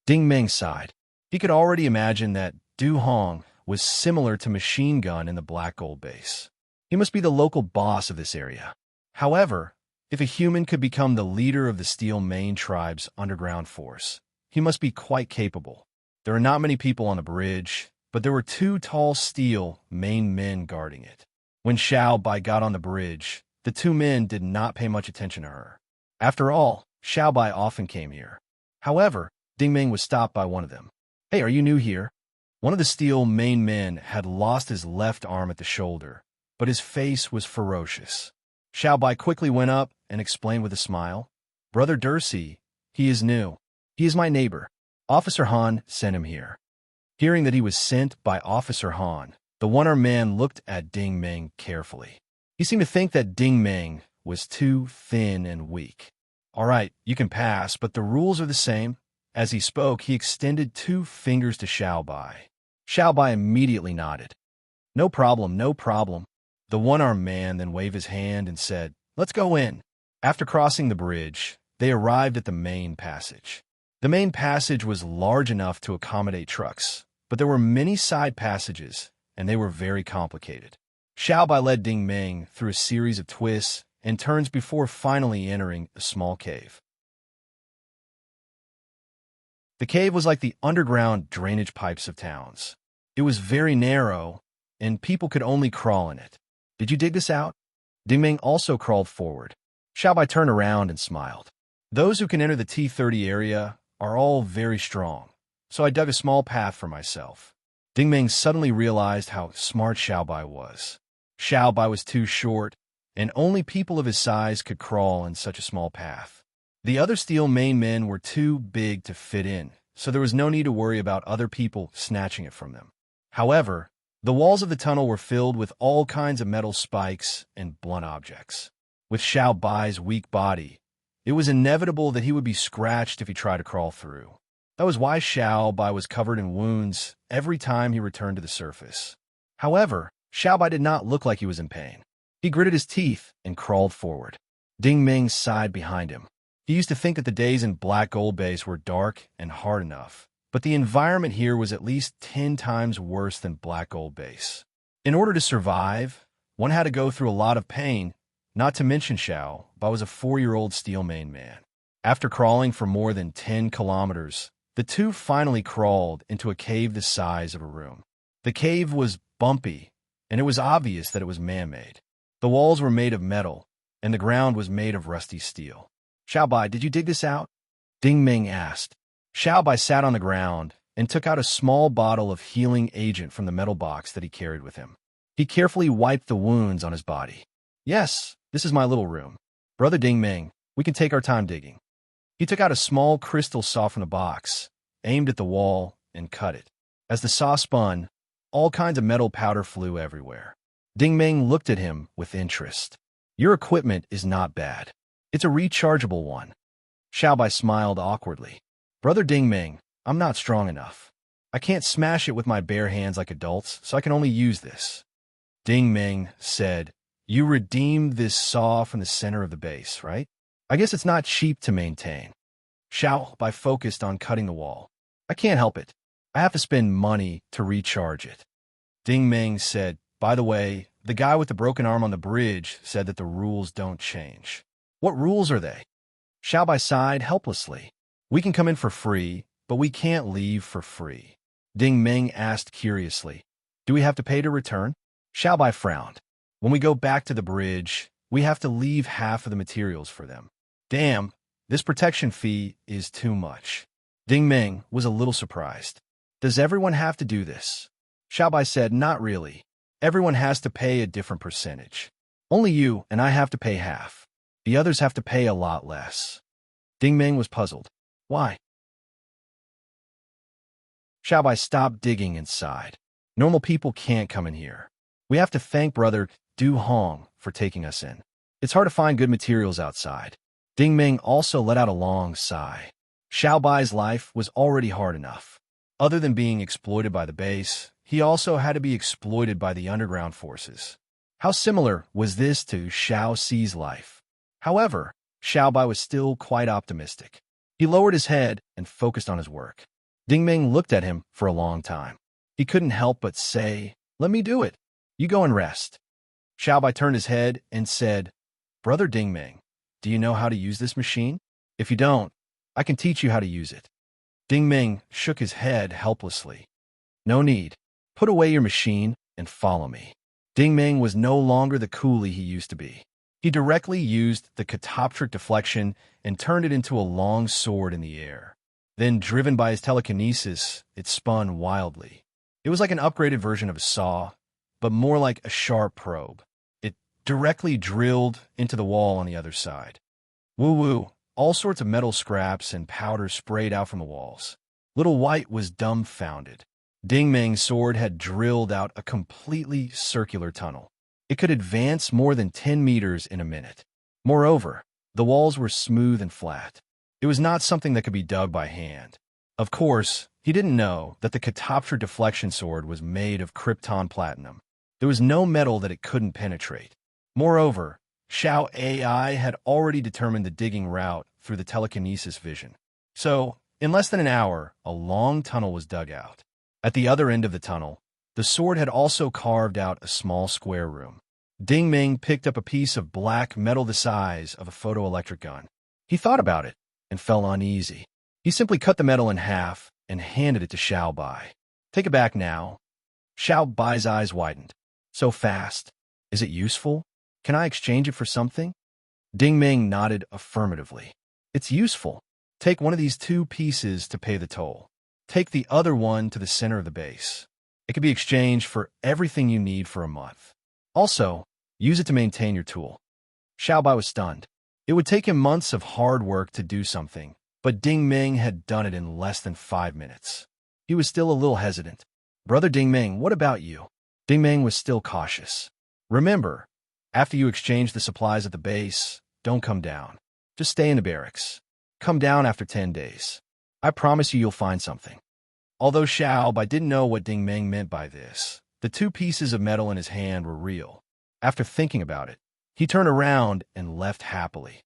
Ding Meng sighed. He could already imagine that Du Hong was similar to Machine Gun in the Black Gold base. He must be the local boss of this area. However, if a human could become the leader of the Steel Main Tribe's underground force, he must be quite capable. There are not many people on the bridge, but there were two tall Steel Main men guarding it. When Xiao Bai got on the bridge, the two men did not pay much attention to her. After all, Xiao Bai often came here. However, Ding Meng was stopped by one of them. "Hey, are you new here?" One of the Steel Main men had lost his left arm at the shoulder, but his face was ferocious. Xiao Bai quickly went up and explained with a smile, "Brother Dersi, he is new. He is my neighbor. Officer Han sent him here." Hearing that he was sent by Officer Han, the one-armed man looked at Ding Meng carefully. He seemed to think that Ding Meng was too thin and weak. "All right, you can pass, but the rules are the same." As he spoke, he extended 2 fingers to Xiao Bai. Xiao Bai immediately nodded. "No problem, no problem." The one-armed man then waved his hand and said, "Let's go in." After crossing the bridge, they arrived at the main passage. The main passage was large enough to accommodate trucks, but there were many side passages, and they were very complicated. Xiao Bai led Ding Meng through a series of twists and turns before finally entering a small cave. The cave was like the underground drainage pipes of towns. It was very narrow, and people could only crawl in it. "Did you dig this out?" Ding Meng also crawled forward. Xiao Bai turned around and smiled. "Those who can enter the T30 area are all very strong, so I dug a small path for myself." Ding Meng suddenly realized how smart Xiao Bai was. Xiao Bai was too short, and only people of his size could crawl in such a small path. The other Steel Main men were too big to fit in, so there was no need to worry about other people snatching it from them. However, the walls of the tunnel were filled with all kinds of metal spikes and blunt objects. With Xiao Bai's weak body, it was inevitable that he would be scratched if he tried to crawl through. That was why Xiao Bai was covered in wounds every time he returned to the surface. However, Xiao Bai did not look like he was in pain. He gritted his teeth and crawled forward. Ding Meng sighed behind him. He used to think that the days in Black Gold Base were dark and hard enough, but the environment here was at least 10 times worse than Black Gold Base. In order to survive, one had to go through a lot of pain, not to mention Xiao Bai was a 4-year-old Steel Main man. After crawling for more than 10 kilometers, the two finally crawled into a cave the size of a room. The cave was bumpy, and it was obvious that it was man-made. The walls were made of metal, and the ground was made of rusty steel. "Xiao Bai, did you dig this out?" Ding Meng asked. Xiao Bai sat on the ground and took out a small bottle of healing agent from the metal box that he carried with him. He carefully wiped the wounds on his body. "Yes, this is my little room. Brother Ding Meng, we can take our time digging." He took out a small crystal saw from the box, aimed at the wall, and cut it. As the saw spun, all kinds of metal powder flew everywhere. Ding Meng looked at him with interest. "Your equipment is not bad. It's a rechargeable one." Xiao Bai smiled awkwardly. "Brother Ding Meng, I'm not strong enough. I can't smash it with my bare hands like adults, so I can only use this." Ding Meng said, "You redeemed this saw from the center of the base, right? I guess it's not cheap to maintain." Xiao Bai focused on cutting the wall. "I can't help it. I have to spend money to recharge it." Ding Meng said, "By the way, the guy with the broken arm on the bridge said that the rules don't change." "What rules are they?" Xiao Bai sighed helplessly. "We can come in for free, but we can't leave for free." Ding Meng asked curiously, "Do we have to pay to return?" Xiao Bai frowned. "When we go back to the bridge, we have to leave half of the materials for them. Damn, this protection fee is too much. Ding Ming was a little surprised. Does everyone have to do this? Xiaobai said, not really. Everyone has to pay a different percentage. Only you and I have to pay half. The others have to pay a lot less. Ding Ming was puzzled. Why? Xiaobai stopped digging and sighed. Normal people can't come in here. We have to thank Brother Du Hong for taking us in. It's hard to find good materials outside. Ding Ming also let out a long sigh. Xiaobai's life was already hard enough. Other than being exploited by the base, he also had to be exploited by the underground forces. How similar was this to Xiao Xi's life? However, Xiaobai was still quite optimistic. He lowered his head and focused on his work. Ding Ming looked at him for a long time. He couldn't help but say, let me do it. You go and rest. Xiaobai turned his head and said, Brother Ding Ming, do you know how to use this machine? If you don't, I can teach you how to use it. Ding Ming shook his head helplessly. No need. Put away your machine and follow me. Ding Ming was no longer the coolie he used to be. He directly used the catoptric deflection and turned it into a long sword in the air. Then, driven by his telekinesis, it spun wildly. It was like an upgraded version of a saw, but more like a sharp probe. It directly drilled into the wall on the other side. Woo-woo, all sorts of metal scraps and powder sprayed out from the walls. Little White was dumbfounded. Ding Ming's sword had drilled out a completely circular tunnel. It could advance more than 10 meters in a minute. Moreover, the walls were smooth and flat. It was not something that could be dug by hand. Of course, he didn't know that the catoptric deflection sword was made of krypton platinum. There was no metal that it couldn't penetrate. Moreover, Xiao AI had already determined the digging route through the telekinesis vision. So, in less than an hour, a long tunnel was dug out. At the other end of the tunnel, the sword had also carved out a small square room. Ding Ming picked up a piece of black metal the size of a photoelectric gun. He thought about it and felt uneasy. He simply cut the metal in half and handed it to Xiaobai. Take it back now. Xiaobai's eyes widened. So fast. Is it useful? Can I exchange it for something? Ding Ming nodded affirmatively. It's useful. Take one of these 2 pieces to pay the toll. Take the other one to the center of the base. It can be exchanged for everything you need for a month. Also, use it to maintain your tool. Xiaobai was stunned. It would take him months of hard work to do something, but Ding Ming had done it in less than 5 minutes. He was still a little hesitant. Brother Ding Ming, what about you? Ding Ming was still cautious. Remember, after you exchange the supplies at the base, don't come down. Just stay in the barracks. Come down after 10 days. I promise you'll find something. Although Xiaobai didn't know what Ding Ming meant by this, the 2 pieces of metal in his hand were real. After thinking about it, he turned around and left happily.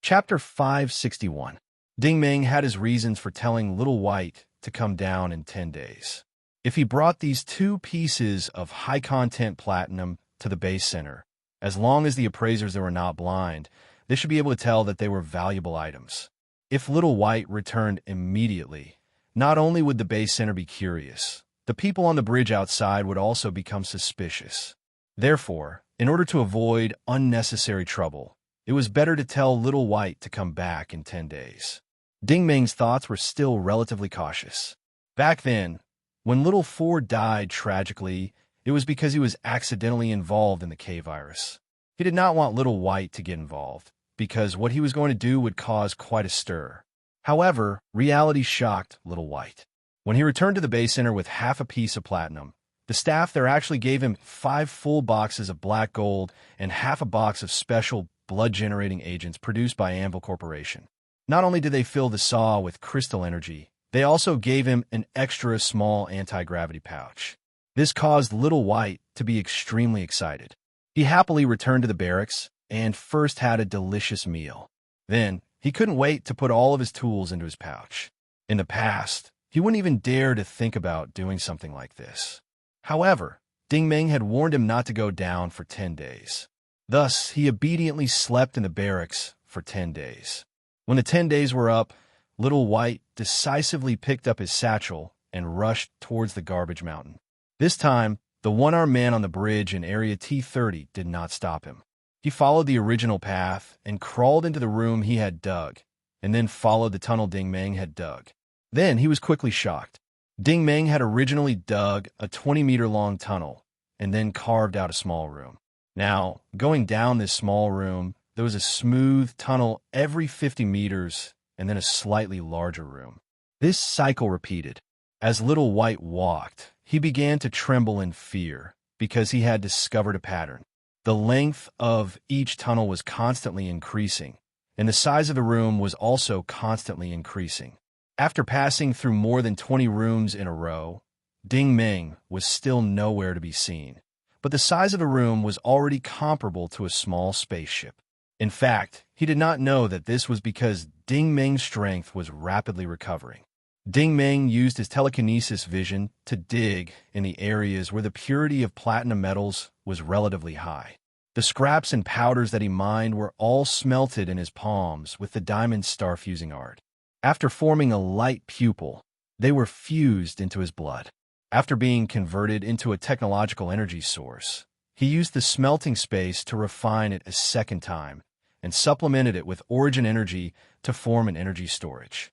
Chapter 561. Ding Ming had his reasons for telling Little White to come down in 10 days. If he brought these 2 pieces of high-content platinum to the base center, as long as the appraisers were not blind, they should be able to tell that they were valuable items. If Little White returned immediately, not only would the base center be curious, the people on the bridge outside would also become suspicious. Therefore, in order to avoid unnecessary trouble, it was better to tell Little White to come back in 10 days. Ding Ming's thoughts were still relatively cautious. Back then, when Little Four died tragically, it was because he was accidentally involved in the K-virus. He did not want Little White to get involved, because what he was going to do would cause quite a stir. However, reality shocked Little White. When he returned to the base center with half a piece of platinum, the staff there actually gave him 5 full boxes of black gold and half a box of special blood-generating agents produced by Anvil Corporation. Not only did they fill the saw with crystal energy, they also gave him an extra small anti-gravity pouch. This caused Little White to be extremely excited. He happily returned to the barracks and first had a delicious meal. Then, he couldn't wait to put all of his tools into his pouch. In the past, he wouldn't even dare to think about doing something like this. However, Ding Ming had warned him not to go down for 10 days. Thus, he obediently slept in the barracks for 10 days. When the 10 days were up, Little White decisively picked up his satchel and rushed towards the garbage mountain. This time, The one-armed man on the bridge in Area T-30 did not stop him. He followed the original path and crawled into the room he had dug, and then followed the tunnel Ding Meng had dug. Then he was quickly shocked. Ding Meng had originally dug a 20-meter-long tunnel and then carved out a small room. Now, going down this small room, there was a smooth tunnel every 50 meters and then a slightly larger room. This cycle repeated. As Little White walked, he began to tremble in fear because he had discovered a pattern. The length of each tunnel was constantly increasing, and the size of the room was also constantly increasing. After passing through more than 20 rooms in a row, Ding Meng was still nowhere to be seen, but the size of the room was already comparable to a small spaceship. In fact, he did not know that this was because Ding Meng's strength was rapidly recovering. Ding Meng used his telekinesis vision to dig in the areas where the purity of platinum metals was relatively high. The scraps and powders that he mined were all smelted in his palms with the diamond star-fusing art. After forming a light pupil, they were fused into his blood. After being converted into a technological energy source, he used the smelting space to refine it a second time and supplemented it with origin energy to form an energy storage.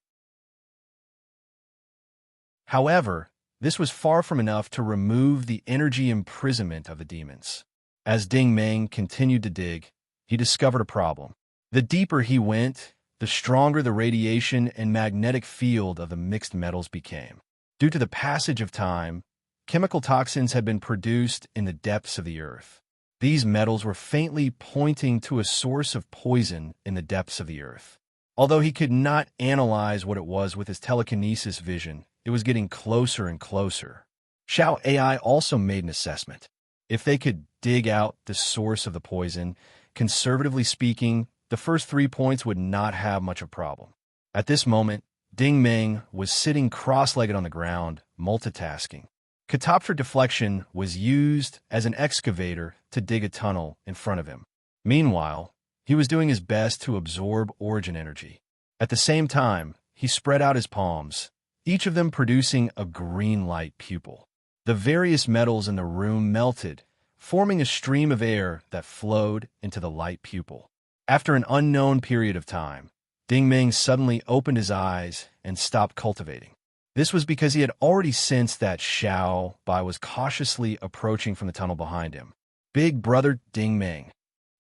However, this was far from enough to remove the energy imprisonment of the demons. As Ding Meng continued to dig, he discovered a problem. The deeper he went, the stronger the radiation and magnetic field of the mixed metals became. Due to the passage of time, chemical toxins had been produced in the depths of the earth. These metals were faintly pointing to a source of poison in the depths of the earth. Although he could not analyze what it was with his telekinesis vision, it was getting closer and closer. Xiao AI also made an assessment. If they could dig out the source of the poison, conservatively speaking, the first 3 points would not have much of a problem. At this moment, Ding Meng was sitting cross-legged on the ground, multitasking. Catoptr deflection was used as an excavator to dig a tunnel in front of him. Meanwhile, he was doing his best to absorb origin energy. At the same time, he spread out his palms, each of them producing a green light pupil. The various metals in the room melted, forming a stream of air that flowed into the light pupil. After an unknown period of time, Ding Meng suddenly opened his eyes and stopped cultivating. This was because he had already sensed that Xiao Bai was cautiously approaching from the tunnel behind him. Big brother Ding Meng.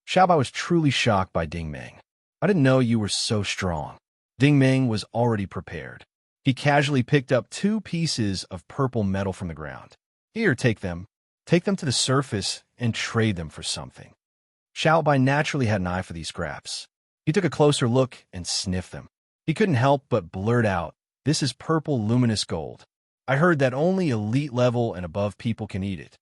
Xiao Bai was truly shocked by Ding Meng. I didn't know you were so strong. Ding Meng was already prepared. He casually picked up 2 pieces of purple metal from the ground. Here, take them. Take them to the surface and trade them for something. Xiao Bai naturally had an eye for these scraps. He took a closer look and sniffed them. He couldn't help but blurt out, "This is purple luminous gold. I heard that only elite level and above people can eat it."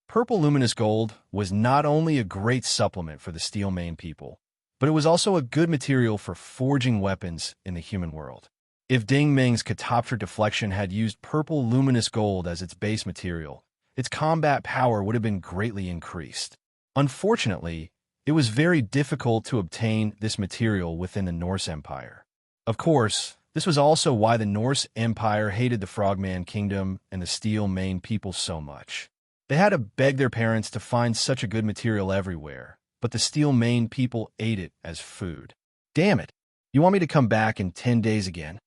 Purple luminous gold was not only a great supplement for the Steel Mane people, but it was also a good material for forging weapons in the human world. If Ding Meng's Catoptr deflection had used purple luminous gold as its base material, its combat power would have been greatly increased. Unfortunately, it was very difficult to obtain this material within the Norse Empire. Of course, this was also why the Norse Empire hated the Frogman Kingdom and the Steel Mane people so much. They had to beg their parents to find such a good material everywhere, but the Steel Mane people ate it as food. Damn it! You want me to come back in 10 days again?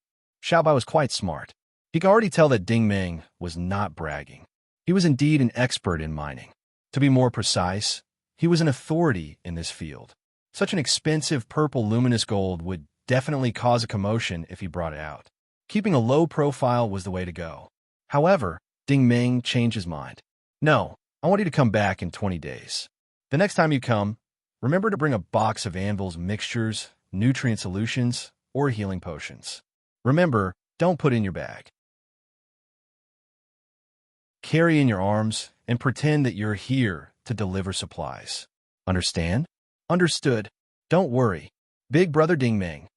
Xiao Bai was quite smart. He could already tell that Ding Meng was not bragging. He was indeed an expert in mining. To be more precise, he was an authority in this field. Such an expensive purple luminous gold would definitely cause a commotion if he brought it out. Keeping a low profile was the way to go. However, Ding Meng changed his mind. "No, I want you to come back in 20 days. The next time you come, remember to bring a box of Anvil's mixtures, nutrient solutions, or healing potions. Remember, don't put in your bag. Carry in your arms and pretend that you're here to deliver supplies. Understand?" "Understood. Don't worry." Big brother Ding Meng.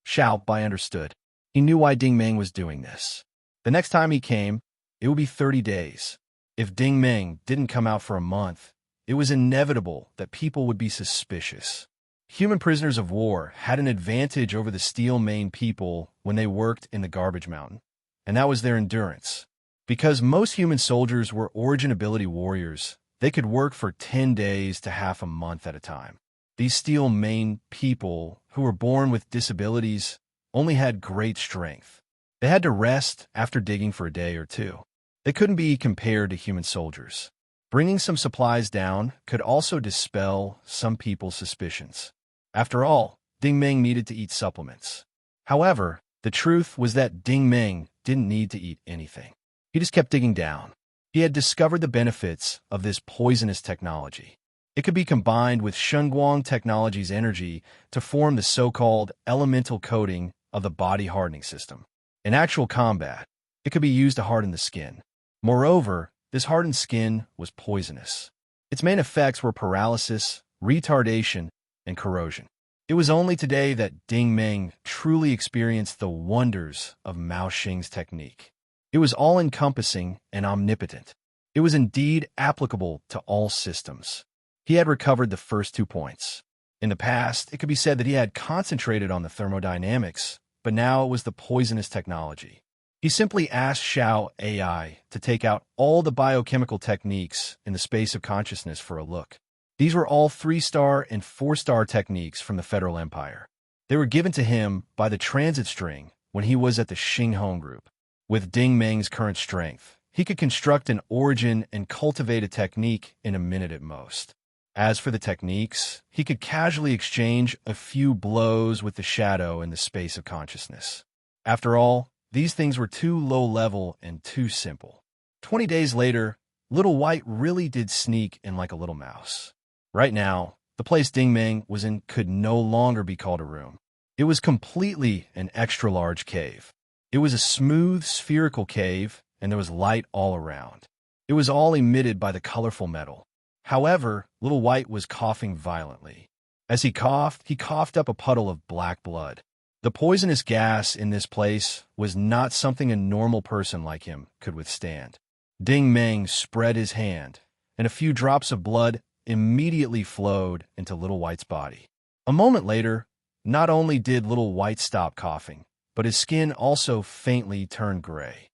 Xiao Bai understood. He knew why Ding Meng was doing this. The next time he came, it would be 30 days. If Ding Meng didn't come out for a month, it was inevitable that people would be suspicious. Human prisoners of war had an advantage over the Steel Mane people when they worked in the garbage mountain, and that was their endurance. Because most human soldiers were origin ability warriors, they could work for 10 days to half a month at a time. These steel-maned people, who were born with disabilities, only had great strength. They had to rest after digging for a day or two. They couldn't be compared to human soldiers. Bringing some supplies down could also dispel some people's suspicions. After all, Ding Meng needed to eat supplements. However, the truth was that Ding Meng didn't need to eat anything. He just kept digging down. He had discovered the benefits of this poisonous technology. It could be combined with Shunguang Technology's energy to form the so-called elemental coating of the body hardening system. In actual combat, it could be used to harden the skin. Moreover, this hardened skin was poisonous. Its main effects were paralysis, retardation, and corrosion. It was only today that Ding Meng truly experienced the wonders of Mao Xing's technique. It was all-encompassing and omnipotent. It was indeed applicable to all systems. He had recovered the first 2 points. In the past, it could be said that he had concentrated on the thermodynamics, but now it was the poisonous technology. He simply asked Xiao AI to take out all the biochemical techniques in the space of consciousness for a look. These were all 3-star and 4-star techniques from the Federal Empire. They were given to him by the transit string when he was at the Xinghong group. With Ding Meng's current strength, he could construct an origin and cultivate a technique in a minute at most. As for the techniques, he could casually exchange a few blows with the shadow in the space of consciousness. After all, these things were too low-level and too simple. 20 days later, Little White really did sneak in like a little mouse. Right now, the place Ding Meng was in could no longer be called a room. It was completely an extra-large cave. It was a smooth, spherical cave, and there was light all around. It was all emitted by the colorful metal. However, Little White was coughing violently. As he coughed up a puddle of black blood. The poisonous gas in this place was not something a normal person like him could withstand. Ding Meng spread his hand, and a few drops of blood immediately flowed into Little White's body. A moment later, not only did Little White stop coughing, but his skin also faintly turned gray.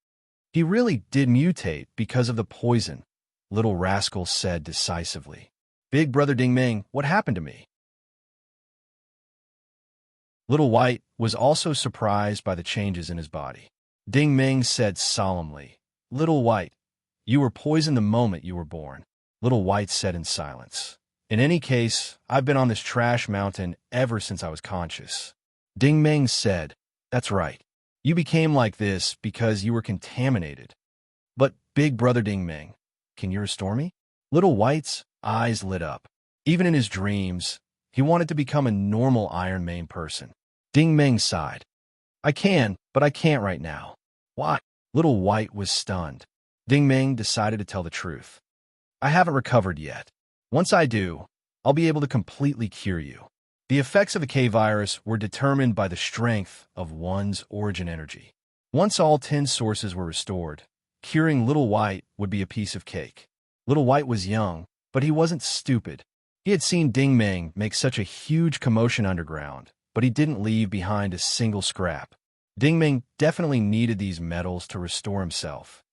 He really did mutate because of the poison, Little Rascal said decisively. Big Brother Ding Meng, what happened to me? Little White was also surprised by the changes in his body. Ding Meng said solemnly, Little White, you were poisoned the moment you were born. Little White said in silence. In any case, I've been on this trash mountain ever since I was conscious. Ding Meng said, That's right. You became like this because you were contaminated. But, Big Brother Ding Meng, can you restore me? Little White's eyes lit up. Even in his dreams, he wanted to become a normal Iron Man person. Ding Meng sighed. I can, but I can't right now. Why? Little White was stunned. Ding Meng decided to tell the truth. I haven't recovered yet. Once I do, I'll be able to completely cure you. The effects of the K-virus were determined by the strength of one's origin energy. Once all 10 sources were restored, curing Little White would be a piece of cake. Little White was young, but he wasn't stupid. He had seen Ding Meng make such a huge commotion underground, but he didn't leave behind a single scrap. Ding Meng definitely needed these metals to restore himself.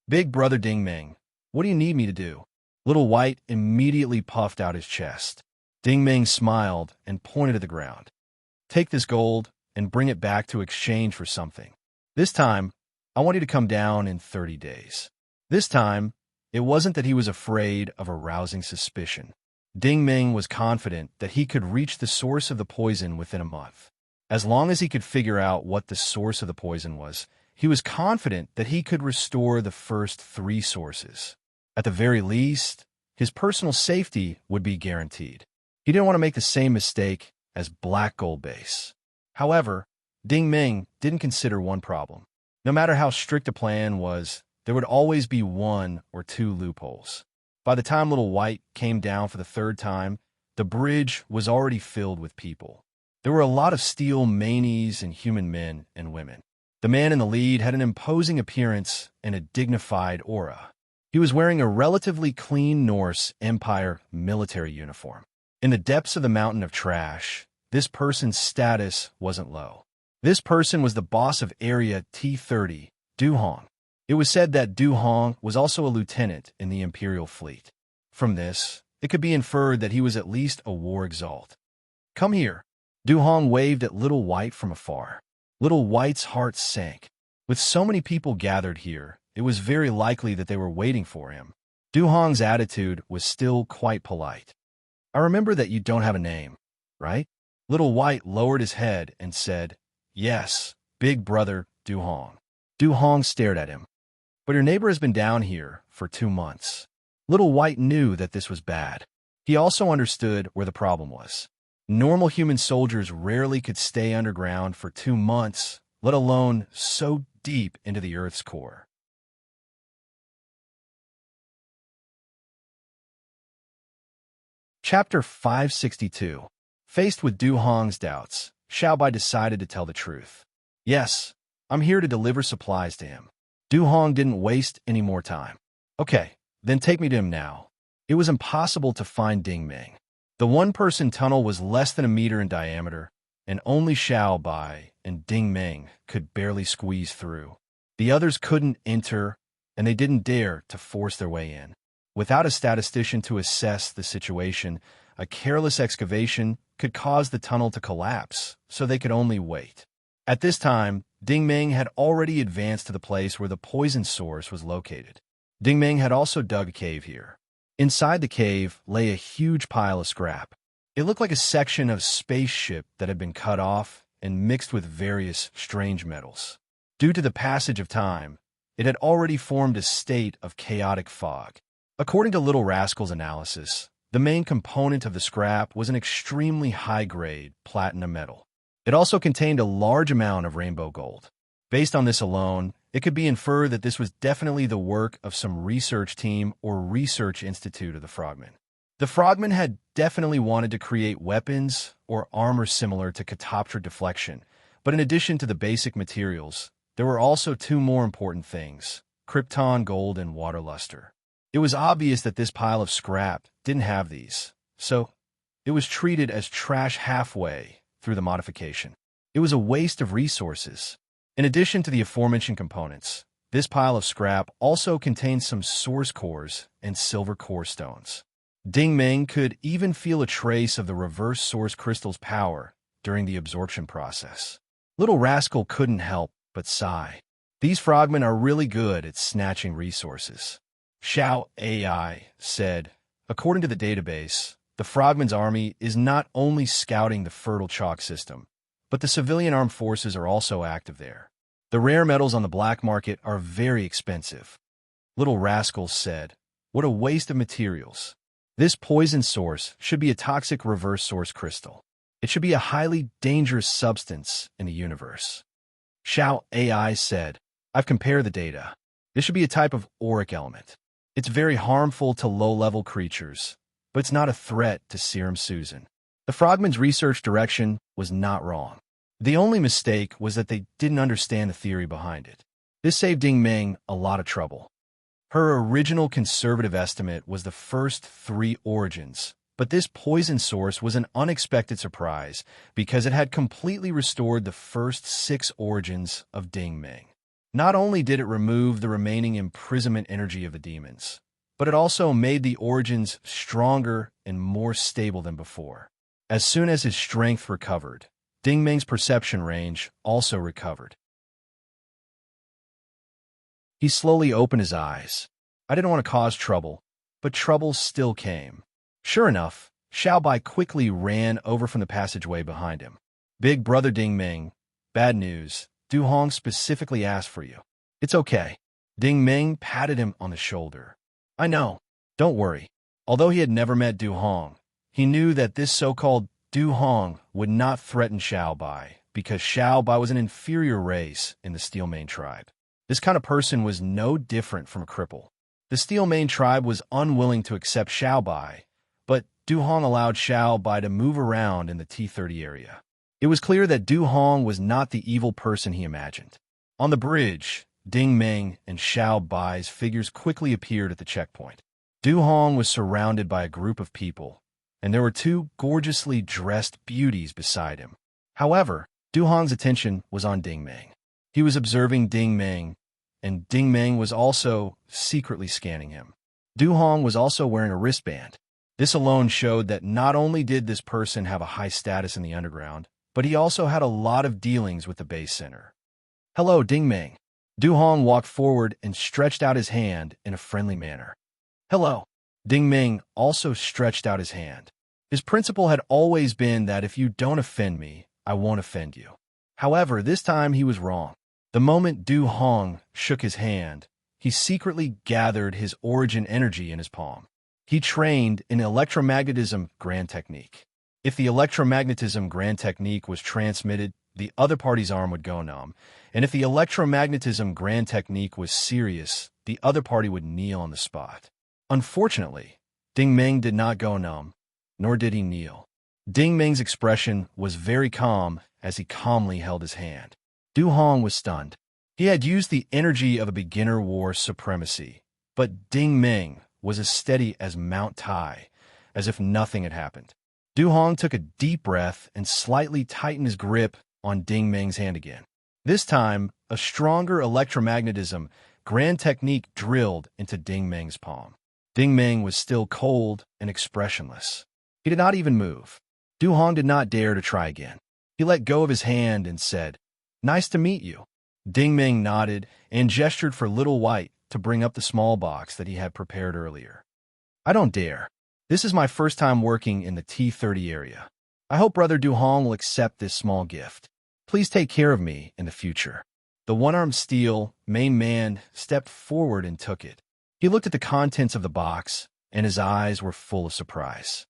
Big Brother Ding Meng, what do you need me to do? Little White immediately puffed out his chest. Ding Meng smiled and pointed to the ground. Take this gold and bring it back to exchange for something. This time, I want you to come down in 30 days. This time, it wasn't that he was afraid of arousing suspicion. Ding Meng was confident that he could reach the source of the poison within a month. As long as he could figure out what the source of the poison was, he was confident that he could restore the first 3 sources. At the very least, his personal safety would be guaranteed. He didn't want to make the same mistake as Black Gold Base. However, Ding Meng didn't consider one problem. No matter how strict a plan was, there would always be 1 or 2 loopholes. By the time Little White came down for the 3rd time, the bridge was already filled with people. There were a lot of steel manies and human men and women. The man in the lead had an imposing appearance and a dignified aura. He was wearing a relatively clean Norse Empire military uniform. In the depths of the mountain of trash, this person's status wasn't low. This person was the boss of Area T-30, Du Hong. It was said that Du Hong was also a lieutenant in the Imperial fleet. From this, it could be inferred that he was at least a war exalt. "Come here." Du Hong waved at Little White from afar. Little White's heart sank. With so many people gathered here, it was very likely that they were waiting for him. Du Hong's attitude was still quite polite. "I remember that you don't have a name, right?" Little White lowered his head and said, "Yes, big brother Du Hong." Du Hong stared at him. "But your neighbor has been down here for 2 months." Little White knew that this was bad. He also understood where the problem was. Normal human soldiers rarely could stay underground for 2 months, let alone so deep into the Earth's core. Chapter 562. Faced with Du Hong's doubts, Xiaobai decided to tell the truth. "Yes, I'm here to deliver supplies to him." Du Hong didn't waste any more time. "Okay, then take me to him now." It was impossible to find Ding Ming. The one-person tunnel was less than a meter in diameter, and only Xiaobai and Ding Ming could barely squeeze through. The others couldn't enter, and they didn't dare to force their way in. Without a statistician to assess the situation, a careless excavation could cause the tunnel to collapse, so they could only wait. At this time, Ding Ming had already advanced to the place where the poison source was located. Ding Ming had also dug a cave here. Inside the cave lay a huge pile of scrap. It looked like a section of spaceship that had been cut off and mixed with various strange metals. Due to the passage of time, it had already formed a state of chaotic fog. According to Little Rascal's analysis, the main component of the scrap was an extremely high-grade platinum metal. It also contained a large amount of rainbow gold. Based on this alone, it could be inferred that this was definitely the work of some research team or research institute of the Frogmen. The Frogmen had definitely wanted to create weapons or armor similar to catoptrid deflection, but in addition to the basic materials, there were also 2 more important things: krypton gold and water luster. It was obvious that this pile of scrap didn't have these, so it was treated as trash halfway through the modification. It was a waste of resources. In addition to the aforementioned components, this pile of scrap also contained some source cores and silver core stones. Ding Ming could even feel a trace of the reverse source crystal's power during the absorption process. Little Rascal couldn't help but sigh. These frogmen are really good at snatching resources. Xiao AI said, according to the database, the Frogmen's army is not only scouting the fertile chalk system, but the civilian armed forces are also active there. The rare metals on the black market are very expensive. Little Rascal said, what a waste of materials. This poison source should be a toxic reverse source crystal. It should be a highly dangerous substance in the universe. Xiao AI said, I've compared the data. This should be a type of auric element. It's very harmful to low-level creatures, but it's not a threat to Serum Susan. The Frogmen's research direction was not wrong. The only mistake was that they didn't understand the theory behind it. This saved Ding Ming a lot of trouble. Her original conservative estimate was the first 3 origins, but this poison source was an unexpected surprise because it had completely restored the first 6 origins of Ding Ming. Not only did it remove the remaining imprisonment energy of the demons, but it also made the origins stronger and more stable than before. As soon as his strength recovered, Ding Ming's perception range also recovered. He slowly opened his eyes. I didn't want to cause trouble, but trouble still came. Sure enough, Xiaobai quickly ran over from the passageway behind him. Big brother Ding Ming, bad news. Du Hong specifically asked for you. It's okay. Ding Ming patted him on the shoulder. I know. Don't worry. Although he had never met Du Hong, he knew that this so-called Du Hong would not threaten Xiaobai because Xiaobai was an inferior race in the Steelmane tribe. This kind of person was no different from a cripple. The Steelmane tribe was unwilling to accept Xiaobai, but Du Hong allowed Xiaobai to move around in the T-30 area. It was clear that Du Hong was not the evil person he imagined. On the bridge, Ding Ming and Xiaobai's figures quickly appeared at the checkpoint. Du Hong was surrounded by a group of people, and there were 2 gorgeously dressed beauties beside him. However, Du Hong's attention was on Ding Ming. He was observing Ding Ming, and Ding Meng was also secretly scanning him. Du Hong was also wearing a wristband. This alone showed that not only did this person have a high status in the underground, but he also had a lot of dealings with the base center. "Hello, Ding Meng." Du Hong walked forward and stretched out his hand in a friendly manner. "Hello." Ding Meng also stretched out his hand. His principle had always been that if you don't offend me, I won't offend you. However, this time he was wrong. The moment Du Hong shook his hand, he secretly gathered his origin energy in his palm. He trained in electromagnetism grand technique. If the electromagnetism grand technique was transmitted, the other party's arm would go numb, and if the electromagnetism grand technique was serious, the other party would kneel on the spot. Unfortunately, Ding Meng did not go numb, nor did he kneel. Ding Meng's expression was very calm as he calmly held his hand. Du Hong was stunned. He had used the energy of a beginner war supremacy, but Ding Meng was as steady as Mount Tai, as if nothing had happened. Du Hong took a deep breath and slightly tightened his grip on Ding Meng's hand again. This time, a stronger electromagnetism grand technique drilled into Ding Meng's palm. Ding Meng was still cold and expressionless. He did not even move. Du Hong did not dare to try again. He let go of his hand and said, "Nice to meet you." Ding Meng nodded and gestured for Little White to bring up the small box that he had prepared earlier. "I don't dare. This is my first time working in the T30 area. I hope Brother Du Hong will accept this small gift. Please take care of me in the future." The one-armed steel main man stepped forward and took it. He looked at the contents of the box, and his eyes were full of surprise.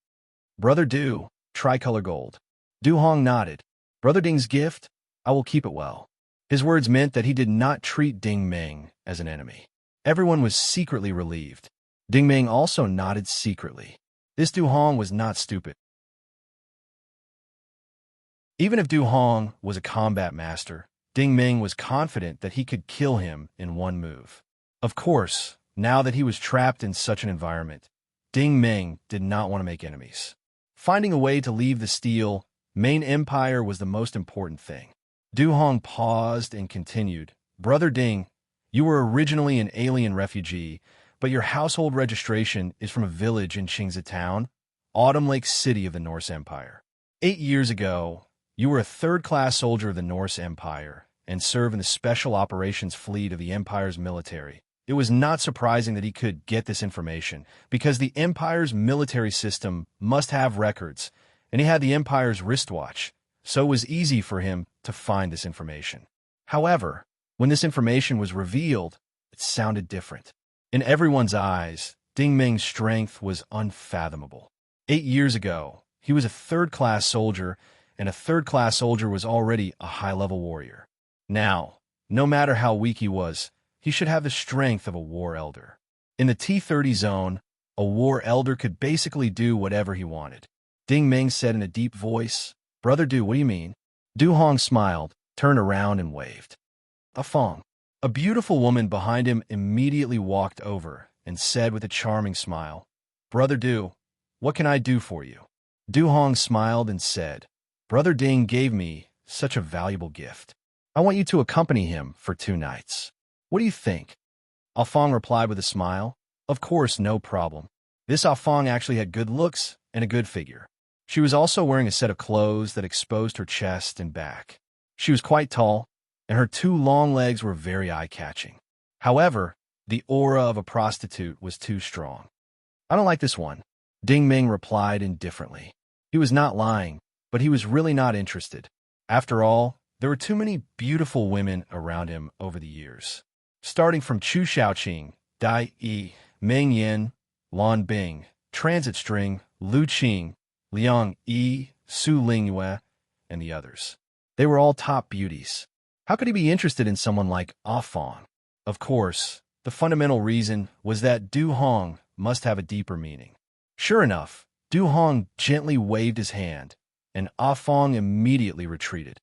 "Brother Du, tricolor gold." Du Hong nodded. "Brother Ding's gift? I will keep it well." His words meant that he did not treat Ding Meng as an enemy. Everyone was secretly relieved. Ding Meng also nodded secretly. This Du Hong was not stupid. Even if Du Hong was a combat master, Ding Meng was confident that he could kill him in one move. Of course, now that he was trapped in such an environment, Ding Meng did not want to make enemies. Finding a way to leave the steel main empire was the most important thing. Du Hong paused and continued, "Brother Ding, you were originally an alien refugee, but your household registration is from a village in Qingzi Town, Autumn Lake City of the Norse Empire. 8 years ago, you were a third-class soldier of the Norse Empire and served in the Special Operations Fleet of the Empire's military. It was not surprising that he could get this information, because the Empire's military system must have records, and he had the Empire's wristwatch, so it was easy for him to find this information. However, when this information was revealed, it sounded different. In everyone's eyes, Ding Meng's strength was unfathomable. 8 years ago, he was a third-class soldier, and a third-class soldier was already a high-level warrior. Now, no matter how weak he was, he should have the strength of a war elder. In the T30 zone, a war elder could basically do whatever he wanted. Ding Meng said in a deep voice, "Brother Du, what do you mean?" Du Hong smiled, turned around and waved. "A Fong." A beautiful woman behind him immediately walked over and said with a charming smile, "Brother Du, what can I do for you?" Du Hong smiled and said, "Brother Ding gave me such a valuable gift. I want you to accompany him for 2 nights. What do you think?" Ah Fong replied with a smile, "Of course, no problem." This Ah Fong actually had good looks and a good figure. She was also wearing a set of clothes that exposed her chest and back. She was quite tall, and her 2 long legs were very eye-catching. However, the aura of a prostitute was too strong. "I don't like this one," Ding Meng replied indifferently. He was not lying, but he was really not interested. After all, there were too many beautiful women around him over the years. Starting from Chu Shaoqing, Dai Yi, Meng Yin, Lan Bing, Transit String, Lu Qing, Liang Yi, Su Lingyue, and the others. They were all top beauties. How could he be interested in someone like Ah Fong? Of course, the fundamental reason was that Du Hong must have a deeper meaning. Sure enough, Du Hong gently waved his hand, and Ah Fong immediately retreated.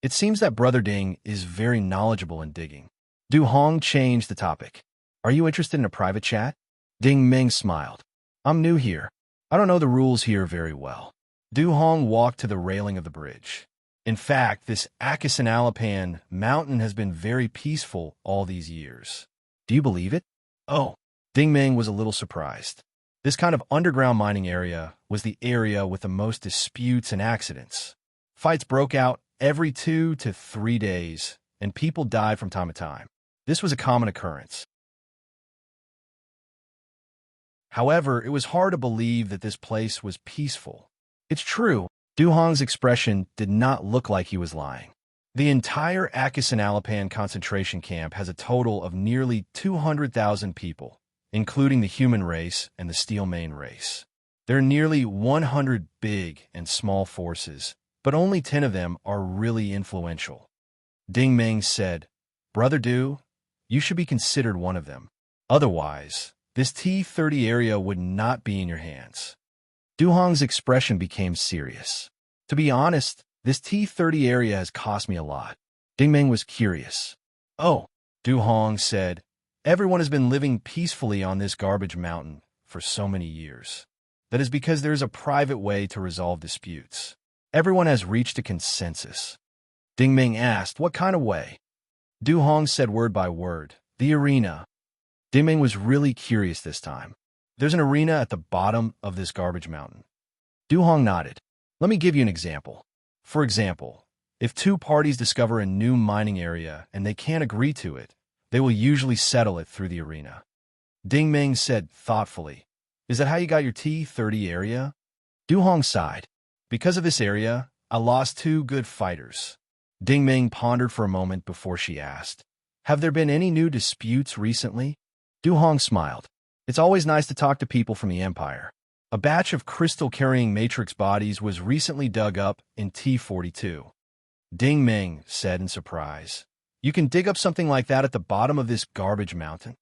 It seems that Brother Ding is very knowledgeable in digging. Du Hong changed the topic. "Are you interested in a private chat?" Ding Meng smiled. "I'm new here. I don't know the rules here very well." Du Hong walked to the railing of the bridge. In fact, this Akasanalapan mountain has been very peaceful all these years. Do you believe it? Oh, Ding Meng was a little surprised. This kind of underground mining area was the area with the most disputes and accidents. Fights broke out every 2 to 3 days, and people died from time to time. This was a common occurrence. However, it was hard to believe that this place was peaceful. It's true, Du Hong's expression did not look like he was lying. The entire Akasanalapan concentration camp has a total of nearly 200,000 people, including the human race and the steel main race. There are nearly 100 big and small forces, but only 10 of them are really influential. Ding Meng said, "Brother Du, you should be considered one of them. Otherwise, this T30 area would not be in your hands." Du Hong's expression became serious. To be honest, this T30 area has cost me a lot. Ding Meng was curious. "Oh," Du Hong said, "everyone has been living peacefully on this garbage mountain for so many years. That is because there is a private way to resolve disputes. Everyone has reached a consensus." Ding Meng asked, "What kind of way?" Du Hong said word by word, "The arena." Ding Meng was really curious this time. "There's an arena at the bottom of this garbage mountain." Du Hong nodded. "Let me give you an example. For example, if 2 parties discover a new mining area and they can't agree to it, they will usually settle it through the arena." Ding Meng said thoughtfully, "Is that how you got your T30 area?" Du Hong sighed. "Because of this area, I lost 2 good fighters." Ding Meng pondered for a moment before she asked, "Have there been any new disputes recently?" Du Hong smiled. "It's always nice to talk to people from the Empire. A batch of crystal-carrying matrix bodies was recently dug up in T42. Ding Meng said in surprise, "You can dig up something like that at the bottom of this garbage mountain?"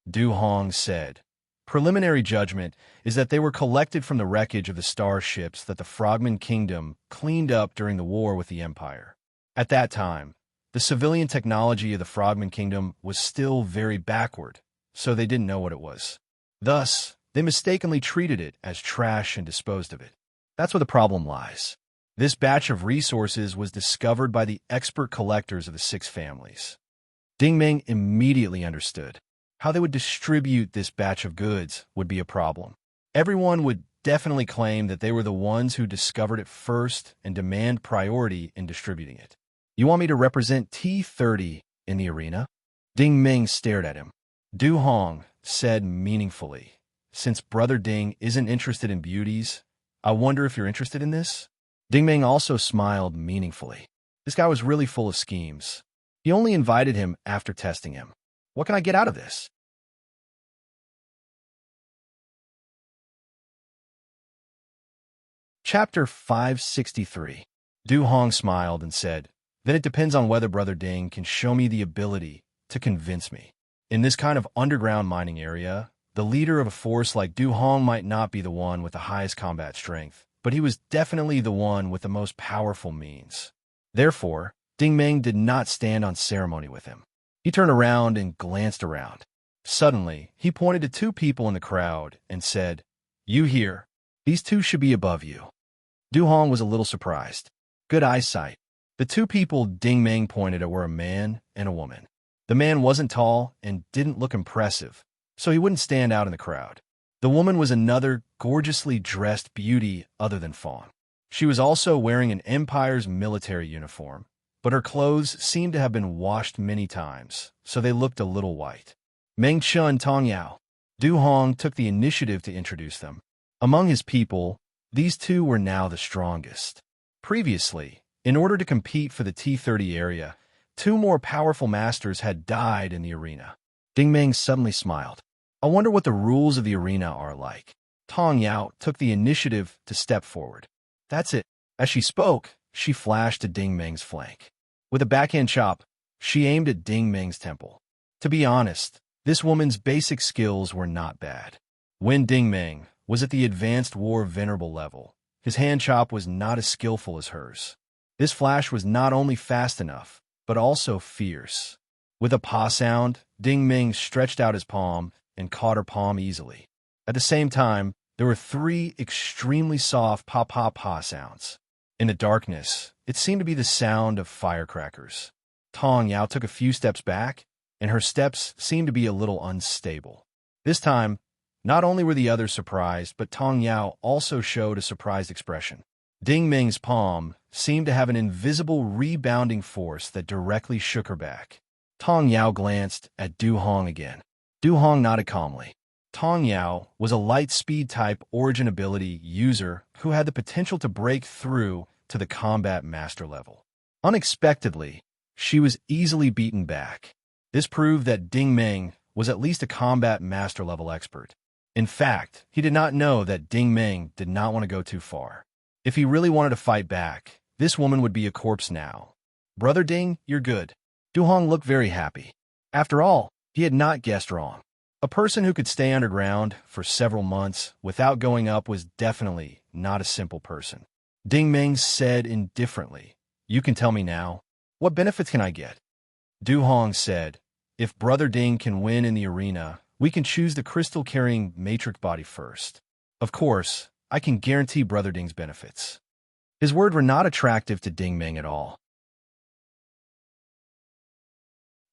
Du Hong said, "Preliminary judgment is that they were collected from the wreckage of the starships that the Frogman Kingdom cleaned up during the war with the Empire. At that time, the civilian technology of the Frogman Kingdom was still very backward, so they didn't know what it was. Thus, they mistakenly treated it as trash and disposed of it. That's where the problem lies. This batch of resources was discovered by the expert collectors of the 6 families." Ding Meng immediately understood. How they would distribute this batch of goods would be a problem. Everyone would definitely claim that they were the ones who discovered it first and demand priority in distributing it. "You want me to represent T30 in the arena?" Ding Meng stared at him. Du Hong said meaningfully, "Since Brother Ding isn't interested in beauties, I wonder if you're interested in this?" Ding Meng also smiled meaningfully. This guy was really full of schemes. He only invited him after testing him. What can I get out of this? Chapter 563. Du Hong smiled and said, "Then it depends on whether Brother Ding can show me the ability to convince me. In this kind of underground mining area, the leader of a force like Du Hong might not be the one with the highest combat strength, but he was definitely the one with the most powerful means." Therefore, Ding Meng did not stand on ceremony with him. He turned around and glanced around. Suddenly, he pointed to 2 people in the crowd and said, "You here. These 2 should be above you." Du Hong was a little surprised. Good eyesight. The 2 people Ding Meng pointed at were a man and a woman. The man wasn't tall and didn't look impressive, so he wouldn't stand out in the crowd. The woman was another gorgeously dressed beauty other than Fawn. She was also wearing an Empire's military uniform, but her clothes seemed to have been washed many times, so they looked a little white. Meng Qiu and Tong Yao. Du Hong took the initiative to introduce them. Among his people, these 2 were now the strongest. Previously, in order to compete for the T30 area, 2 more powerful masters had died in the arena. Ding Meng suddenly smiled. "I wonder what the rules of the arena are like." Tong Yao took the initiative to step forward. "That's it." As she spoke, she flashed to Ding Meng's flank. With a backhand chop, she aimed at Ding Meng's temple. To be honest, this woman's basic skills were not bad. When Ding Meng was at the advanced war venerable level, his hand chop was not as skillful as hers. This flash was not only fast enough, but also fierce. With a paw sound, Ding Meng stretched out his palm and caught her palm easily. At the same time, there were 3 extremely soft pa-pa-pa sounds. In the darkness, it seemed to be the sound of firecrackers. Tong Yao took a few steps back, and her steps seemed to be a little unstable. This time, not only were the others surprised, but Tong Yao also showed a surprised expression. Ding Ming's palm seemed to have an invisible rebounding force that directly shook her back. Tong Yao glanced at Du Hong again. Du Hong nodded calmly. Tong Yao was a light speed type origin ability user who had the potential to break through to the combat master level. Unexpectedly, she was easily beaten back. This proved that Ding Ming was at least a combat master level expert. In fact, he did not know that Ding Ming did not want to go too far. If he really wanted to fight back, this woman would be a corpse now. Brother Ding, you're good. Du Hong looked very happy. After all, he had not guessed wrong. A person who could stay underground for several months without going up was definitely not a simple person. Ding Ming said indifferently, "You can tell me now. What benefits can I get?" Du Hong said, "If Brother Ding can win in the arena, we can choose the crystal-carrying matrix body first. Of course, I can guarantee Brother Ding's benefits." His words were not attractive to Ding Ming at all.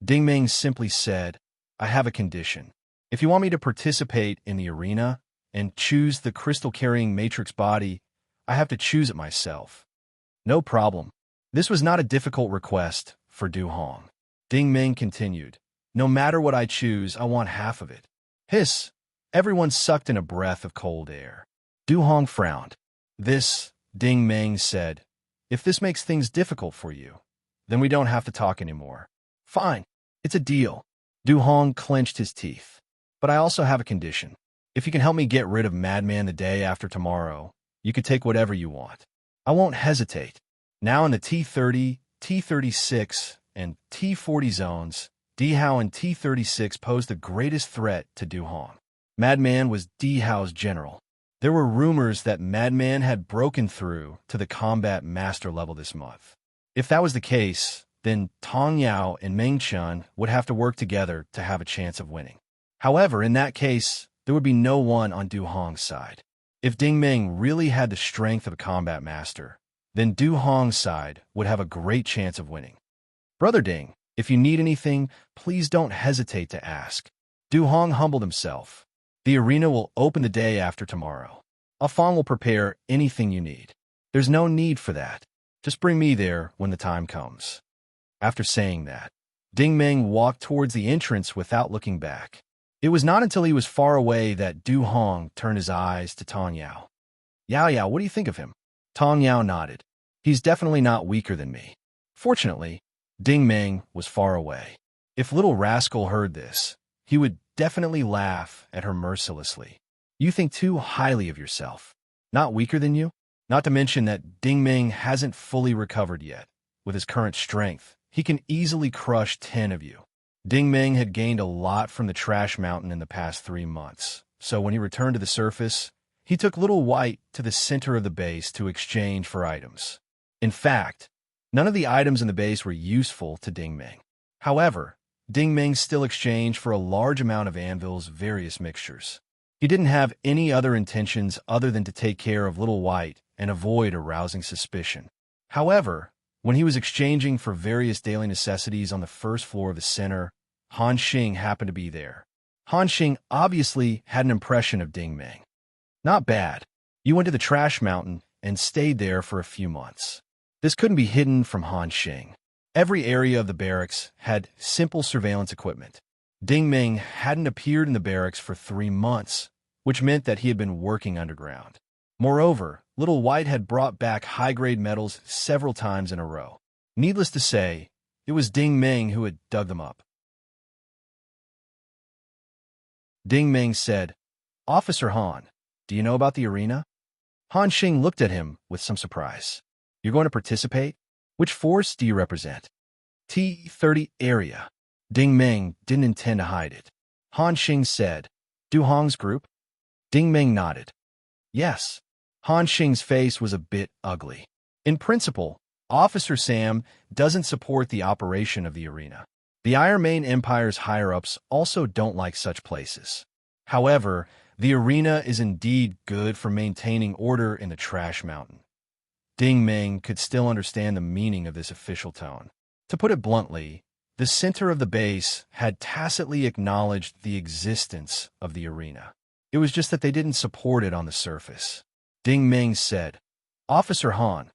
Ding Ming simply said, "I have a condition. If you want me to participate in the arena and choose the crystal-carrying matrix body, I have to choose it myself." No problem. This was not a difficult request for Du Hong. Ding Ming continued, "No matter what I choose, I want half of it." Hiss! Everyone sucked in a breath of cold air. Du Hong frowned. "This," Ding Ming said, "if this makes things difficult for you, then we don't have to talk anymore." "Fine. It's a deal." Du Hong clenched his teeth. "But I also have a condition. If you can help me get rid of Madman the day after tomorrow, you can take whatever you want. I won't hesitate." Now in the T30, T36, and T40 zones, Di Hao and T36 posed the greatest threat to Du Hong. Madman was Di Hao's general. There were rumors that Madman had broken through to the combat master level this month. If that was the case, then Tong Yao and Meng Chun would have to work together to have a chance of winning. However, in that case, there would be no one on Du Hong's side. If Ding Ming really had the strength of a combat master, then Du Hong's side would have a great chance of winning. "Brother Ding, if you need anything, please don't hesitate to ask." Du Hong humbled himself. "The arena will open the day after tomorrow. Afang will prepare anything you need. There's no need for that. Just bring me there when the time comes." After saying that, Ding Ming walked towards the entrance without looking back. It was not until he was far away that Du Hong turned his eyes to Tong Yao. "Yao Yao, what do you think of him?" Tong Yao nodded. "He's definitely not weaker than me." Fortunately, Ding Ming was far away. If little rascal heard this, he would definitely laugh at her mercilessly. "You think too highly of yourself. Not weaker than you?" Not to mention that Ding Ming hasn't fully recovered yet. With his current strength, he can easily crush 10 of you. Ding Ming had gained a lot from the trash mountain in the past 3 months, so when he returned to the surface, he took Little White to the center of the base to exchange for items. In fact, none of the items in the base were useful to Ding Ming. However, Ding Ming still exchanged for a large amount of Anvil's various mixtures. He didn't have any other intentions other than to take care of Little White and avoid arousing suspicion. However, when he was exchanging for various daily necessities on the first floor of the center, Han Xing happened to be there. Han Xing obviously had an impression of Ding Ming. "Not bad. You went to the trash mountain and stayed there for a few months." This couldn't be hidden from Han Xing. Every area of the barracks had simple surveillance equipment. Ding Ming hadn't appeared in the barracks for 3 months, which meant that he had been working underground. Moreover, Little White had brought back high-grade metals several times in a row. Needless to say, it was Ding Ming who had dug them up. Ding Ming said, "Officer Han, do you know about the arena?" Han Xing looked at him with some surprise. "You're going to participate? Which force do you represent?" "T30 area." Ding Ming didn't intend to hide it. Han Xing said, "Du Hong's group?" Ding Ming nodded. "Yes." Han Xing's face was a bit ugly. In principle, Officer Sam doesn't support the operation of the arena. The Iron Main Empire's higher-ups also don't like such places. However, the arena is indeed good for maintaining order in the trash mountain. Ding Ming could still understand the meaning of this official tone. To put it bluntly, the center of the base had tacitly acknowledged the existence of the arena. It was just that they didn't support it on the surface. Ding Ming said, "Officer Han,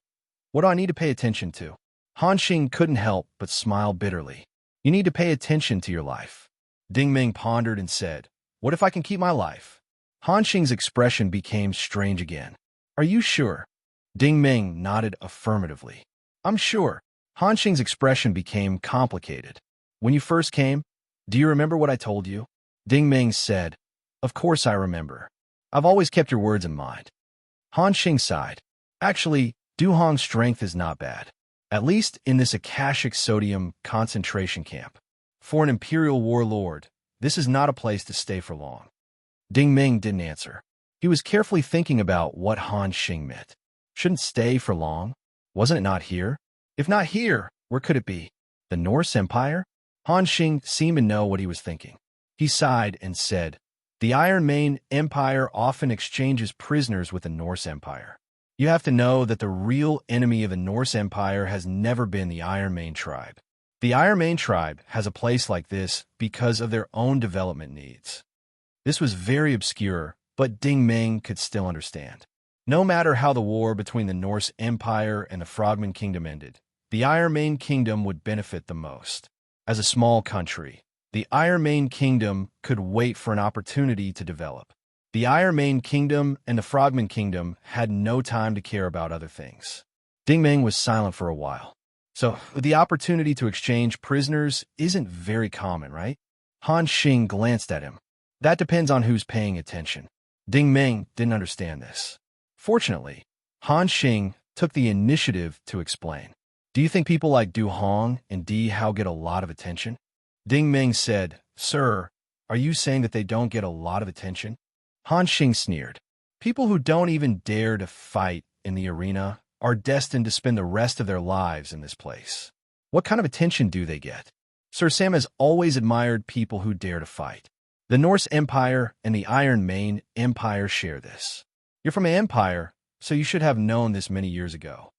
what do I need to pay attention to?" Han Xing couldn't help but smile bitterly. "You need to pay attention to your life." Ding Ming pondered and said, "What if I can keep my life?" Han Xing's expression became strange again. "Are you sure?" Ding Ming nodded affirmatively. "I'm sure." Han Xing's expression became complicated. "When you first came, do you remember what I told you?" Ding Ming said, "Of course I remember. I've always kept your words in mind." Han Xing sighed. "Actually, Duhong's strength is not bad. At least in this Akashic sodium concentration camp. For an Imperial warlord, this is not a place to stay for long." Ding Ming didn't answer. He was carefully thinking about what Han Xing meant. Shouldn't stay for long? Wasn't it not here? If not here, where could it be? The Norse Empire? Han Xing seemed to know what he was thinking. He sighed and said, "The Iron Mane Empire often exchanges prisoners with the Norse Empire. You have to know that the real enemy of the Norse Empire has never been the Iron Mane tribe. The Iron Mane tribe has a place like this because of their own development needs." This was very obscure, but Ding Ming could still understand. No matter how the war between the Norse Empire and the Frogman Kingdom ended, the Iron Mane Kingdom would benefit the most. As a small country, the Iron Mane Kingdom could wait for an opportunity to develop. The Iron Mane Kingdom and the Frogman Kingdom had no time to care about other things. Ding Ming was silent for a while. "So, the opportunity to exchange prisoners isn't very common, right?" Han Xing glanced at him. "That depends on who's paying attention." Ding Ming didn't understand this. Fortunately, Han Xing took the initiative to explain. "Do you think people like Du Hong and Di Hao get a lot of attention?" Ding Ming said, "Sir, are you saying that they don't get a lot of attention?" Han Xing sneered. "People who don't even dare to fight in the arena are destined to spend the rest of their lives in this place. What kind of attention do they get? Sir Sam has always admired people who dare to fight. The Norse Empire and the Iron Mane Empire share this. You're from an empire, so you should have known this many years ago."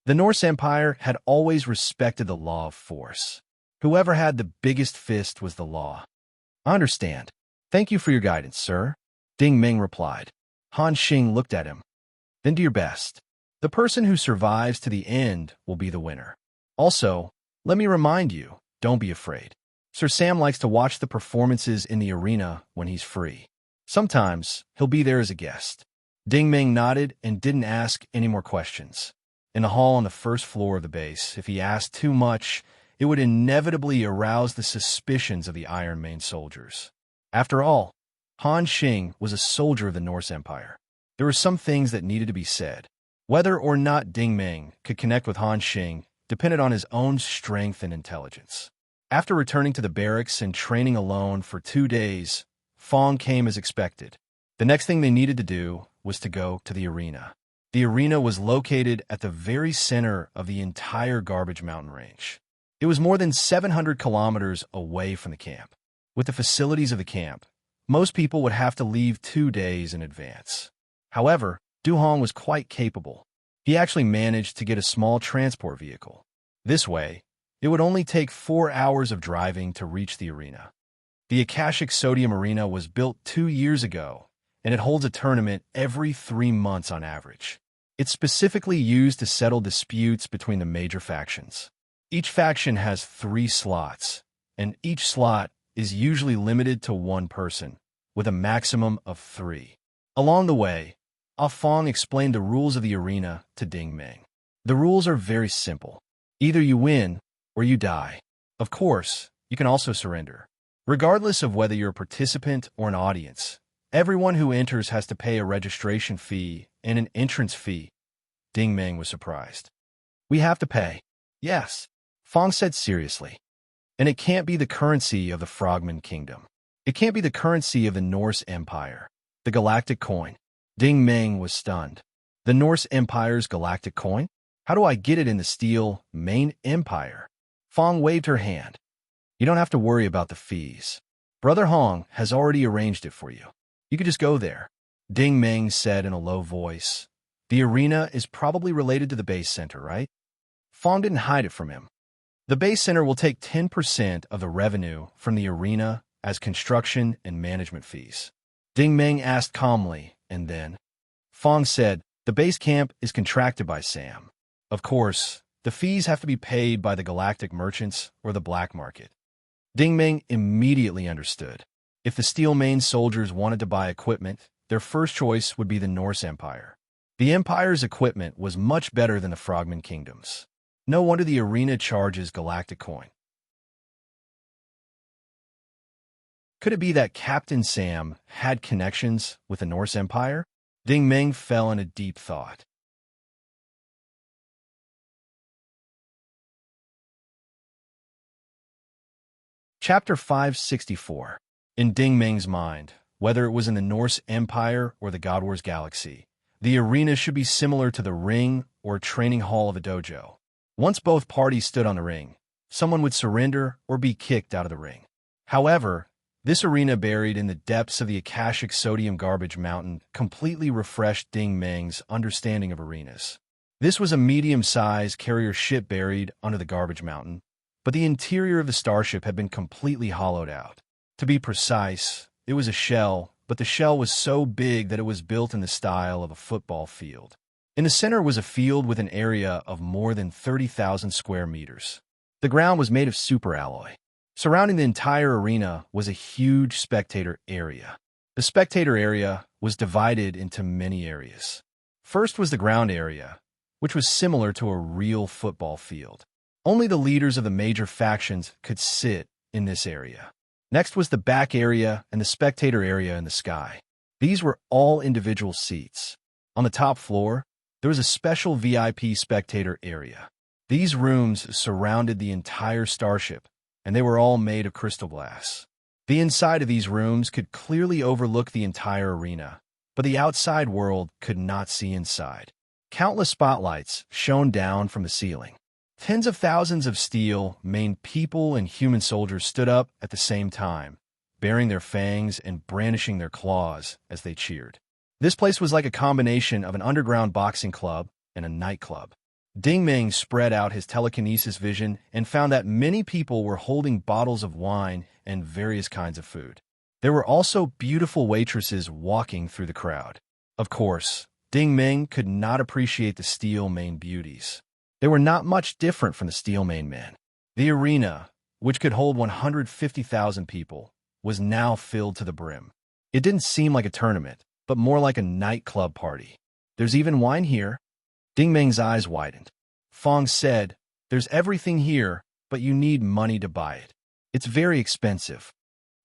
The Norse Empire had always respected the law of force. Whoever had the biggest fist was the law. "I understand. Thank you for your guidance, sir," Ding Ming replied. Han Xing looked at him. "Then do your best. The person who survives to the end will be the winner. Also, let me remind you, don't be afraid. Sir Sam likes to watch the performances in the arena when he's free. Sometimes he'll be there as a guest." Ding Ming nodded and didn't ask any more questions. In the hall on the first floor of the base, if he asked too much, it would inevitably arouse the suspicions of the Iron Mane soldiers. After all, Han Xing was a soldier of the Norse Empire. There were some things that needed to be said. Whether or not Ding Ming could connect with Han Xing depended on his own strength and intelligence. After returning to the barracks and training alone for 2 days, Fong came as expected. The next thing they needed to do was to go to the arena. The arena was located at the very center of the entire Garbage Mountain range. It was more than 700 kilometers away from the camp. With the facilities of the camp, most people would have to leave 2 days in advance. However, Du Hong was quite capable. He actually managed to get a small transport vehicle. This way, it would only take 4 hours of driving to reach the arena. The Akashic Sodium Arena was built 2 years ago, and it holds a tournament every 3 months on average. It's specifically used to settle disputes between the major factions. Each faction has 3 slots, and each slot is usually limited to 1 person, with a maximum of 3. Along the way, Ah Fong explained the rules of the arena to Ding Ming. The rules are very simple. Either you win or you die. Of course, you can also surrender. Regardless of whether you're a participant or an audience, everyone who enters has to pay a registration fee and an entrance fee. Ding Ming was surprised. "We have to pay." "Yes," Fong said seriously. "And it can't be the currency of the Frogman Kingdom. It can't be the currency of the Norse Empire. The galactic coin." Ding Ming was stunned. "The Norse Empire's galactic coin? How do I get it in the Steel Mane Empire?" Fong waved her hand. "You don't have to worry about the fees. Brother Hong has already arranged it for you. You could just go there. Ding Meng said in a low voice. The arena is probably related to the base center, right? Fong didn't hide it from him. The base center will take 10% of the revenue from the arena as construction and management fees. Ding Meng asked calmly, and then Fong said, the base camp is contracted by Sam. Of course, the fees have to be paid by the galactic merchants or the black market. Ding Meng immediately understood. If the Steel Mane soldiers wanted to buy equipment, their first choice would be the Norse Empire. The Empire's equipment was much better than the Frogman Kingdom's. No wonder the arena charges galactic coin. Could it be that Captain Sam had connections with the Norse Empire? Ding Meng fell in a deep thought. Chapter 564. In Ding Meng's mind, whether it was in the Norse Empire or the God Wars galaxy, the arena should be similar to the ring or training hall of a dojo. Once both parties stood on the ring, someone would surrender or be kicked out of the ring. However, this arena buried in the depths of the Akashic Sodium Garbage Mountain completely refreshed Ding Meng's understanding of arenas. This was a medium-sized carrier ship buried under the Garbage Mountain, but the interior of the starship had been completely hollowed out. To be precise, it was a shell, but the shell was so big that it was built in the style of a football field. In the center was a field with an area of more than 30,000 square meters. The ground was made of superalloy. Surrounding the entire arena was a huge spectator area. The spectator area was divided into many areas. First was the ground area, which was similar to a real football field. Only the leaders of the major factions could sit in this area. Next was the back area and the spectator area in the sky. These were all individual seats. On the top floor, there was a special VIP spectator area. These rooms surrounded the entire starship, and they were all made of crystal glass. The inside of these rooms could clearly overlook the entire arena, but the outside world could not see inside. Countless spotlights shone down from the ceiling. Tens of thousands of Steel Mane people and human soldiers stood up at the same time, baring their fangs and brandishing their claws as they cheered. This place was like a combination of an underground boxing club and a nightclub. Ding Meng spread out his telekinesis vision and found that many people were holding bottles of wine and various kinds of food. There were also beautiful waitresses walking through the crowd. Of course, Ding Meng could not appreciate the Steel Mane beauties. They were not much different from the Steel Mane men. The arena, which could hold 150,000 people, was now filled to the brim. It didn't seem like a tournament, but more like a nightclub party. There's even wine here. Ding Meng's eyes widened. Fong said, there's everything here, but you need money to buy it. It's very expensive.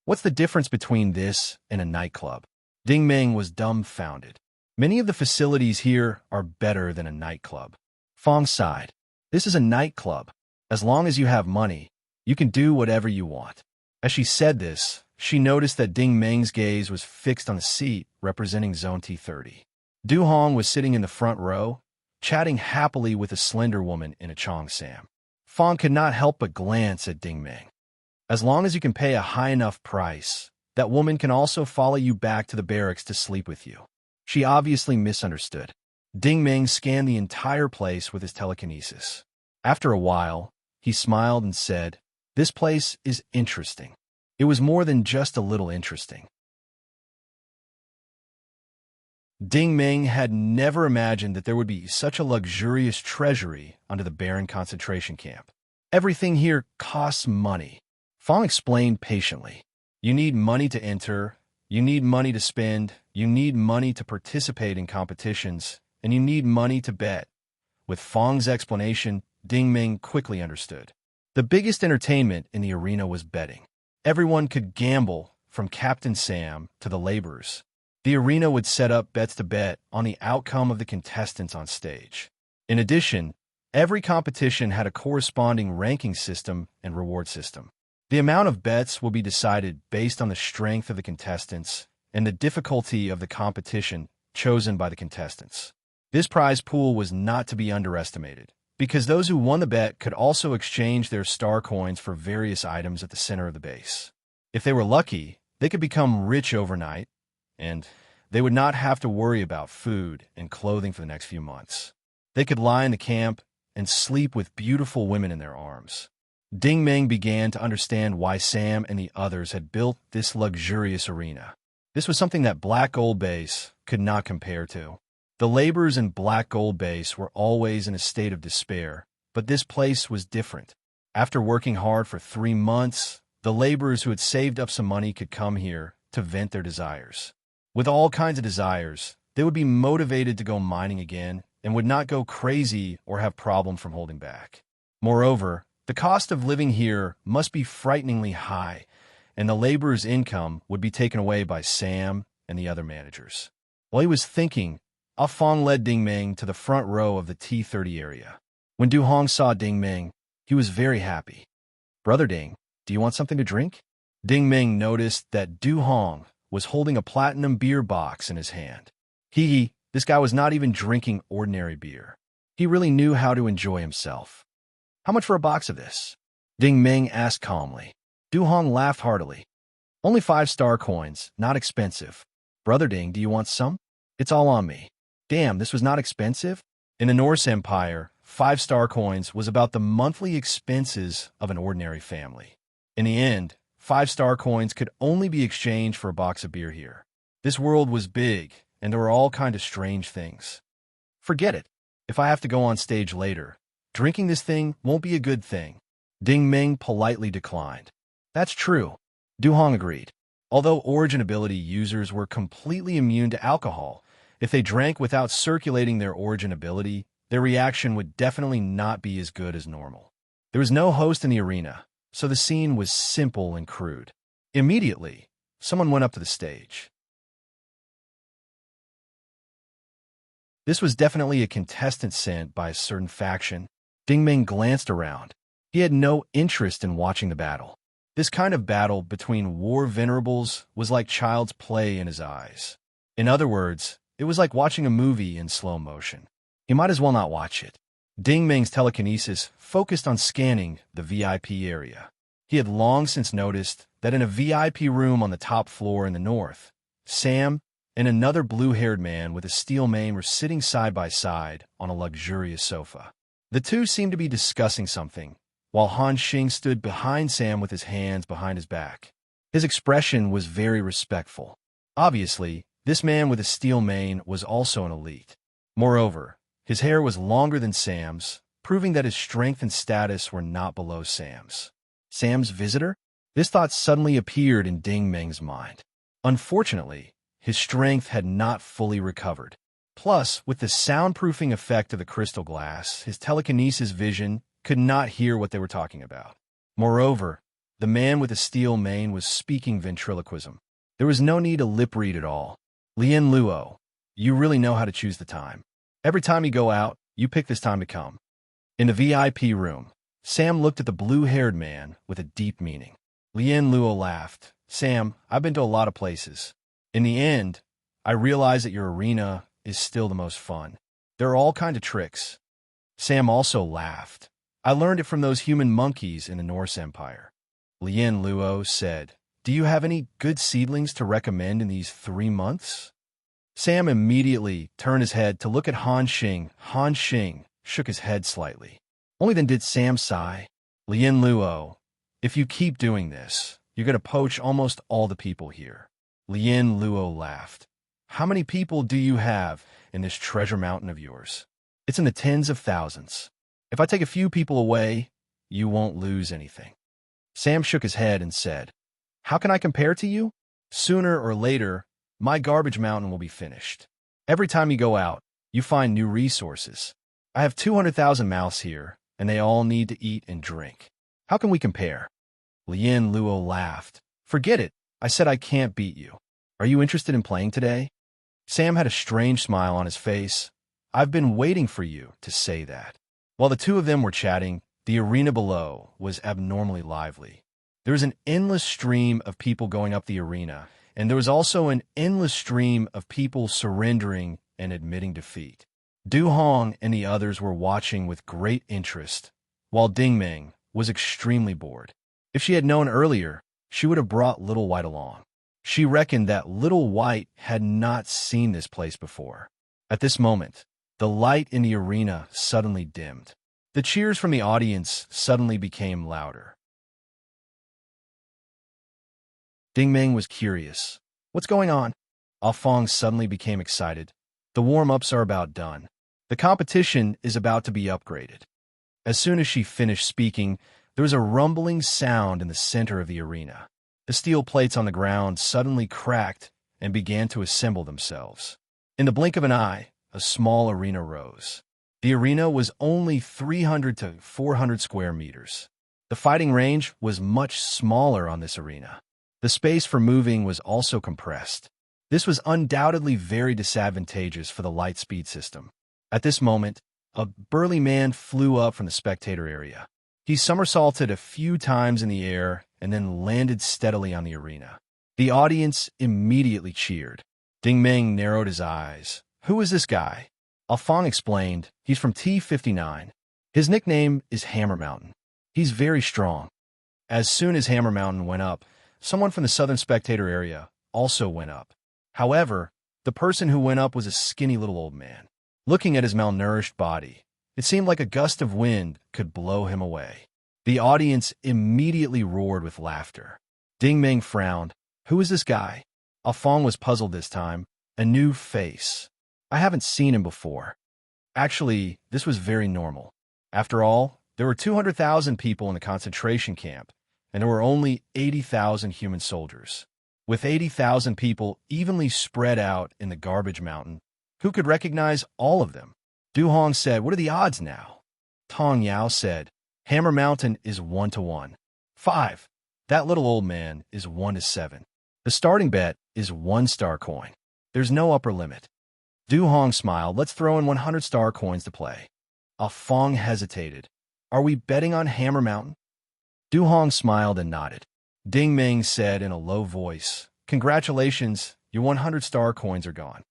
What's the difference between this and a nightclub? Ding Meng was dumbfounded. Many of the facilities here are better than a nightclub. Fong sighed. This is a nightclub. As long as you have money, you can do whatever you want. As she said this, she noticed that Ding Meng's gaze was fixed on the seat representing Zone T30. Du Hong was sitting in the front row, chatting happily with a slender woman in a cheongsam. Fong could not help but glance at Ding Meng. As long as you can pay a high enough price, that woman can also follow you back to the barracks to sleep with you. She obviously misunderstood. Ding Meng scanned the entire place with his telekinesis. After a while, he smiled and said, this place is interesting. It was more than just a little interesting. Ding Meng had never imagined that there would be such a luxurious treasury under the barren concentration camp. Everything here costs money. Fong explained patiently. You need money to enter, you need money to spend, you need money to participate in competitions, and you need money to bet. With Fong's explanation, Ding Meng quickly understood. The biggest entertainment in the arena was betting. Everyone could gamble, from Captain Sam to the laborers. The arena would set up bets to bet on the outcome of the contestants on stage. In addition, every competition had a corresponding ranking system and reward system. The amount of bets will be decided based on the strength of the contestants and the difficulty of the competition chosen by the contestants. This prize pool was not to be underestimated, because those who won the bet could also exchange their star coins for various items at the center of the base. If they were lucky, they could become rich overnight, and They would not have to worry about food and clothing for the next few months. They could lie in the camp and sleep with beautiful women in their arms. Ding Meng began to understand why Sam and the others had built this luxurious arena. This was something that Black Gold Base could not compare to. The laborers in Black Gold Base were always in a state of despair, but this place was different. After working hard for 3 months, the laborers who had saved up some money could come here to vent their desires. With all kinds of desires, they would be motivated to go mining again and would not go crazy or have problems from holding back. Moreover, the cost of living here must be frighteningly high, and the laborer's income would be taken away by Sam and the other managers. While he was thinking, Ah Fong led Ding Meng to the front row of the T30 area. When Du Hong saw Ding Meng, he was very happy. "Brother Ding, do you want something to drink?" Ding Meng noticed that Du Hong was holding a platinum beer box in his hand. This guy was not even drinking ordinary beer. He really knew how to enjoy himself. "How much for a box of this?" Ding Meng asked calmly. Du Hong laughed heartily. "Only 5-star coins, not expensive. Brother Ding, do you want some? It's all on me." Damn, this was not expensive? In the Norse Empire, 5-star coins was about the monthly expenses of an ordinary family. In the end, 5-star coins could only be exchanged for a box of beer here. This world was big, and there were all kinds of strange things. "Forget it. If I have to go on stage later, drinking this thing won't be a good thing." Ding Meng politely declined. "That's true," Du Hong agreed. Although origin ability users were completely immune to alcohol, if they drank without circulating their origin ability, their reaction would definitely not be as good as normal. There was no host in the arena, so the scene was simple and crude. Immediately, someone went up to the stage. This was definitely a contestant sent by a certain faction. Ding Meng glanced around. He had no interest in watching the battle. This kind of battle between war venerables was like child's play in his eyes. In other words, it was like watching a movie in slow motion. He might as well not watch it. Ding Meng's telekinesis focused on scanning the VIP area. He had long since noticed that in a VIP room on the top floor in the north, Sam and another blue-haired man with a steel mane were sitting side by side on a luxurious sofa. The two seemed to be discussing something, while Han Xing stood behind Sam with his hands behind his back. His expression was very respectful. Obviously, this man with a steel mane was also an elite. Moreover, his hair was longer than Sam's, proving that his strength and status were not below Sam's. Sam's visitor? This thought suddenly appeared in Ding Meng's mind. Unfortunately, his strength had not fully recovered. Plus, with the soundproofing effect of the crystal glass, his telekinesis vision could not hear what they were talking about. Moreover, the man with the steel mane was speaking ventriloquism. There was no need to lip-read at all. "Lien Luo, you really know how to choose the time. Every time you go out, you pick this time to come." In the VIP room, Sam looked at the blue-haired man with a deep meaning. Lien Luo laughed. "Sam, I've been to a lot of places. In the end, I realize that your arena is still the most fun. There are all kinds of tricks." Sam also laughed. "I learned it from those human monkeys in the Norse Empire." Lien Luo said, "Do you have any good seedlings to recommend in these 3 months?" Sam immediately turned his head to look at Han Xing. Han Xing shook his head slightly. Only then did Sam sigh. "Lien Luo, if you keep doing this, you're going to poach almost all the people here." Lien Luo laughed. "How many people do you have in this treasure mountain of yours?" "It's in the tens of thousands. If I take a few people away, you won't lose anything." Sam shook his head and said, "How can I compare to you? Sooner or later, my garbage mountain will be finished. Every time you go out, you find new resources. I have 200,000 mouths here, and they all need to eat and drink. How can we compare?" Lien Luo laughed. "Forget it. I said I can't beat you. Are you interested in playing today?" Sam had a strange smile on his face. "I've been waiting for you to say that." While the two of them were chatting, the arena below was abnormally lively. There was an endless stream of people going up the arena, and there was also an endless stream of people surrendering and admitting defeat. Du Hong and the others were watching with great interest, while Ding Meng was extremely bored. If she had known earlier, she would have brought Little White along. She reckoned that Little White had not seen this place before. At this moment, the light in the arena suddenly dimmed. The cheers from the audience suddenly became louder. Ding Meng was curious. What's going on? Ah Fong suddenly became excited. The warm-ups are about done. The competition is about to be upgraded. As soon as she finished speaking, there was a rumbling sound in the center of the arena. The steel plates on the ground suddenly cracked and began to assemble themselves. In the blink of an eye, a small arena rose. The arena was only 300 to 400 square meters. The fighting range was much smaller on this arena. The space for moving was also compressed. This was undoubtedly very disadvantageous for the light speed system. At this moment, a burly man flew up from the spectator area. He somersaulted a few times in the air and then landed steadily on the arena. The audience immediately cheered. Ding Meng narrowed his eyes. Who is this guy? Ah Fong explained, he's from T-59. His nickname is Hammer Mountain. He's very strong. As soon as Hammer Mountain went up, someone from the southern spectator area also went up. However, the person who went up was a skinny little old man. Looking at his malnourished body, it seemed like a gust of wind could blow him away. The audience immediately roared with laughter. Ding Meng frowned. Who is this guy? Ah Fong was puzzled this time. A new face. I haven't seen him before. Actually, this was very normal. After all, there were 200,000 people in the concentration camp, and there were only 80,000 human soldiers. With 80,000 people evenly spread out in the garbage mountain, who could recognize all of them? Du Hong said, what are the odds now? Tong Yao said, Hammer Mountain is 1-to-1. 5. That little old man is 1-to-7. The starting bet is 1 star coin. There's no upper limit. Du Hong smiled. Let's throw in 100 star coins to play. Ah Fong hesitated. Are we betting on Hammer Mountain? Du Hong smiled and nodded. Ding Meng said in a low voice, Congratulations, your 100 star coins are gone.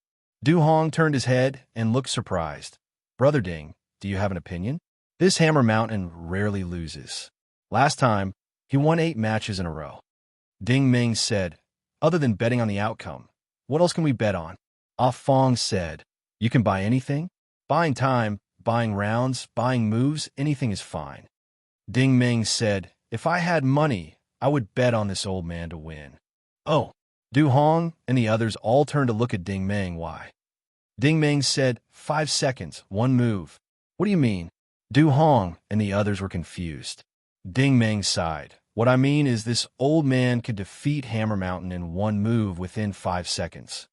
Du Hong turned his head and looked surprised. Brother Ding, do you have an opinion? This Hammer Mountain rarely loses. Last time, he won 8 matches in a row. Ding Meng said, other than betting on the outcome, what else can we bet on? Ah Fong said, you can buy anything? Buying time, buying rounds, buying moves, anything is fine. Ding Meng said, if I had money, I would bet on this old man to win. Oh, Du Hong and the others all turned to look at Ding Meng. Why? Ding Meng said, 5 seconds, 1 move. What do you mean? Du Hong and the others were confused. Ding Meng sighed. What I mean is this old man could defeat Hammer Mountain in 1 move within 5 seconds.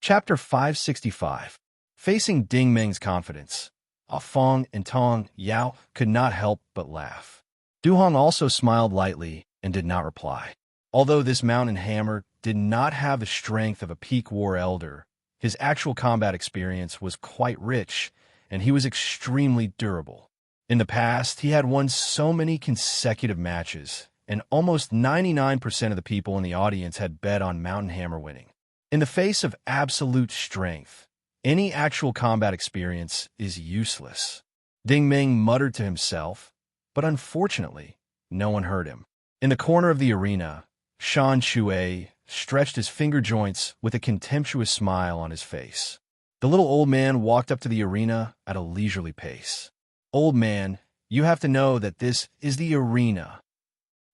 Chapter 565. Facing Ding Meng's confidence, Ah Fong and Tong Yao could not help but laugh. Du Hong also smiled lightly and did not reply. Although this mountain hammer did not have the strength of a peak war elder, his actual combat experience was quite rich, and he was extremely durable. In the past, he had won so many consecutive matches, and almost 99% of the people in the audience had bet on Mountain Hammer winning. In the face of absolute strength, any actual combat experience is useless. Ding Meng muttered to himself, but unfortunately, no one heard him. In the corner of the arena, Shan Shui stretched his finger joints with a contemptuous smile on his face. The little old man walked up to the arena at a leisurely pace. Old man, you have to know that this is the arena.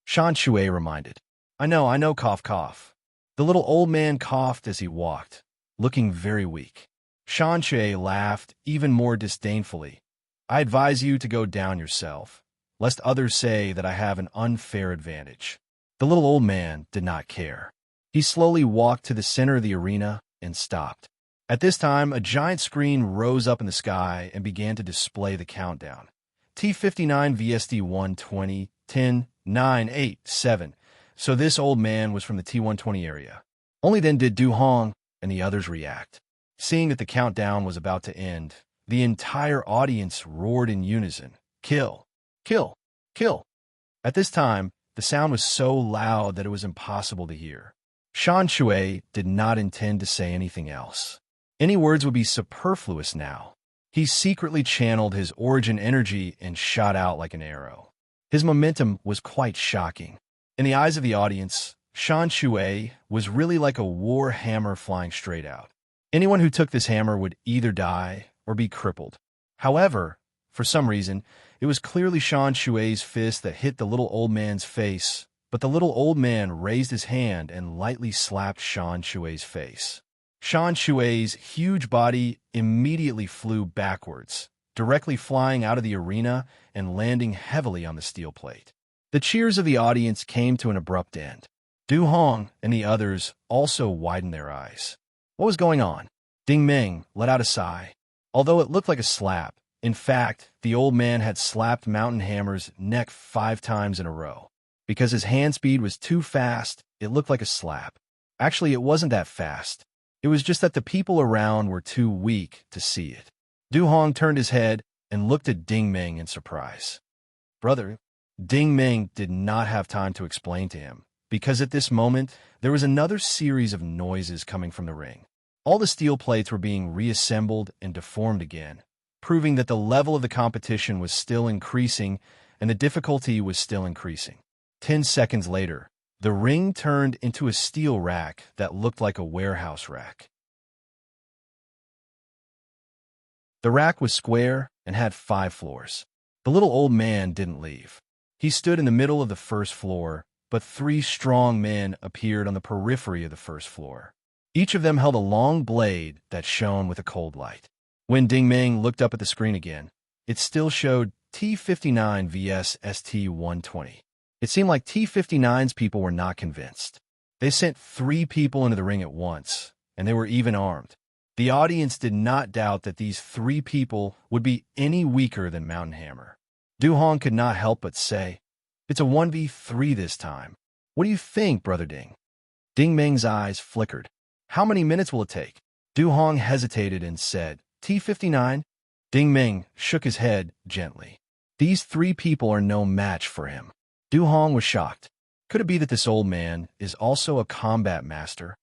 Shan Shui reminded. I know, cough, cough. The little old man coughed as he walked, looking very weak. Shan Shui laughed even more disdainfully. I advise you to go down yourself, lest others say that I have an unfair advantage. The little old man did not care. He slowly walked to the center of the arena and stopped. At this time, a giant screen rose up in the sky and began to display the countdown. T-59 VSD 120, 10, 9, 8, 7. So this old man was from the T-120 area. Only then did Du Hong and the others react. Seeing that the countdown was about to end, the entire audience roared in unison, Kill! Kill! Kill! At this time, the sound was so loud that it was impossible to hear. Shan Shui did not intend to say anything else. Any words would be superfluous now. He secretly channeled his origin energy and shot out like an arrow. His momentum was quite shocking. In the eyes of the audience, Shan Shui was really like a war hammer flying straight out. Anyone who took this hammer would either die or be crippled. However, for some reason, it was clearly Shan Shui's fist that hit the little old man's face, but the little old man raised his hand and lightly slapped Shan Shui's face. Shan Shui's huge body immediately flew backwards, directly flying out of the arena and landing heavily on the steel plate. The cheers of the audience came to an abrupt end. Du Hong and the others also widened their eyes. What was going on? Ding Meng let out a sigh. Although it looked like a slap, in fact, the old man had slapped Mountain Hammer's neck 5 times in a row. Because his hand speed was too fast, it looked like a slap. Actually, it wasn't that fast. It was just that the people around were too weak to see it. Du Hong turned his head and looked at Ding Meng in surprise. Brother, Ding Meng did not have time to explain to him, because at this moment, there was another series of noises coming from the ring. All the steel plates were being reassembled and deformed again, proving that the level of the competition was still increasing and the difficulty was still increasing. 10 seconds later, the ring turned into a steel rack that looked like a warehouse rack. The rack was square and had 5 floors. The little old man didn't leave. He stood in the middle of the first floor, but 3 strong men appeared on the periphery of the first floor. Each of them held a long blade that shone with a cold light. When Ding Meng looked up at the screen again, it still showed T-59 vs ST-120. It seemed like T-59's people were not convinced. They sent 3 people into the ring at once, and they were even armed. The audience did not doubt that these 3 people would be any weaker than Mountain Hammer. Du Hong could not help but say, "It's a 1v3 this time. What do you think, Brother Ding?" Ding Meng's eyes flickered. "How many minutes will it take?" Du Hong hesitated and said, "T-59? Ding Meng shook his head gently. These 3 people are no match for him. Du Hong was shocked. Could it be that this old man is also a combat master?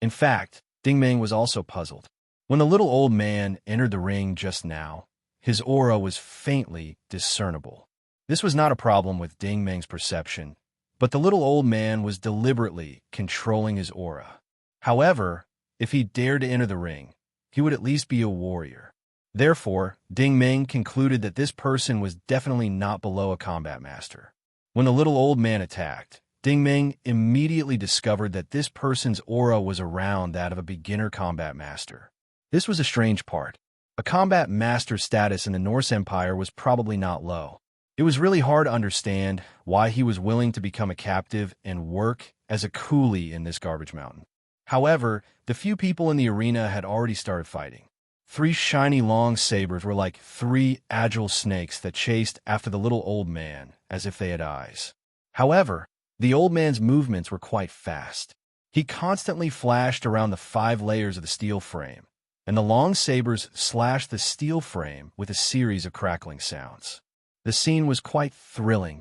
In fact, Ding Meng was also puzzled. When the little old man entered the ring just now, his aura was faintly discernible. This was not a problem with Ding Meng's perception, but the little old man was deliberately controlling his aura. However, if he dared to enter the ring, he would at least be a warrior. Therefore, Ding Meng concluded that this person was definitely not below a combat master. When the little old man attacked, Ding Meng immediately discovered that this person's aura was around that of a beginner combat master. This was a strange part. A combat master status in the Norse Empire was probably not low. It was really hard to understand why he was willing to become a captive and work as a coolie in this garbage mountain. However, the few people in the arena had already started fighting. 3 shiny long sabers were like 3 agile snakes that chased after the little old man as if they had eyes. However, the old man's movements were quite fast. He constantly flashed around the 5 layers of the steel frame, and the long sabers slashed the steel frame with a series of crackling sounds. The scene was quite thrilling.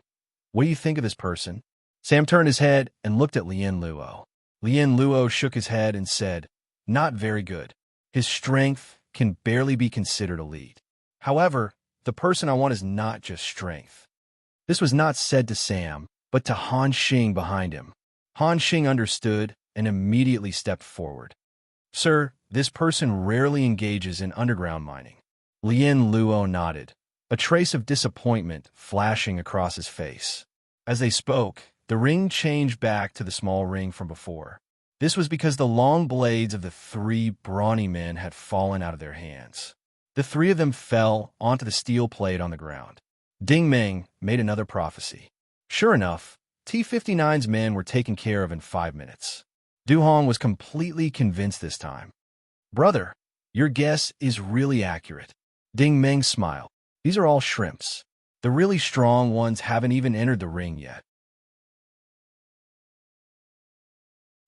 What do you think of this person? Sam turned his head and looked at Lien Luo. Lien Luo shook his head and said, "Not very good. His strength can barely be considered elite. However, the person I want is not just strength." This was not said to Sam, but to Han Xing behind him. Han Xing understood and immediately stepped forward. "Sir, this person rarely engages in underground mining." Lien Luo nodded, a trace of disappointment flashing across his face. As they spoke, the ring changed back to the small ring from before. This was because the long blades of the 3 brawny men had fallen out of their hands. The 3 of them fell onto the steel plate on the ground. Ding Meng made another prophecy. Sure enough, T-59's men were taken care of in 5 minutes. Du Hong was completely convinced this time. "Brother, your guess is really accurate." Ding Meng smiled. "These are all shrimps. The really strong ones haven't even entered the ring yet."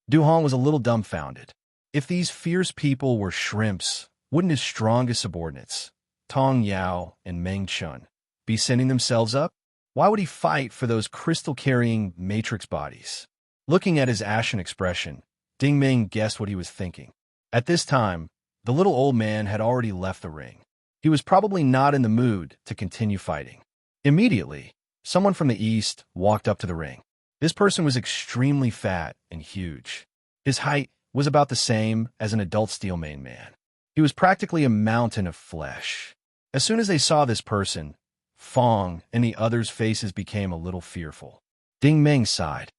Du Hong was a little dumbfounded. If these fierce people were shrimps, wouldn't his strongest subordinates, Tong Yao and Meng Chun, be sending themselves up? Why would he fight for those crystal-carrying matrix bodies? Looking at his ashen expression, Ding Meng guessed what he was thinking. At this time, the little old man had already left the ring. He was probably not in the mood to continue fighting. Immediately, someone from the east walked up to the ring. This person was extremely fat and huge. His height was about the same as an adult Steelmane man. He was practically a mountain of flesh. As soon as they saw this person, Fong and the others' faces became a little fearful. Ding Meng sighed.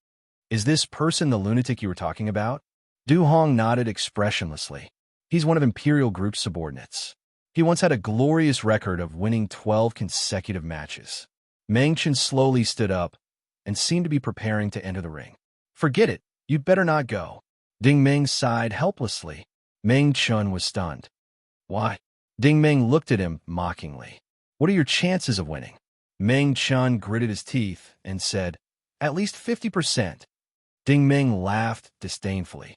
Is this person the lunatic you were talking about? Du Hong nodded expressionlessly. He's one of Imperial Group's subordinates. He once had a glorious record of winning 12 consecutive matches. Meng Chen slowly stood up and seemed to be preparing to enter the ring. Forget it, you'd better not go. Ding Meng sighed helplessly. Meng Chen was stunned. Why? Ding Meng looked at him mockingly. What are your chances of winning? Meng Chen gritted his teeth and said, at least 50%. Ding Meng laughed disdainfully.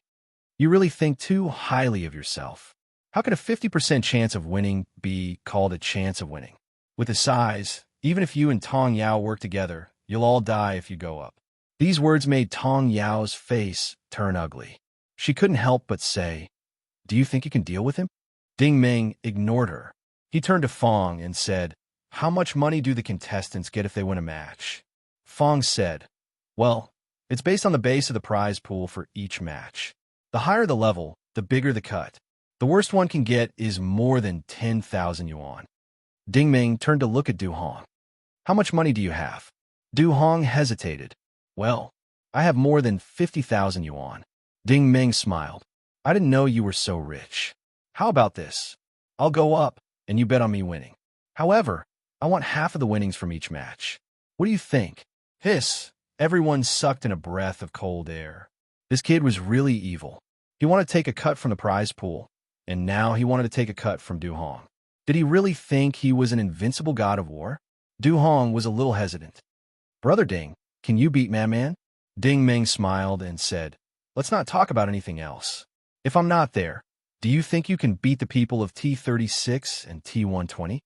You really think too highly of yourself. How could a 50% chance of winning be called a chance of winning? With his size, even if you and Tong Yao work together, you'll all die if you go up. These words made Tong Yao's face turn ugly. She couldn't help but say, do you think you can deal with him? Ding Meng ignored her. He turned to Fong and said, how much money do the contestants get if they win a match? Fong said, well, it's based on the base of the prize pool for each match. The higher the level, the bigger the cut. The worst one can get is more than 10,000 yuan. Ding Meng turned to look at Du Hong. How much money do you have? Du Hong hesitated. Well, I have more than 50,000 yuan. Ding Meng smiled. I didn't know you were so rich. How about this? I'll go up, and you bet on me winning. However, I want half of the winnings from each match. What do you think? Hiss. Everyone sucked in a breath of cold air. This kid was really evil. He wanted to take a cut from the prize pool, and now he wanted to take a cut from Du Hong. Did he really think he was an invincible god of war? Du Hong was a little hesitant. Brother Ding, can you beat Madman? Ding Meng smiled and said, let's not talk about anything else. If I'm not there, do you think you can beat the people of T-36 and T-120?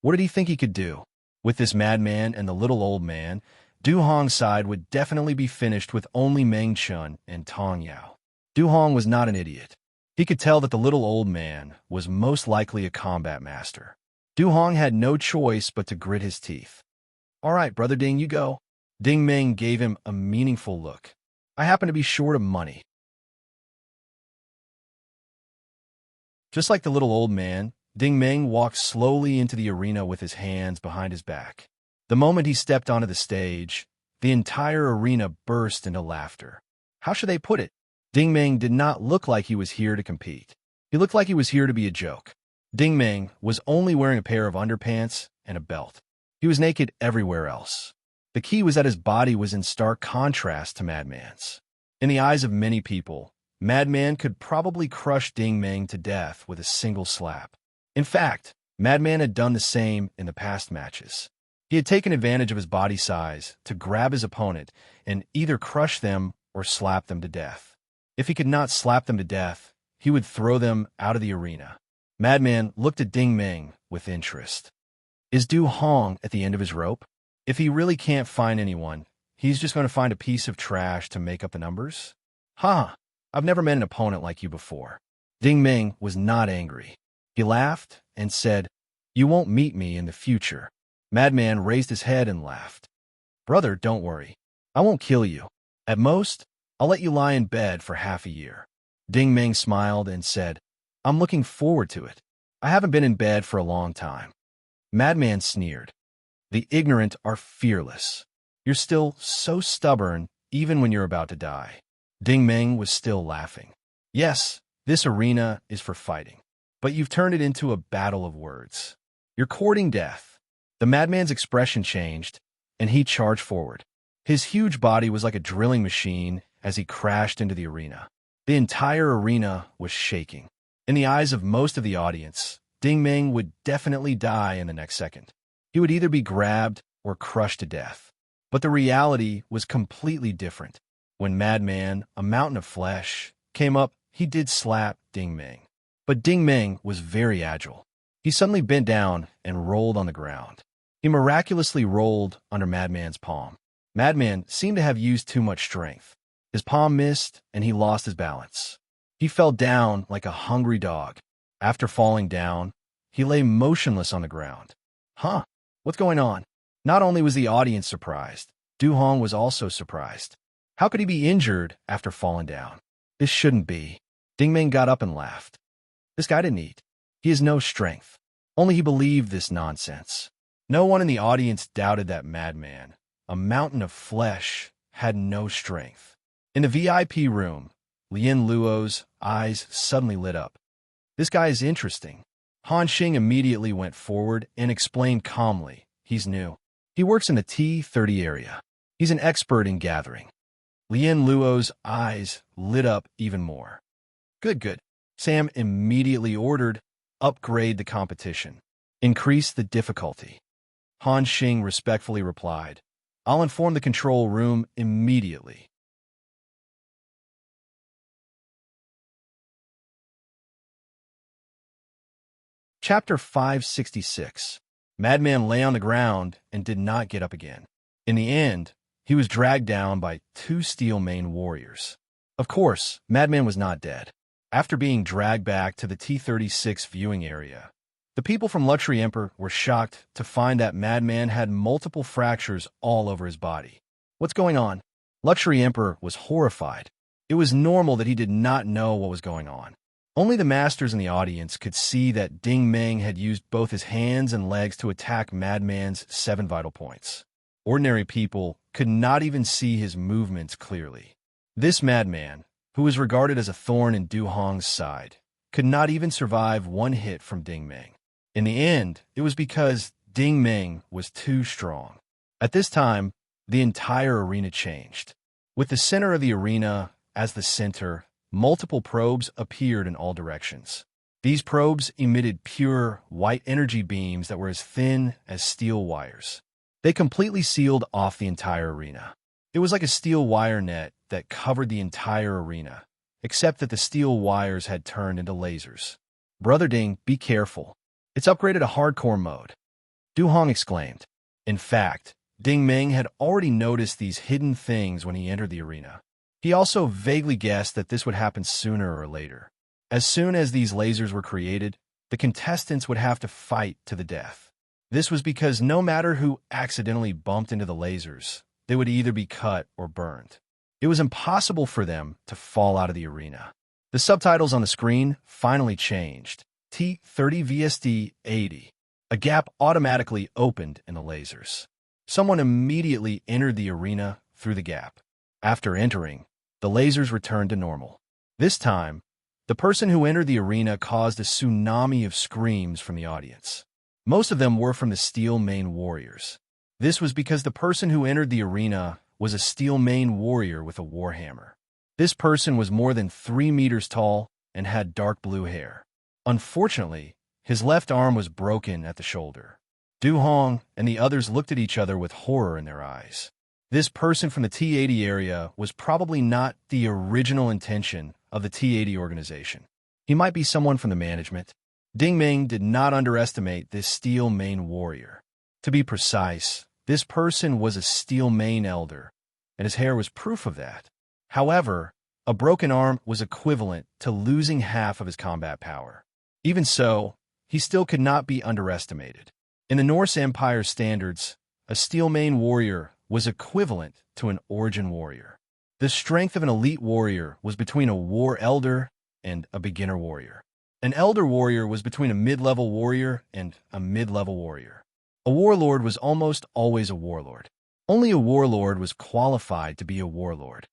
What did he think he could do? With this madman and the little old man, Du Hong's side would definitely be finished with only Meng Chen and Tong Yao. Du Hong was not an idiot. He could tell that the little old man was most likely a combat master. Du Hong had no choice but to grit his teeth. All right, Brother Ding, you go. Ding Meng gave him a meaningful look. I happen to be short of money. Just like the little old man, Ding Meng walked slowly into the arena with his hands behind his back. The moment he stepped onto the stage, the entire arena burst into laughter. How should they put it? Ding Meng did not look like he was here to compete. He looked like he was here to be a joke. Ding Meng was only wearing a pair of underpants and a belt. He was naked everywhere else. The key was that his body was in stark contrast to Madman's. In the eyes of many people, Madman could probably crush Ding Meng to death with a single slap. In fact, Madman had done the same in the past matches. He had taken advantage of his body size to grab his opponent and either crush them or slap them to death. If he could not slap them to death, he would throw them out of the arena. Madman looked at Ding Meng with interest. Is Du Hong at the end of his rope? If he really can't find anyone, he's just going to find a piece of trash to make up the numbers? Ha! I've never met an opponent like you before. Ding Meng was not angry. He laughed and said, you won't meet me in the future. Madman raised his head and laughed. Brother, don't worry. I won't kill you. At most, I'll let you lie in bed for half a year. Ding Meng smiled and said, I'm looking forward to it. I haven't been in bed for a long time. Madman sneered. The ignorant are fearless. You're still so stubborn even when you're about to die. Ding Meng was still laughing. Yes, this arena is for fighting, but you've turned it into a battle of words. You're courting death. The madman's expression changed, and he charged forward. His huge body was like a drilling machine as he crashed into the arena. The entire arena was shaking. In the eyes of most of the audience, Ding Meng would definitely die in the next second. He would either be grabbed or crushed to death. But the reality was completely different. When Madman, a mountain of flesh, came up, he did slap Ding Meng. But Ding Meng was very agile. He suddenly bent down and rolled on the ground. He miraculously rolled under Madman's palm. Madman seemed to have used too much strength. His palm missed, and he lost his balance. He fell down like a hungry dog. After falling down, He lay motionless on the ground. Huh? What's going on? Not only was the audience surprised, Du Hong was also surprised. How could he be injured after falling down? This shouldn't be. Ding Meng got up and laughed. This guy didn't eat. He has no strength. Only he believed this nonsense. No one in the audience doubted that madman. A mountain of flesh had no strength. In the VIP room, Lien Luo's eyes suddenly lit up. This guy is interesting. Han Xing immediately went forward and explained calmly. He's new. He works in the T30 area. He's an expert in gathering. Lien Luo's eyes lit up even more. Good. Sam immediately ordered, upgrade the competition. Increase the difficulty. Han Xing respectfully replied, I'll inform the control room immediately. Chapter 566. Madman lay on the ground and did not get up again. In the end, he was dragged down by 2 steel mane warriors. Of course, Madman was not dead. After being dragged back to the T36 viewing area, the people from Luxury Emperor were shocked to find that Madman had multiple fractures all over his body. What's going on? Luxury Emperor was horrified. It was normal that he did not know what was going on. Only the masters in the audience could see that Ding Meng had used both his hands and legs to attack Madman's 7 vital points. Ordinary people could not even see his movements clearly. This madman, who was regarded as a thorn in Du Hong's side, could not even survive 1 hit from Ding Meng. In the end, it was because Ding Meng was too strong. At this time, the entire arena changed. With the center of the arena as the center, multiple probes appeared in all directions. These probes emitted pure, white energy beams that were as thin as steel wires. They completely sealed off the entire arena. It was like a steel wire net that covered the entire arena, except that the steel wires had turned into lasers. Brother Ding, be careful. It's upgraded to hardcore mode. Du Hong exclaimed. In fact, Ding Meng had already noticed these hidden things when he entered the arena. He also vaguely guessed that this would happen sooner or later. As soon as these lasers were created, the contestants would have to fight to the death. This was because no matter who accidentally bumped into the lasers, they would either be cut or burned. It was impossible for them to fall out of the arena. The subtitles on the screen finally changed. T30 VSD 80. A gap automatically opened in the lasers. Someone immediately entered the arena through the gap. After entering, the lasers returned to normal. This time, the person who entered the arena caused a tsunami of screams from the audience. Most of them were from the Steel Mane Warriors. This was because the person who entered the arena was a Steel Mane Warrior with a warhammer. This person was more than 3 meters tall and had dark blue hair. Unfortunately, his left arm was broken at the shoulder. Du Hong and the others looked at each other with horror in their eyes. This person from the T80 area was probably not the original intention of the T80 organization. He might be someone from the management. Ding Meng did not underestimate this Steel Mane Warrior. To be precise, this person was a Steel Mane Elder, and his hair was proof of that. However, a broken arm was equivalent to losing half of his combat power. Even so, he still could not be underestimated. In the Norse Empire standards, a Steel Mane Warrior was equivalent to an Origin Warrior. The strength of an elite warrior was between a War Elder and a beginner warrior. An Elder Warrior was between a mid-level warrior and a mid-level warrior. A Warlord was almost always a Warlord. Only a Warlord was qualified to be a Warlord.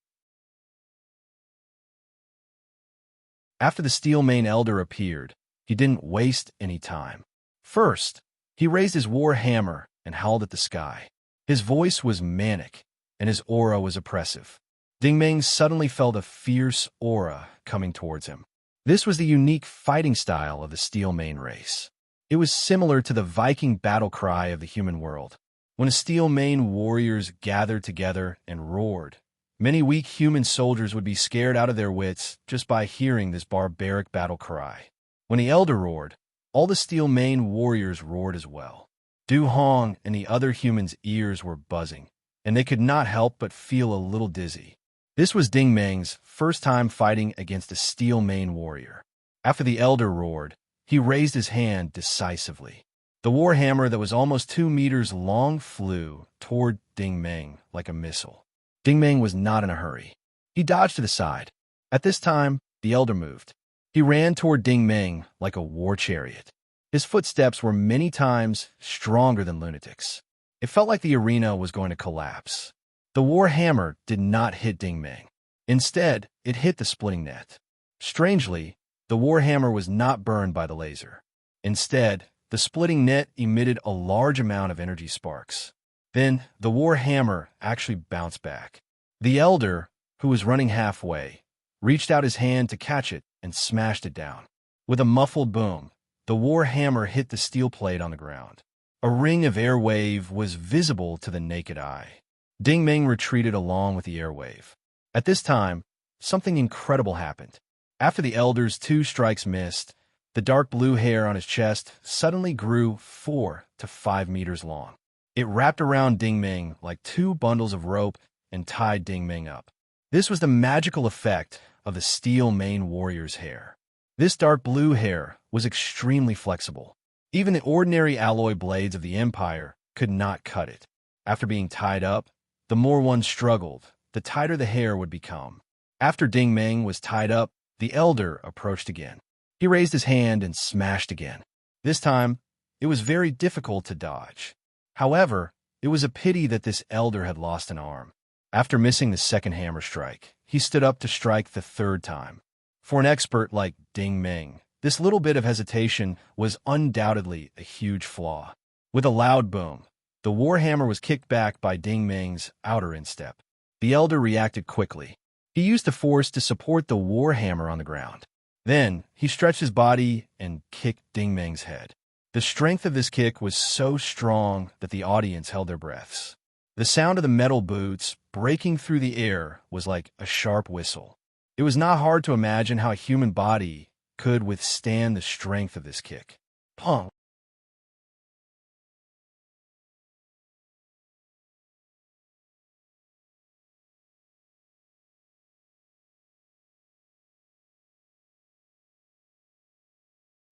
After the Steel Mane Elder appeared, he didn't waste any time. First, he raised his war hammer and howled at the sky. His voice was manic, and his aura was oppressive. Ding Meng suddenly felt a fierce aura coming towards him. This was the unique fighting style of the Steel Mane race. It was similar to the Viking battle cry of the human world. When the Steel Mane warriors gathered together and roared, many weak human soldiers would be scared out of their wits just by hearing this barbaric battle cry. When the Elder roared, all the Steel Mane warriors roared as well. Du Hong and the other humans' ears were buzzing, and they could not help but feel a little dizzy. This was Ding Meng's first time fighting against a Steel Mane warrior. After the Elder roared, he raised his hand decisively. The warhammer that was almost 2 meters long flew toward Ding Meng like a missile. Ding Meng was not in a hurry. He dodged to the side. At this time, the elder moved. He ran toward Ding Meng like a war chariot. His footsteps were many times stronger than lunatics. It felt like the arena was going to collapse. The warhammer did not hit Ding Meng. Instead, it hit the splitting net. Strangely, the warhammer was not burned by the laser. Instead, the splitting net emitted a large amount of energy sparks. Then, the warhammer actually bounced back. The elder, who was running halfway, reached out his hand to catch it and smashed it down. With a muffled boom, the warhammer hit the steel plate on the ground. A ring of air wave was visible to the naked eye. Ding Meng retreated along with the air wave. At this time, something incredible happened. After the elder's 2 strikes missed, the dark blue hair on his chest suddenly grew 4 to 5 meters long. It wrapped around Ding Meng like 2 bundles of rope and tied Ding Meng up. This was the magical effect of the steel mane warrior's hair. This dark blue hair was extremely flexible. Even the ordinary alloy blades of the Empire could not cut it. After being tied up, the more one struggled, the tighter the hair would become. After Ding Meng was tied up, the elder approached again. He raised his hand and smashed again. This time, it was very difficult to dodge. However, it was a pity that this elder had lost an arm. After missing the second hammer strike, he stood up to strike the 3rd time. For an expert like Ding Meng, this little bit of hesitation was undoubtedly a huge flaw. With a loud boom, the warhammer was kicked back by Ding Meng's outer instep. The elder reacted quickly. He used the force to support the warhammer on the ground. Then, he stretched his body and kicked Ding Meng's head. The strength of this kick was so strong that the audience held their breaths. The sound of the metal boots breaking through the air was like a sharp whistle. It was not hard to imagine how a human body could withstand the strength of this kick. Pong!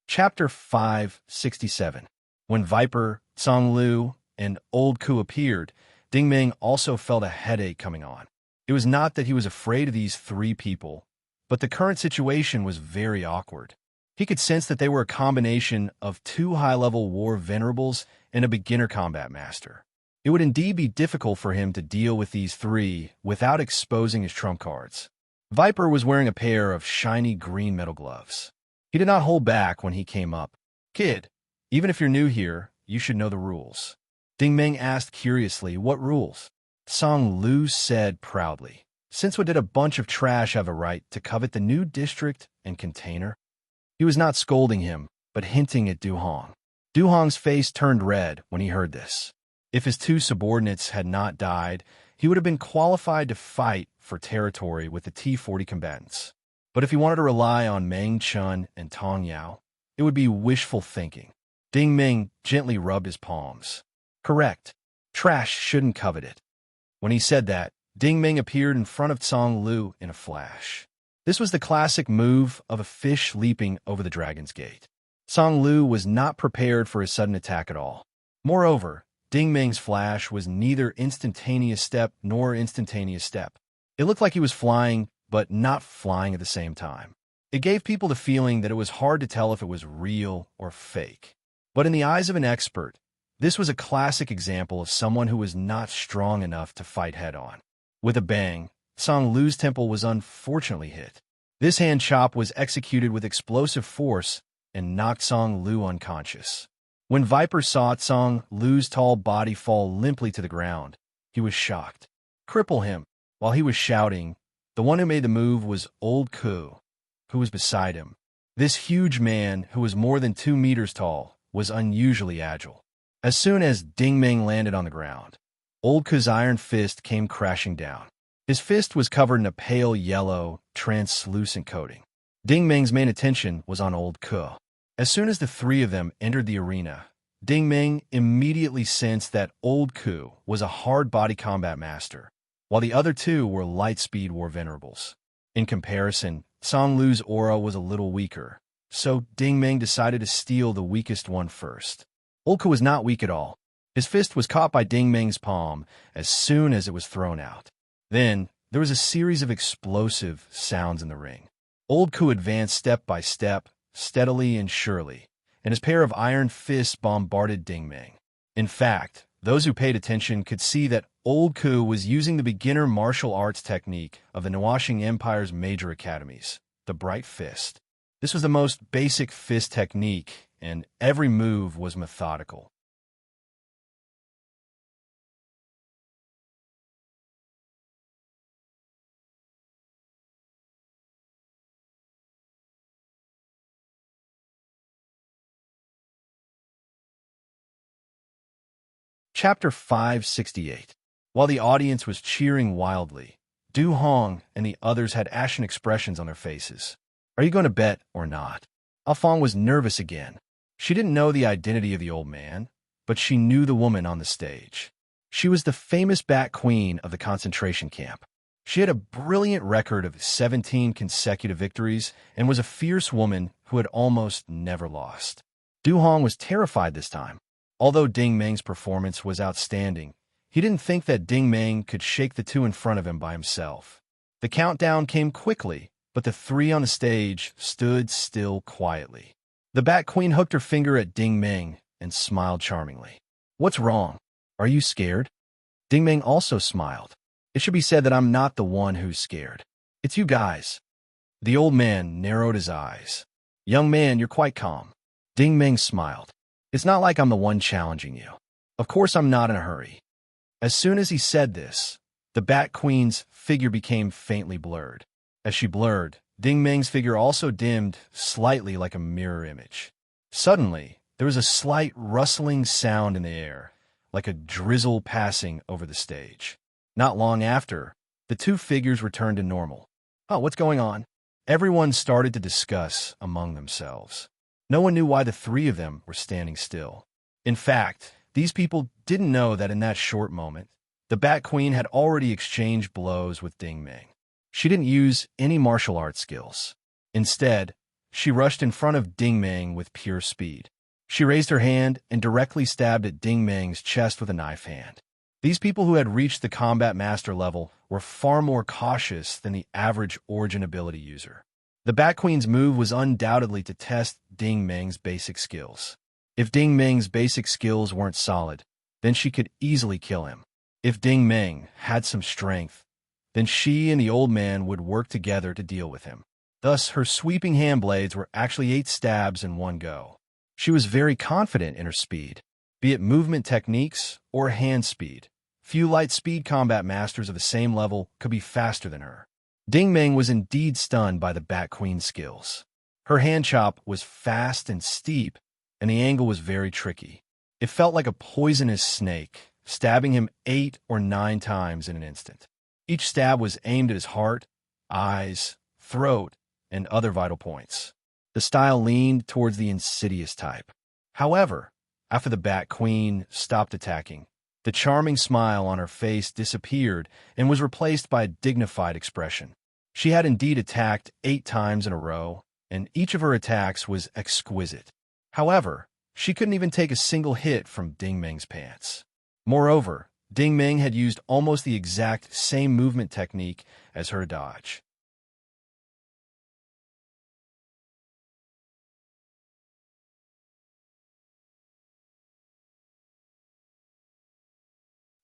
Chapter 567. When Viper, Song Lu, and Old Ku appeared, Ding Meng also felt a headache coming on. It was not that he was afraid of these 3 people, but the current situation was very awkward. He could sense that they were a combination of 2 high-level war venerables and a beginner combat master. It would indeed be difficult for him to deal with these 3 without exposing his trump cards. Viper was wearing a pair of shiny green metal gloves. He did not hold back when he came up. "Kid, even if you're new here, you should know the rules." Ding Meng asked curiously, "What rules?" Song Lu said proudly, "Since what did a bunch of trash have a right to covet the new district and container?" He was not scolding him, but hinting at Du Hong. Du Hong's face turned red when he heard this. If his 2 subordinates had not died, he would have been qualified to fight for territory with the T-40 combatants. But if he wanted to rely on Meng Chun and Tong Yao, it would be wishful thinking. Ding Meng gently rubbed his palms. "Correct. Trash shouldn't covet it." When he said that, Ding Meng appeared in front of Song Lu in a flash. This was the classic move of a fish leaping over the dragon's gate. Song Lu was not prepared for his sudden attack at all. Moreover, Ding Meng's flash was neither instantaneous step nor instantaneous step. It looked like he was flying, but not flying at the same time. It gave people the feeling that it was hard to tell if it was real or fake. But in the eyes of an expert, this was a classic example of someone who was not strong enough to fight head-on. With a bang, Song Lu's temple was unfortunately hit. This hand chop was executed with explosive force and knocked Song Lu unconscious. When Viper saw Song Lu's tall body fall limply to the ground, he was shocked. "Cripple him!" While he was shouting, the one who made the move was Old Ku, who was beside him. This huge man, who was more than 2 meters tall, was unusually agile. As soon as Ding Meng landed on the ground, Old Ku's iron fist came crashing down. His fist was covered in a pale yellow, translucent coating. Ding Meng's main attention was on Old Ku. As soon as the 3 of them entered the arena, Ding Meng immediately sensed that Old Ku was a hard-body combat master, while the other 2 were light-speed war venerables. In comparison, Song Lu's aura was a little weaker. so Ding Meng decided to steal the weakest one first. Old Ku was not weak at all. His fist was caught by Ding Meng's palm as soon as it was thrown out. Then, there was a series of explosive sounds in the ring. Old Ku advanced step by step, steadily and surely, and his pair of iron fists bombarded Ding Meng. In fact, those who paid attention could see that Old Ku was using the beginner martial arts technique of the Nuashing Empire's major academies, the Bright Fist. This was the most basic fist technique, and every move was methodical. Chapter 568. While the audience was cheering wildly, Du Hong and the others had ashen expressions on their faces. Are you going to bet or not? Alfong was nervous again. She didn't know the identity of the old man, but she knew the woman on the stage. She was the famous Bat Queen of the concentration camp. She had a brilliant record of 17 consecutive victories and was a fierce woman who had almost never lost. Du Hong was terrified this time. Although Ding Meng's performance was outstanding, he didn't think that Ding Meng could shake the two in front of him by himself. The countdown came quickly, but the three on the stage stood still quietly. The Bat Queen hooked her finger at Ding Meng and smiled charmingly. What's wrong? Are you scared? Ding Meng also smiled. It should be said that I'm not the one who's scared. It's you guys. The old man narrowed his eyes. Young man, you're quite calm. Ding Meng smiled. It's not like I'm the one challenging you. Of course I'm not in a hurry. As soon as he said this, the Bat Queen's figure became faintly blurred. As she blurred, Ding Meng's figure also dimmed slightly like a mirror image. Suddenly, there was a slight rustling sound in the air, like a drizzle passing over the stage. Not long after, the two figures returned to normal. Oh, what's going on? Everyone started to discuss among themselves. No one knew why the three of them were standing still. In fact, these people didn't know that in that short moment, the Bat Queen had already exchanged blows with Ding Meng. She didn't use any martial arts skills. Instead, she rushed in front of Ding Meng with pure speed. She raised her hand and directly stabbed at Ding Meng's chest with a knife hand. These people who had reached the combat master level were far more cautious than the average origin ability user. The Bat Queen's move was undoubtedly to test Ding Meng's basic skills. If Ding Meng's basic skills weren't solid, then she could easily kill him. If Ding Meng had some strength, then she and the old man would work together to deal with him. Thus, her sweeping hand blades were actually 8 stabs in one go. She was very confident in her speed, be it movement techniques or hand speed. Few light speed combat masters of the same level could be faster than her. Ding Meng was indeed stunned by the Bat Queen's skills. Her hand chop was fast and steep, and the angle was very tricky. It felt like a poisonous snake, stabbing him 8 or 9 times in an instant. Each stab was aimed at his heart, eyes, throat, and other vital points. The style leaned towards the insidious type. However, after the Bat Queen stopped attacking, the charming smile on her face disappeared and was replaced by a dignified expression. She had indeed attacked 8 times in a row, and each of her attacks was exquisite. However, she couldn't even take a single hit from Ding Meng's pants. Moreover, Ding Meng had used almost the exact same movement technique as her dodge.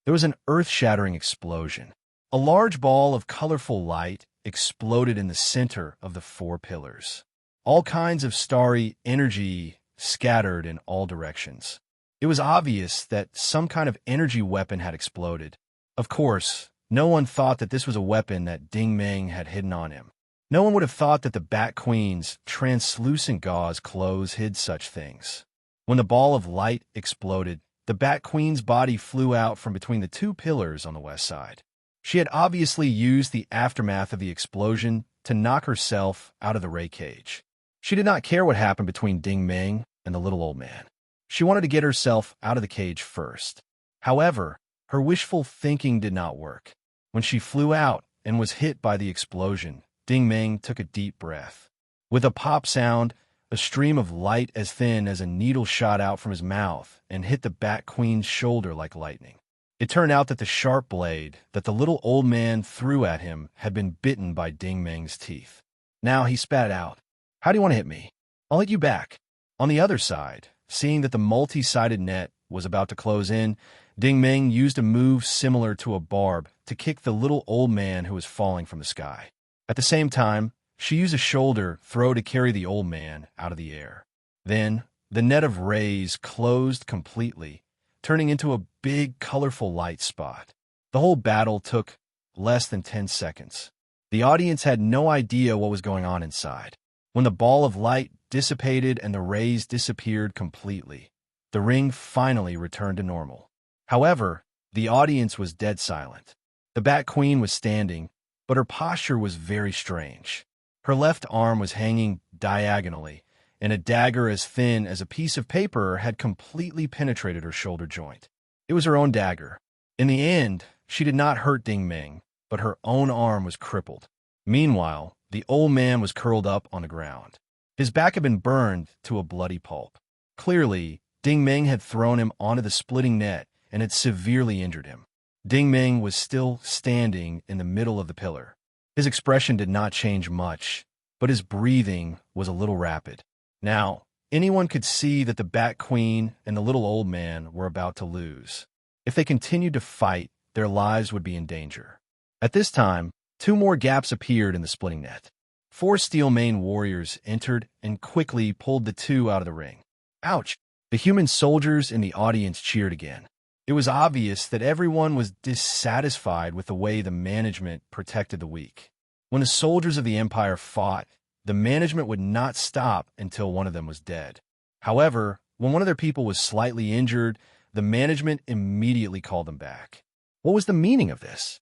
There was an earth-shattering explosion. A large ball of colorful light exploded in the center of the 4 pillars. All kinds of starry energy scattered in all directions. It was obvious that some kind of energy weapon had exploded. Of course, no one thought that this was a weapon that Ding Meng had hidden on him. No one would have thought that the Bat Queen's translucent gauze clothes hid such things. When the ball of light exploded, the Bat Queen's body flew out from between the 2 pillars on the west side. She had obviously used the aftermath of the explosion to knock herself out of the ray cage. She did not care what happened between Ding Meng and the little old man. She wanted to get herself out of the cage first. However, her wishful thinking did not work. When she flew out and was hit by the explosion, Ding Meng took a deep breath. With a pop sound, A stream of light as thin as a needle shot out from his mouth and hit the Bat Queen's shoulder like lightning. It turned out that the sharp blade that the little old man threw at him had been bitten by Ding Meng's teeth. Now he spat out, "How do you want to hit me? I'll hit you back." On the other side, seeing that the multi-sided net was about to close in, Ding Meng used a move similar to a barb to kick the little old man who was falling from the sky. At the same time, she used a shoulder throw to carry the old man out of the air. Then, the net of rays closed completely, turning into a big, colorful light spot. The whole battle took less than 10 seconds. The audience had no idea what was going on inside. When the ball of light dissipated and the rays disappeared completely, the ring finally returned to normal. However, the audience was dead silent. The Bat Queen was standing, but her posture was very strange. Her left arm was hanging diagonally, and a dagger as thin as a piece of paper had completely penetrated her shoulder joint. It was her own dagger. In the end, she did not hurt Ding Meng, but her own arm was crippled. Meanwhile, the old man was curled up on the ground. His back had been burned to a bloody pulp. Clearly, Ding Meng had thrown him onto the splitting net and had severely injured him. Ding Meng was still standing in the middle of the pillar. His expression did not change much, but his breathing was a little rapid. Now, anyone could see that the Bat Queen and the little old man were about to lose. If they continued to fight, their lives would be in danger. At this time, 2 more gaps appeared in the splitting net. 4 steel mane warriors entered and quickly pulled the 2 out of the ring. Ouch! The human soldiers in the audience cheered again. It was obvious that everyone was dissatisfied with the way the management protected the weak. When the soldiers of the Empire fought, the management would not stop until one of them was dead. However, when one of their people was slightly injured, the management immediately called them back. What was the meaning of this?